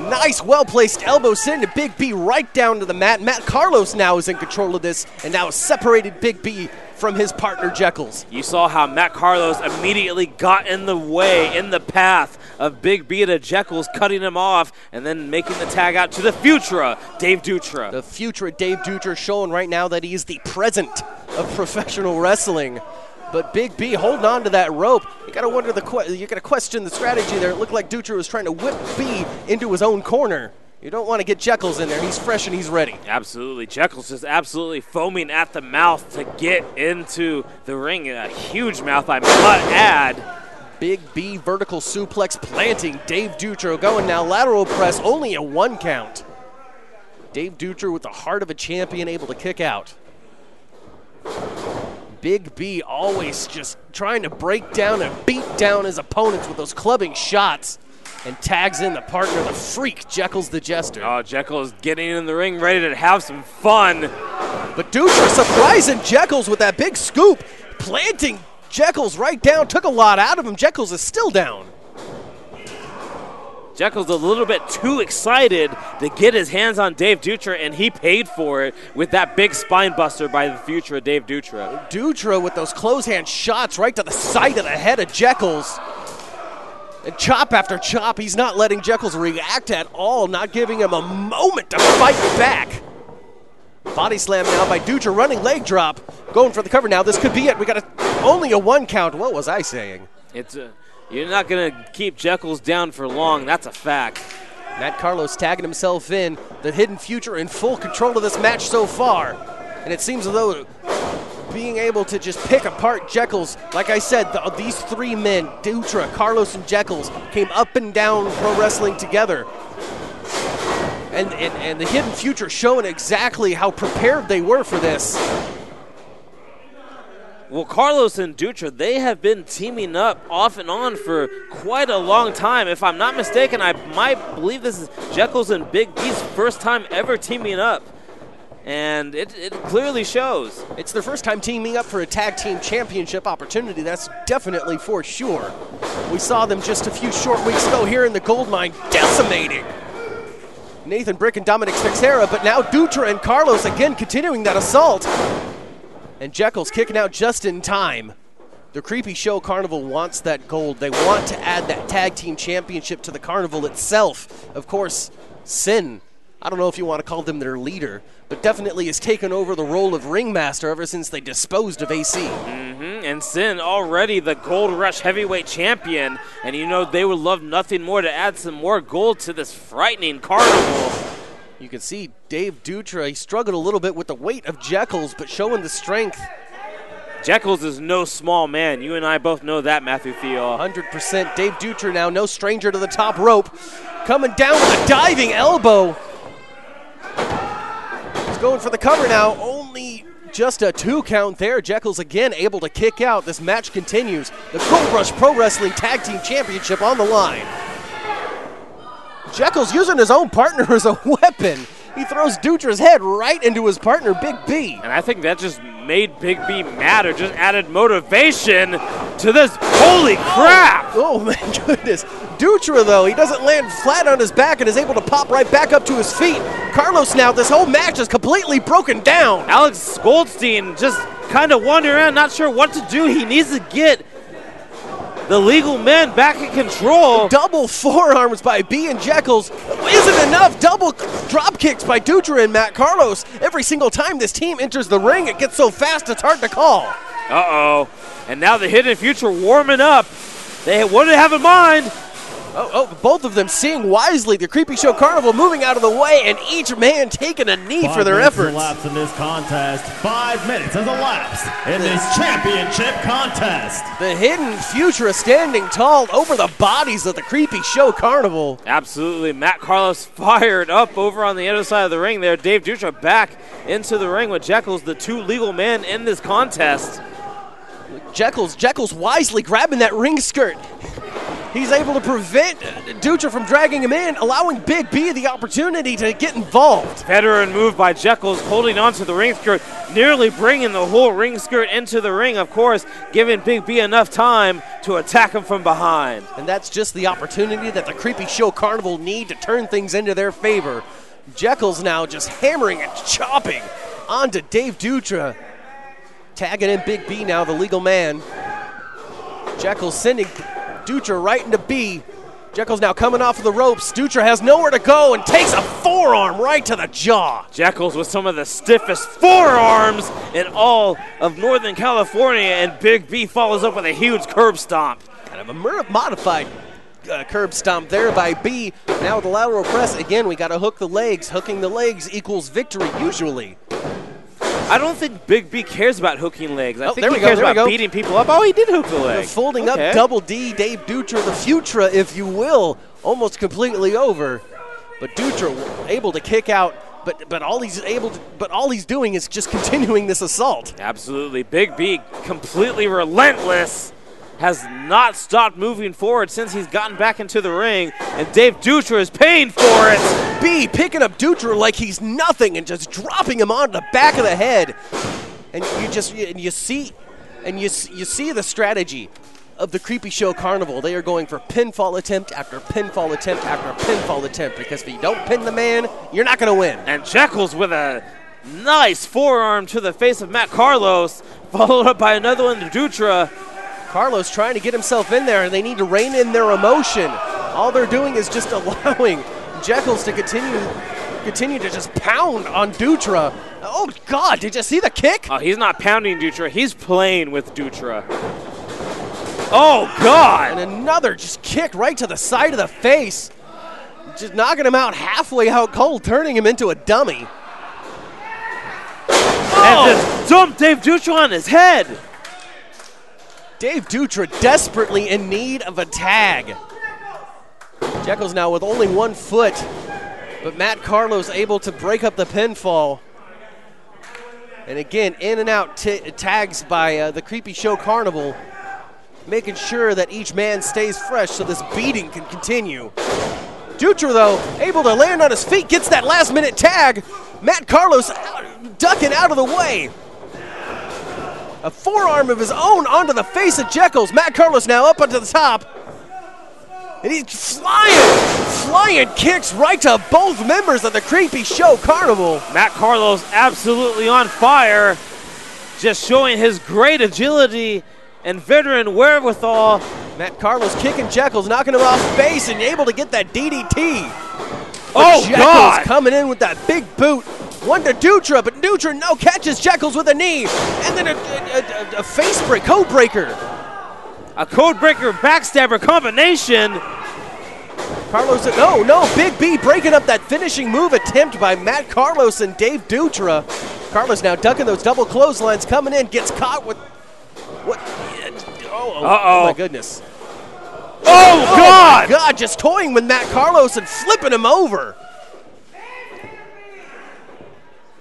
Nice, well-placed elbow sending Big B right down to the mat. Matt Carlos now is in control of this and now has separated Big B from his partner, Jekyls. You saw how Matt Carlos immediately got in the way, in the path of Big B to Jekyls, cutting him off and then making the tag out to the Futura, Dave Dutra. The Futura, Dave Dutra, showing right now that he is the present of professional wrestling. But Big B holding on to that rope. You gotta wonder you gotta question the strategy there. It looked like Dutra was trying to whip B into his own corner. You don't want to get Jekyls in there. He's fresh and he's ready. Absolutely. Jekyls is absolutely foaming at the mouth to get into the ring. A huge mouth, I might add. Big B vertical suplex planting. Dave Dutra going now. Lateral press, only a 1 count. Dave Dutra with the heart of a champion, able to kick out. Big B always just trying to break down and beat down his opponents with those clubbing shots. And tags in the partner, the freak, Jekyls the Jester. Oh, Jekyls getting in the ring, ready to have some fun. But Dutra surprising Jekyls with that big scoop, planting Jekyls right down, took a lot out of him. Jekyls is still down. Jekyls a little bit too excited to get his hands on Dave Dutra, and he paid for it with that big spine buster by the future Dave Dutra. Dutra with those close hand shots right to the side of the head of Jekyls. And chop after chop, he's not letting Jekyls react at all, not giving him a moment to fight back. Body slam now by Dutra, running leg drop, going for the cover now. This could be it. We got only a 1 count. What was I saying? You're not going to keep Jekyls down for long. That's a fact. Matt Carlos tagging himself in. The Hidden Future in full control of this match so far. And it seems as though being able to just pick apart Jekyls, like I said, these 3 men, Dutra, Carlos, and Jekyls, came up and down pro wrestling together. And the Hidden Future showing exactly how prepared they were for this. Well, Carlos and Dutra, they have been teaming up off and on for quite a long time. If I'm not mistaken, I might believe this is Jekyls and Big B's first time ever teaming up. And it clearly shows. It's their first time teaming up for a tag team championship opportunity. That's definitely for sure. We saw them just a few short weeks ago here in the Goldmine, decimating Nathan Brick and Dominic Spixera, but now Dutra and Carlos again continuing that assault. And Jekyls kicking out just in time. The Creepy Show Carnival wants that gold. They want to add that tag team championship to the carnival itself. Of course, Sin, I don't know if you want to call them their leader, but definitely has taken over the role of ringmaster ever since they disposed of AC. And Sin already the Gold Rush heavyweight champion, and you know they would love nothing more to add some more gold to this frightening carnival. You can see Dave Dutra, he struggled a little bit with the weight of Jekyls, but showing the strength. Jekyls is no small man. You and I both know that, Matthew Theo. 100%. Dave Dutra now, no stranger to the top rope. Coming down with a diving elbow. He's going for the cover now. Only just a 2 count there. Jekyls again able to kick out. This match continues. The Gold Rush Pro Wrestling Tag Team Championship on the line. Jekyls using his own partner as a weapon. He throws Dutra's head right into his partner, Big B. And I think that just made Big B mad, or just added motivation to this. Holy crap! Oh my goodness. Dutra, though, he doesn't land flat on his back and is able to pop right back up to his feet. Carlos now, this whole match is completely broken down. Alex Goldstein just kind of wandering around, not sure what to do. He needs to get The legal men back in control. Double forearms by B and Jekyll's isn't enough. Double drop kicks by Dutra and Matt Carlos. Every single time this team enters the ring, it gets so fast it's hard to call. Uh-oh. And now the Hidden Future warming up. What do they have in mind? Both of them seeing wisely. The Creepy Show Carnival moving out of the way, and each man taking a knee for their efforts. 5 minutes elapsed in this contest. 5 minutes has elapsed in this championship contest. The Hidden Future standing tall over the bodies of the Creepy Show Carnival. Absolutely. Matt Carlos fired up over on the other side of the ring there. Dave Dutra back into the ring with Jekyll's, the two legal men in this contest. Jekyll's wisely grabbing that ring skirt. He's able to prevent Dutra from dragging him in, allowing Big B the opportunity to get involved. Veteran move by Jekyll's, holding onto the ring skirt, nearly bringing the whole ring skirt into the ring, of course, giving Big B enough time to attack him from behind. And that's just the opportunity that the Creepy Show Carnival need to turn things into their favor. Jekyll's now just hammering and chopping onto Dave Dutra. Tagging in Big B now, the legal man. Jekyll's sending Dutra right into B. Jekyll's now coming off of the ropes. Dutra has nowhere to go and takes a forearm right to the jaw. Jekyll's with some of the stiffest forearms in all of Northern California, and Big B follows up with a huge curb stomp. Kind of a modified curb stomp there by B. Now with the lateral press, again, we got to hook the legs. Hooking the legs equals victory usually. I don't think Big B cares about hooking legs. I think he cares about beating people up. Oh, he did hook the leg. Folding up Double D, Dave Dutra, the Futura, if you will, almost completely over. But Dutra able to kick out, but all he's doing is just continuing this assault. Absolutely. Big B, completely relentless, has not stopped moving forward since he's gotten back into the ring, and Dave Dutra is paying for it. B picking up Dutra like he's nothing and just dropping him onto the back of the head. And you see the strategy of the Creepy Show Carnival. They are going for pinfall attempt after pinfall attempt after pinfall attempt, because if you don't pin the man, you're not going to win. And Jekyll's with a nice forearm to the face of Matt Carlos, followed up by another one to Dutra. Carlos trying to get himself in there, and they need to rein in their emotion. All they're doing is just allowing Jekyll's to continue to just pound on Dutra. Oh, God, did you see the kick? Oh, he's not pounding Dutra. He's playing with Dutra. Oh, God. And another just kick right to the side of the face. Just knocking him out halfway out cold, turning him into a dummy. And just dumped Dave Dutra on his head. Dave Dutra desperately in need of a tag. Jekyll's now with only 1 foot, but Matt Carlos able to break up the pinfall. And again, in and out tags by the Creepy Show Carnival, making sure that each man stays fresh so this beating can continue. Dutra, though, able to land on his feet, gets that last-minute tag. Matt Carlos ducking out of the way. A forearm of his own onto the face of Jekyll's. Matt Carlos now up onto the top. And he's flying kicks right to both members of the Creepy Show Carnival. Matt Carlos absolutely on fire, just showing his great agility and veteran wherewithal. Matt Carlos kicking Jekyll's, knocking him off base, and able to get that DDT. Oh, Jekyll's God! Coming in with that big boot. One to Dutra, but Dutra catches Jekyll's with a knee. And then a face break, code breaker. A code breaker backstabber combination. Carlos, Big B breaking up that finishing move attempt by Matt Carlos and Dave Dutra. Carlos now ducking those double clotheslines, coming in, gets caught with what? Oh my goodness. Oh, God! My God, just toying with Matt Carlos and flipping him over.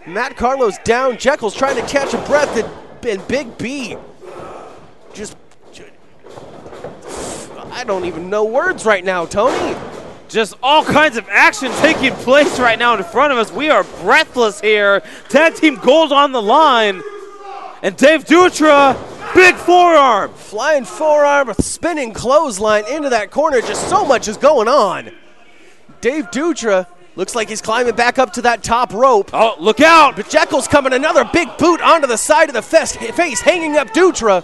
Matt Carlos down. Jekyll's trying to catch a breath, and Big B just, I don't even know words right now, Tony. Just all kinds of action taking place right now in front of us. We are breathless here. Tag team gold on the line. And Dave Dutra, big forearm. Flying forearm, a spinning clothesline into that corner. Just so much is going on. Dave Dutra looks like he's climbing back up to that top rope. Oh, look out. But Jekyll's coming, another big boot onto the side of the face, hanging up Dutra.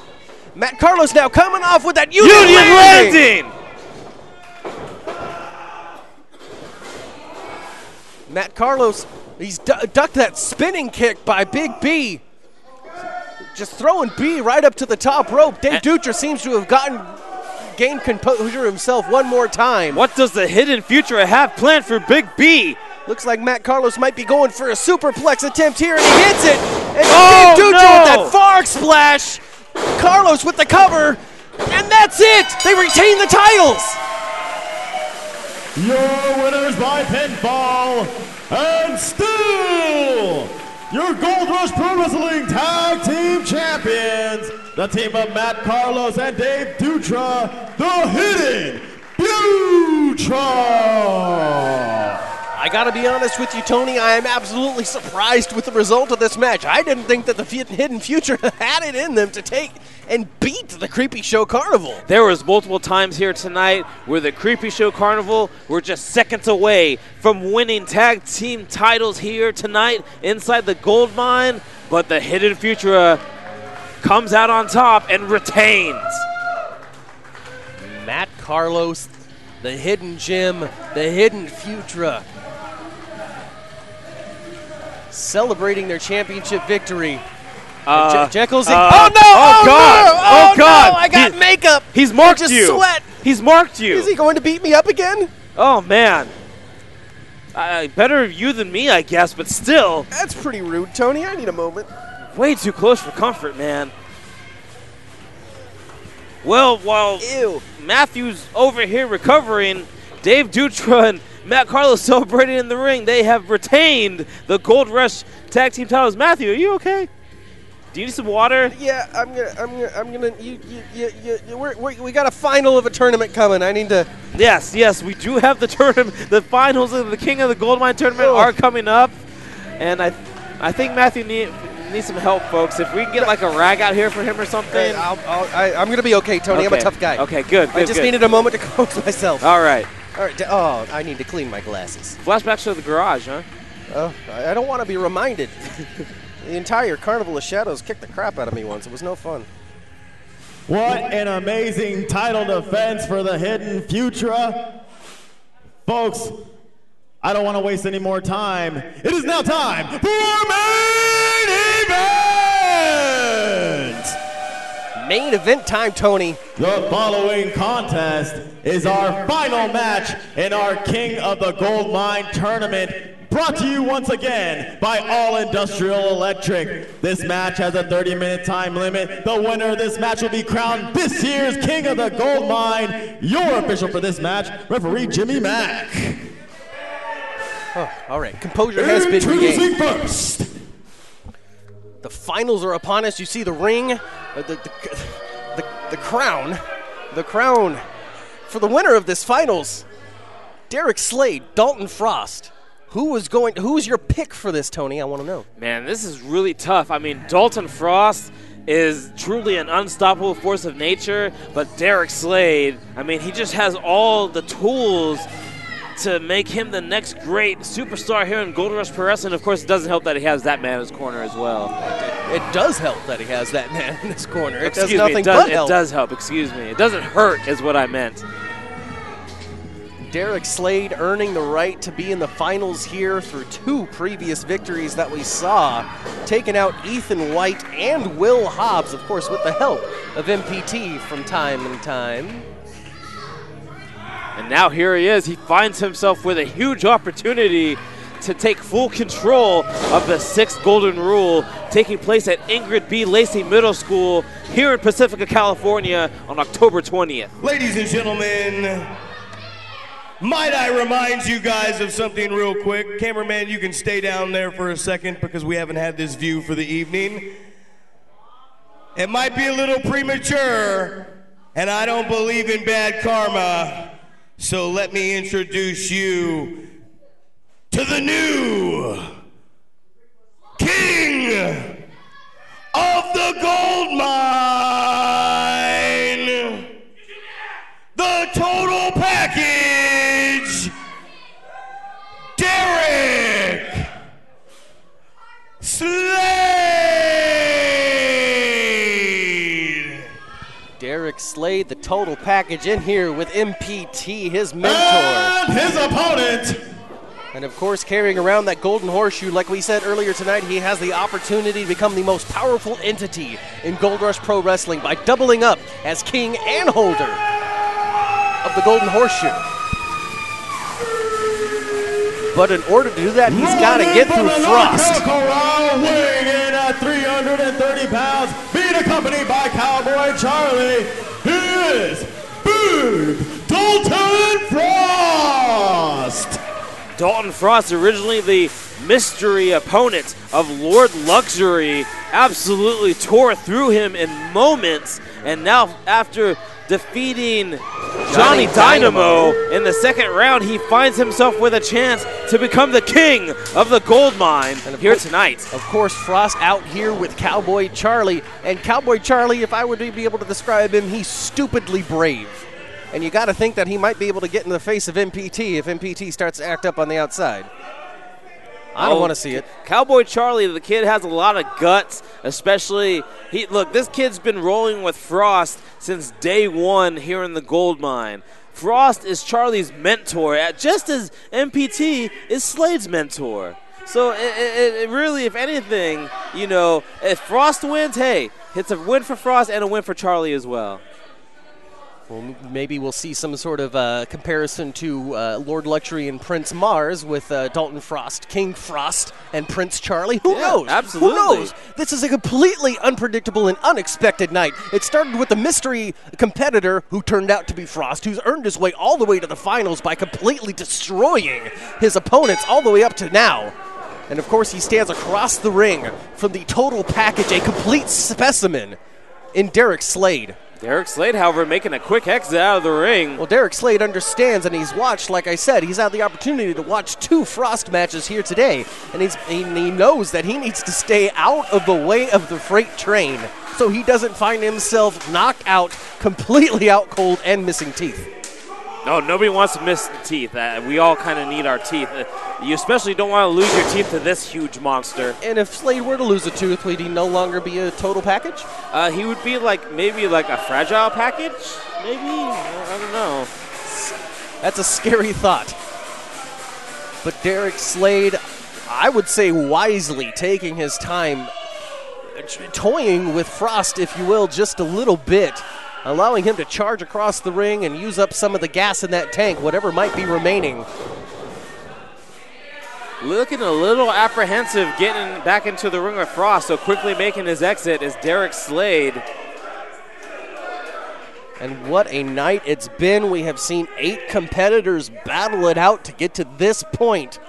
Matt Carlos now coming off with that Union landing. Matt Carlos, he's ducked that spinning kick by Big B. Just throwing B right up to the top rope. Dave Dutra seems to have gained composure himself one more time. What does the Hidden Future have planned for Big B? Looks like Matt Carlos might be going for a superplex attempt here, and he hits it. And Dave Dutra with that Farg splash. Carlos with the cover, and that's it. They retain the titles. Your winners by pinfall, and still your Gold Rush Pro Wrestling Tag Team Champions, the team of Matt Carlos and Dave Dutra, the Hidden Future. I gotta be honest with you, Tony, I am absolutely surprised with the result of this match. I didn't think that the Hidden Future had it in them to take and beat the Creepy Show Carnival. There was multiple times here tonight where the Creepy Show Carnival were just seconds away from winning tag team titles here tonight inside the Gold Mine, but the Hidden Future comes out on top and retains. Matt Carlos, the Hidden Gem, the Hidden Future, celebrating their championship victory. Jekyll's oh no! Oh God! No! Oh God! No, I got makeup. He's marked you. Sweat. He's marked you. Is he going to beat me up again? Oh man! Better you than me, I guess, but still. That's pretty rude, Tony. I need a moment. Way too close for comfort, man. Well, while Matthew's over here recovering, Dave Dutra and Matt Carlos celebrating in the ring. They have retained the Gold Rush Tag Team titles. Matthew, are you okay? Do you need some water? Yeah, we got a final of a tournament coming. I need to. Yes, we do have the tournament. The finals of the King of the Goldmine tournament are coming up, and I think Matthew needs some help, folks. If we can get like a rag out here for him or something. I'm gonna be okay, Tony. Okay. I'm a tough guy. Okay, good. I just needed a moment to compose myself. All right. Oh, I need to clean my glasses. Flashbacks to the garage, huh? I don't want to be reminded. The entire Carnival of Shadows kicked the crap out of me once. It was no fun. What an amazing title defense for the Hidden Future. Folks, I don't want to waste any more time. It is now time for main event! Main event time, Tony. The following contest is our final match in our King of the Goldmine tournament, brought to you once again by All Industrial Electric. This match has a 30-minute time limit. The winner of this match will be crowned this year's King of the Goldmine. Your official for this match, referee Jimmy Mack. Oh, all right, composure has been regained. Introducing first. The finals are upon us. You see the ring, the crown for the winner of this finals. Derek Slade, Dalton Frost. Who's your pick for this, Tony? I want to know. Man, this is really tough. I mean, Dalton Frost is truly an unstoppable force of nature, but Derek Slade, I mean, he just has all the tools to make him the next great superstar here in Gold Rush Pro Wrestling. Of course, it doesn't help that he has that man in his corner as well. It does help that he has that man in his corner. It Excuse does nothing me, but help. It does help, excuse me. It doesn't hurt is what I meant. Derek Slade earning the right to be in the finals here through 2 previous victories that we saw, taking out Ethan White and Will Hobbs, of course, with the help of MPT from time to time. And now here he is. He finds himself with a huge opportunity to take full control of the 6th Golden Rule, taking place at Ingrid B. Lacey Middle School here in Pacifica, California on October 20th. Ladies and gentlemen, might I remind you guys of something real quick? Cameraman, you can stay down there for a second because we haven't had this view for the evening. It might be a little premature, and I don't believe in bad karma, so let me introduce you to the new King of the Goldmine, the total package, Derek Slade. the total package in here with MPT, his mentor. And his opponent. And of course, carrying around that golden horseshoe, like we said earlier tonight, he has the opportunity to become the most powerful entity in Gold Rush Pro Wrestling by doubling up as king and holder of the golden horseshoe. But in order to do that, he's got to get through Frost. Weighing in at 330 pounds, being accompanied by Cowboy Charlie, is Big Dalton Frost. Dalton Frost, originally the mystery opponent of Lord Luxury, absolutely tore through him in moments, and now after defeating Johnny Dynamo in the second round, he finds himself with a chance to become the king of the gold mine here tonight. Of course, Frost out here with Cowboy Charlie, and Cowboy Charlie, if I were to be able to describe him, he's stupidly brave. And you got to think that he might be able to get in the face of MPT if MPT starts to act up on the outside. I don't want to see it. Cowboy Charlie, the kid has a lot of guts, especially look, this kid's been rolling with Frost since day one here in the gold mine. Frost is Charlie's mentor, just as MPT is Slade's mentor. So it really, if anything, you know, if Frost wins, hey, it's a win for Frost and a win for Charlie as well. Well, maybe we'll see some sort of comparison to Lord Luxury and Prince Mars with Dalton Frost, King Frost, and Prince Charlie. Who knows? Absolutely. Who knows? This is a completely unpredictable and unexpected night. It started with the mystery competitor who turned out to be Frost, who's earned his way all the way to the finals by completely destroying his opponents all the way up to now. And, of course, he stands across the ring from the total package, a complete specimen in Derek Slade. Derek Slade, however, making a quick exit out of the ring. Well, Derek Slade understands, and he's watched, like I said, he's had the opportunity to watch 2 Frost matches here today, and he knows that he needs to stay out of the way of the freight train so he doesn't find himself knocked out, completely out cold, and missing teeth. No, nobody wants to miss the teeth. We all kind of need our teeth. You especially don't want to lose your teeth to this huge monster. And if Slade were to lose a tooth, would he no longer be a total package? He would be maybe like a fragile package? Maybe? I don't know. That's a scary thought. But Derek Slade, I would say wisely, taking his time, toying with Frost, if you will, just a little bit, allowing him to charge across the ring and use up some of the gas in that tank, whatever might be remaining. Looking a little apprehensive getting back into the ring with Frost, so quickly making his exit is Derek Slade. And what a night it's been. We have seen 8 competitors battle it out to get to this point,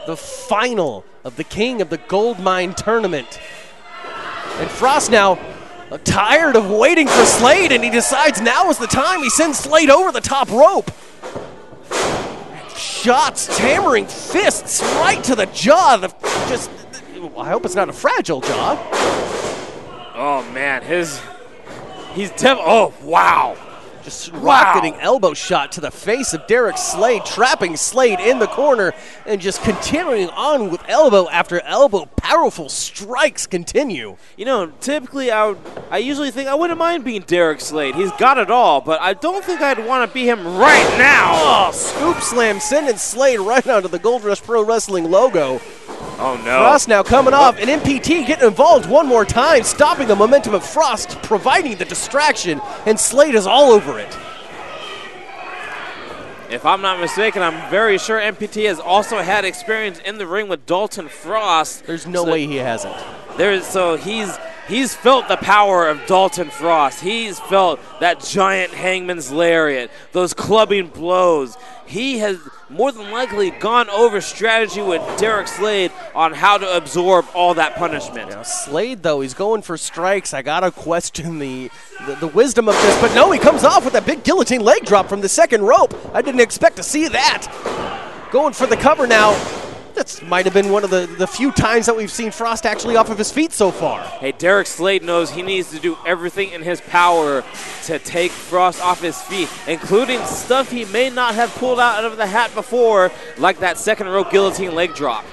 the final of the King of the Goldmine tournament. And Frost now tired of waiting for Slade, and he decides now is the time. He sends Slade over the top rope. Shots, hammering fists right to the jaw. I hope it's not a fragile jaw. Oh, man. Oh, wow. Just rocketing elbow shot to the face of Derek Slade, trapping Slade in the corner, and just continuing on with elbow after elbow. Powerful strikes continue. You know, typically I usually think I wouldn't mind being Derek Slade. He's got it all, but I don't think I'd want to be him right now. Oh, scoop slam, sending Slade right onto the Gold Rush Pro Wrestling logo. Oh, no. Frost now coming off, and MPT getting involved one more time, stopping the momentum of Frost, providing the distraction, and Slade is all over it. If I'm not mistaken, I'm very sure MPT has also had experience in the ring with Dalton Frost. There's no way he hasn't. He's felt the power of Dalton Frost. He's felt that giant hangman's lariat, those clubbing blows. He has more than likely gone over strategy with Derek Slade on how to absorb all that punishment. Now Slade, though, he's going for strikes. I got to question the wisdom of this, but no, he comes off with that big guillotine leg drop from the second rope. I didn't expect to see that. Going for the cover now. That might have been one of the few times that we've seen Frost actually off of his feet so far. Hey, Derek Slade knows he needs to do everything in his power to take Frost off his feet, including stuff he may not have pulled out of the hat before, like that second row guillotine leg drop.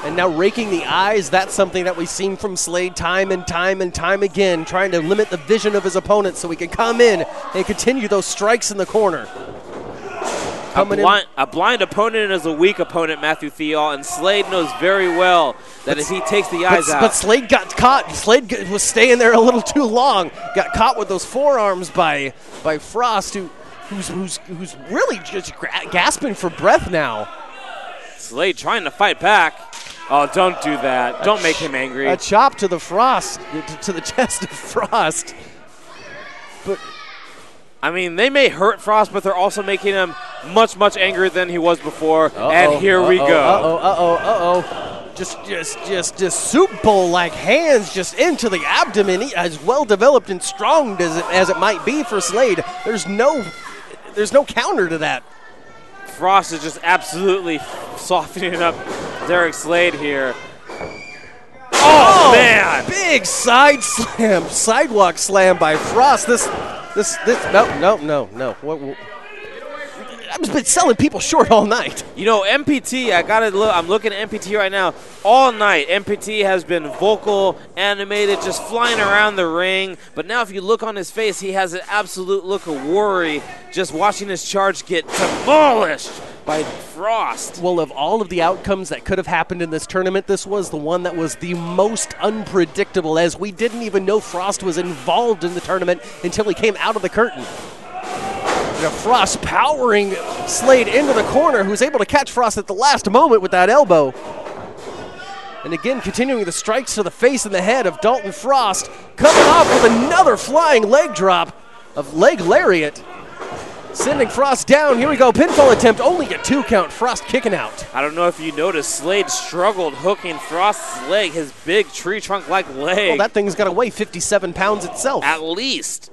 And now raking the eyes, that's something that we've seen from Slade time and time and time again, trying to limit the vision of his opponent so he can come in and continue those strikes in the corner. A blind opponent is a weak opponent, Matthew Theall, and Slade knows very well that if he takes the eyes out. But Slade got caught. Slade was staying there a little too long. Got caught with those forearms by Frost, who's really just gasping for breath now. Slade trying to fight back. Oh, don't do that. Don't make him angry. A chop to the Frost, to the chest of Frost. But I mean, they may hurt Frost, but they're also making him much, much angrier than he was before. And here we go. Just soup bowl-like hands just into the abdomen. As well developed and strong as it might be for Slade, there's no counter to that. Frost is just absolutely softening up Derek Slade here. Oh man! Big side slam, sidewalk slam by Frost. No. I've been selling people short all night. You know, MPT, I'm looking at MPT right now. All night, MPT has been vocal, animated, just flying around the ring. But now if you look on his face, he has an absolute look of worry just watching his charge get demolished by Frost. Well, of all of the outcomes that could have happened in this tournament, this was the one that was the most unpredictable, as we didn't even know Frost was involved in the tournament until he came out of the curtain. Frost powering Slade into the corner, who's able to catch Frost at the last moment with that elbow. And again, continuing the strikes to the face and the head of Dalton Frost, coming off with another flying leg drop of leg lariat, sending Frost down. Here we go, pinfall attempt, only a 2 count, Frost kicking out. I don't know if you noticed, Slade struggled hooking Frost's leg, his big tree trunk-like leg. Well, that thing's got to weigh 57 pounds itself. At least.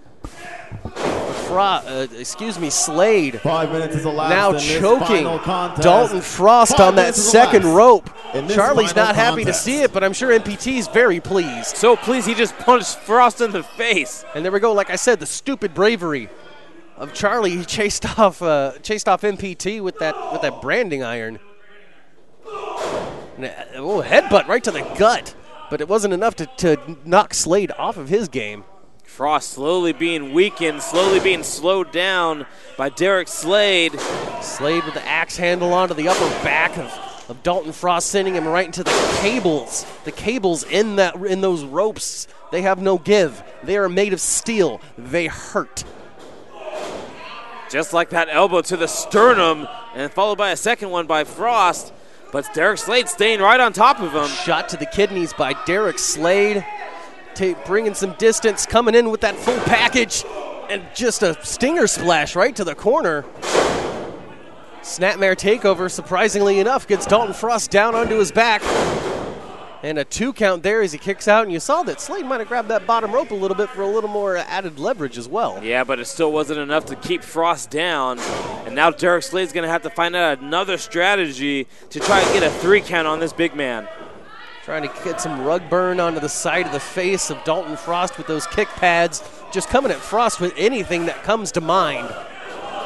Slade 5 minutes is the last now in this choking final contest. Dalton Frost 5 on that minutes is the second last rope. in this Charlie's final not happy to contest. see it, but I'm sure MPT's very pleased. So pleased he just punched Frost in the face. And there we go, like I said, the stupid bravery of Charlie. He chased off MPT with that branding iron. And headbutt right to the gut, but it wasn't enough to knock Slade off of his game. Frost slowly being weakened, slowly being slowed down by Derek Slade. Slade with the axe handle onto the upper back of Dalton Frost, sending him right into the cables. The cables in those ropes, they have no give. They are made of steel. They hurt. Just like that elbow to the sternum, and followed by a second one by Frost. But Derek Slade staying right on top of him. Shot to the kidneys by Derek Slade. Bringing some distance, coming in with that full package, and just a stinger splash right to the corner. Snapmare takeover, surprisingly enough, gets Dalton Frost down onto his back. And a 2 count there as he kicks out, and you saw that Slade might have grabbed that bottom rope a little bit for a little more added leverage as well. Yeah, but it still wasn't enough to keep Frost down. And now Derek Slade's going to have to find out another strategy to try and get a 3 count on this big man. Trying to get some rug burn onto the side of the face of Dalton Frost with those kick pads. Just coming at Frost with anything that comes to mind.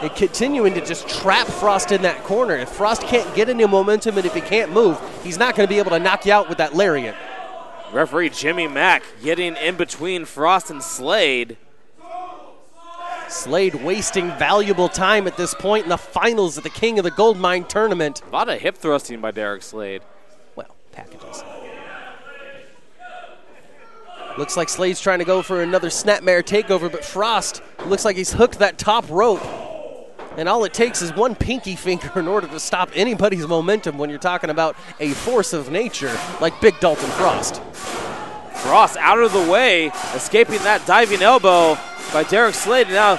And continuing to just trap Frost in that corner. If Frost can't get any momentum and if he can't move, he's not going to be able to knock you out with that lariat. Referee Jimmy Mack getting in between Frost and Slade. Slade wasting valuable time at this point in the finals of the King of the Goldmine tournament. A lot of hip thrusting by Derek Slade. Well, packages. Looks like Slade's trying to go for another snapmare takeover, but Frost looks like he's hooked that top rope. And all it takes is one pinky finger in order to stop anybody's momentum when you're talking about a force of nature like Big Dalton Frost. Frost out of the way, escaping that diving elbow by Derek Slade. And now,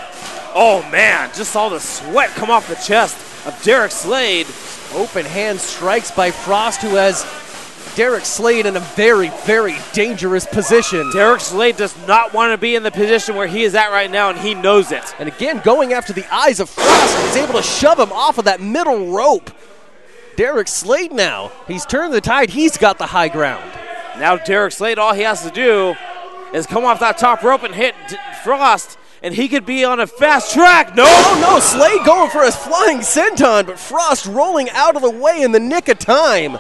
oh man, just saw the sweat come off the chest of Derek Slade. Open hand strikes by Frost, who has Derek Slade in a very, very dangerous position. Derek Slade does not want to be in the position where he is at right now, and he knows it. And again, going after the eyes of Frost, he's able to shove him off of that middle rope. Derek Slade now, he's turned the tide, he's got the high ground. Now Derek Slade, all he has to do is come off that top rope and hit Frost, and he could be on a fast track. No, Slade going for his flying senton, but Frost rolling out of the way in the nick of time.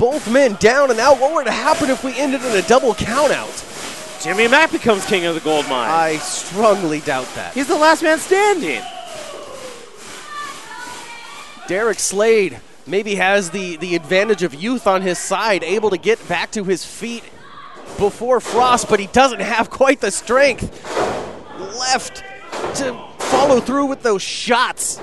both men down and out. What would happen if we ended in a double countout? Jimmy Mack becomes king of the gold mine. I strongly doubt that. He's the last man standing. Derek Slade maybe has the advantage of youth on his side, able to get back to his feet before Frost, but he doesn't have quite the strength left to follow through with those shots.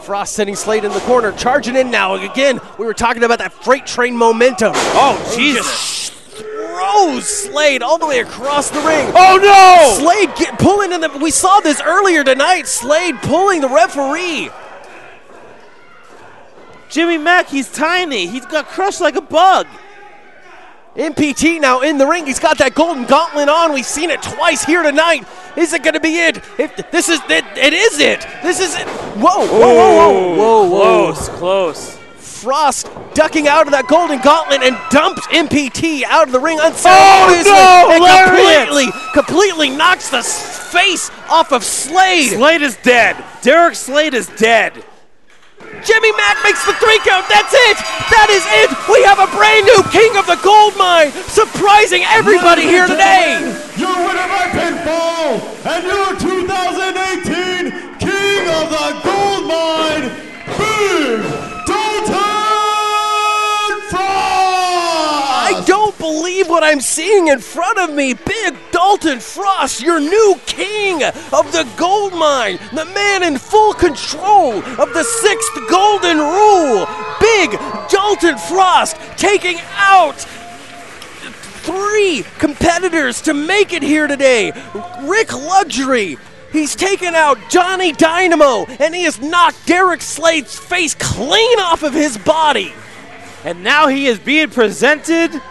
Frost sending Slade in the corner, charging in now. Again, we were talking about that freight train momentum. Oh, Jesus. Just throws Slade all the way across the ring. Oh, no! Slade pulling in the... We saw this earlier tonight. Slade pulling the referee. Jimmy Mack, he's tiny. He's got crushed like a bug. MPT now in the ring. He's got that golden gauntlet on. We've seen it twice here tonight. Is it going to be it? This is it. It is it. This is it. Whoa, whoa, whoa, whoa, whoa. Close. Frost ducking out of that golden gauntlet and dumped MPT out of the ring unceremoniously. Oh, no! And completely knocks the face off of Slade. Slade is dead. Derek Slade is dead. Jimmy Mack makes the 3 count. That's it. That is it. We have a brand new King of the Goldmine, surprising everybody here today. Your winner by pinfall and your 2018 King of the Goldmine, Big Dalton Frost. I don't believe what I'm seeing in front of me. Big Dalton Frost, your new King of the Goldmine, the man in full control of the 6th Golden Rule. Big Dalton Frost taking out 3 competitors to make it here today. Rick Luxury, he's taken out Johnny Dynamo, and he has knocked Derek Slade's face clean off of his body. And now he is being presented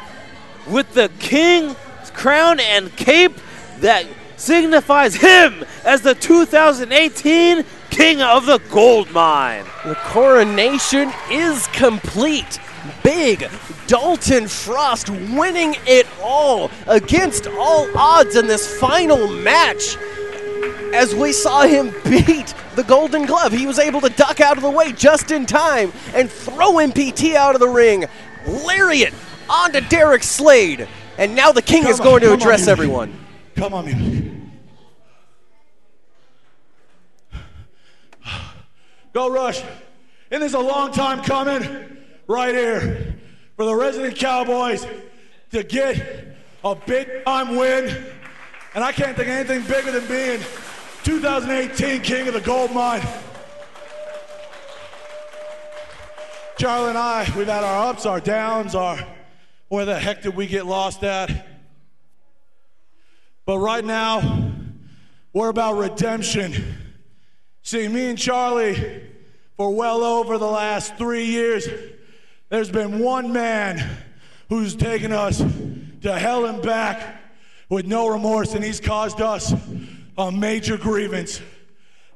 with the King's crown and cape that signifies him as the 2018 King of the Goldmine. The coronation is complete. Big Dalton Frost winning it all against all odds in this final match. As we saw him beat the Golden Glove, he was able to duck out of the way just in time and throw MPT out of the ring. Lariat onto Derek Slade. And now the King is going to address everyone. Come on, music. Go Rush. And there's a long time coming right here for the resident Cowboys to get a big time win. And I can't think of anything bigger than being 2018 King of the Goldmine. Charlie and I, we've had our ups, our downs, our where the heck did we get lost at? But right now, we're about redemption. See, me and Charlie, for well over the last 3 years, there's been one man who's taken us to hell and back with no remorse, and he's caused us a major grievance.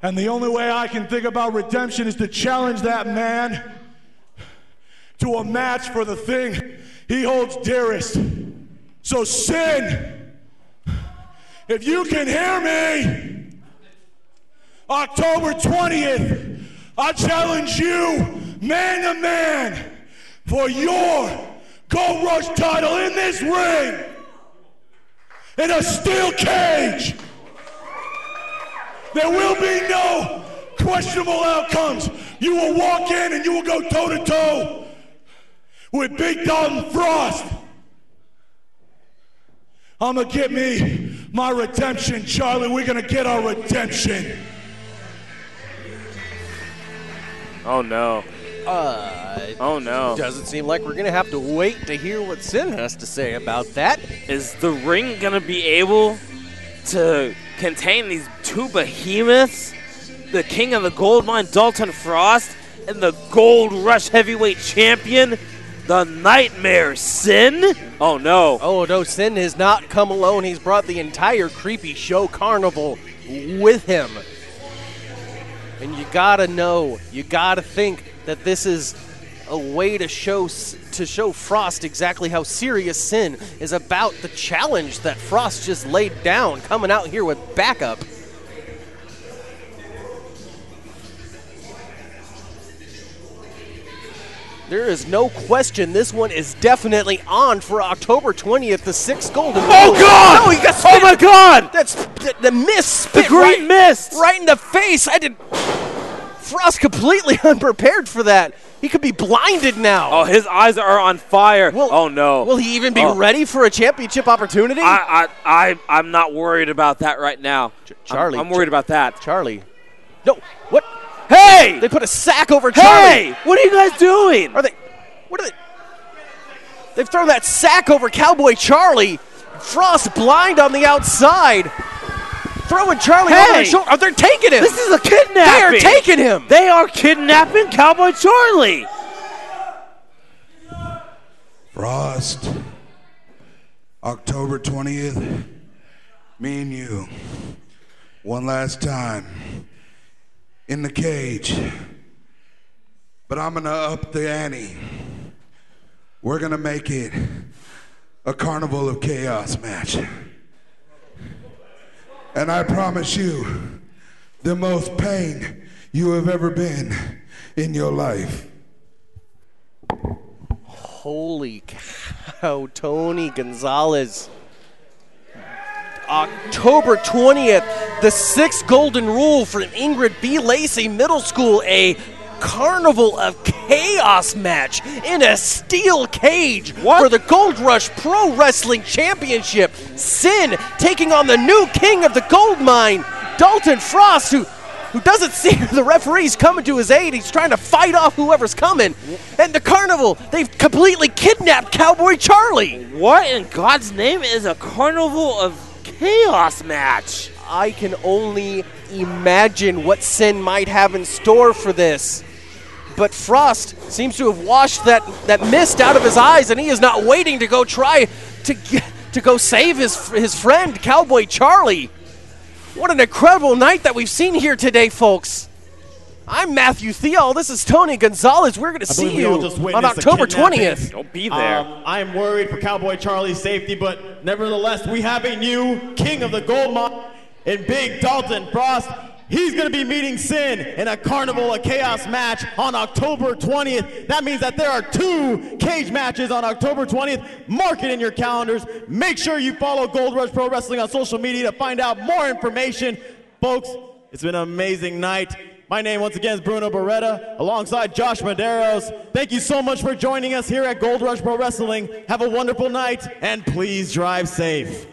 And the only way I can think about redemption is to challenge that man to a match for the thing he holds dearest. So Sin, if you can hear me, October 20th, I challenge you, man to man, for your Gold Rush title in this ring, in a steel cage. There will be no questionable outcomes. You will walk in and you will go toe-to-toe with Big Dalton Frost. I'm gonna get me my redemption, Charlie. We're gonna get our redemption. Oh no. Oh no. Doesn't seem like we're going to have to wait to hear what Sin has to say about that. Is the ring going to be able to contain these 2 behemoths? The King of the Goldmine, Dalton Frost, and the Gold Rush Heavyweight Champion, the Nightmare Sin? Oh no. Oh no, Sin has not come alone. He's brought the entire Creepy Show Carnival with him. And you gotta know, you gotta think that this is a way to show Frost exactly how serious Sin is about the challenge that Frost just laid down, coming out here with backup. There is no question this one is definitely on for October 20th, the 6th Golden Rule. Oh, God! No, he got Oh, my God! That's the mist. Spit The green mist! Right in the face. Frost completely unprepared for that. He could be blinded now. Oh, his eyes are on fire. Oh, no. Will he even be ready for a championship opportunity? I'm not worried about that right now. Charlie. I'm worried about that. Charlie. No, what? Hey! They put a sack over Charlie. Hey! What are you guys doing? What are they? They've thrown that sack over Cowboy Charlie. Frost blind on the outside. Throwing Charlie over his shoulder. Oh, they're taking him. This is a kidnapping. They are taking him. They are kidnapping Cowboy Charlie. Frost, October 20th, me and you, one last time in the cage. But I'm gonna up the ante. We're gonna make it a Carnival of Chaos match. And I promise you, the most pain you have ever been in your life. Holy cow, Tony Gonzalez. October 20th, the 6th Golden Rule for Ingrid B. Lacey Middle School, a Carnival of Chaos match in a steel cage for the Gold Rush Pro Wrestling Championship. Sin taking on the new king of the gold mine, Dalton Frost, who doesn't see the referees coming to his aid. He's trying to fight off whoever's coming. And the Carnival, they've completely kidnapped Cowboy Charlie. What in God's name is a Carnival of Chaos match? I can only imagine what Sin might have in store for this. But Frost seems to have washed that mist out of his eyes, and he is not waiting to go try to go save his friend, Cowboy Charlie. What an incredible night that we've seen here today, folks. I'm Matthew Thiel. This is Tony Gonzalez. We're going to see you on October 20th. Don't be there. I am worried for Cowboy Charlie's safety, but nevertheless, we have a new king of the gold mine in Big Dalton Frost. He's going to be meeting Sin in a Carnival of Chaos match on October 20th. That means that there are 2 cage matches on October 20th. Mark it in your calendars. Make sure you follow Gold Rush Pro Wrestling on social media to find out more information. Folks, it's been an amazing night. My name, once again, is Bruno Beretta, alongside Josh Medeiros. Thank you so much for joining us here at Gold Rush Pro Wrestling. Have a wonderful night, and please drive safe.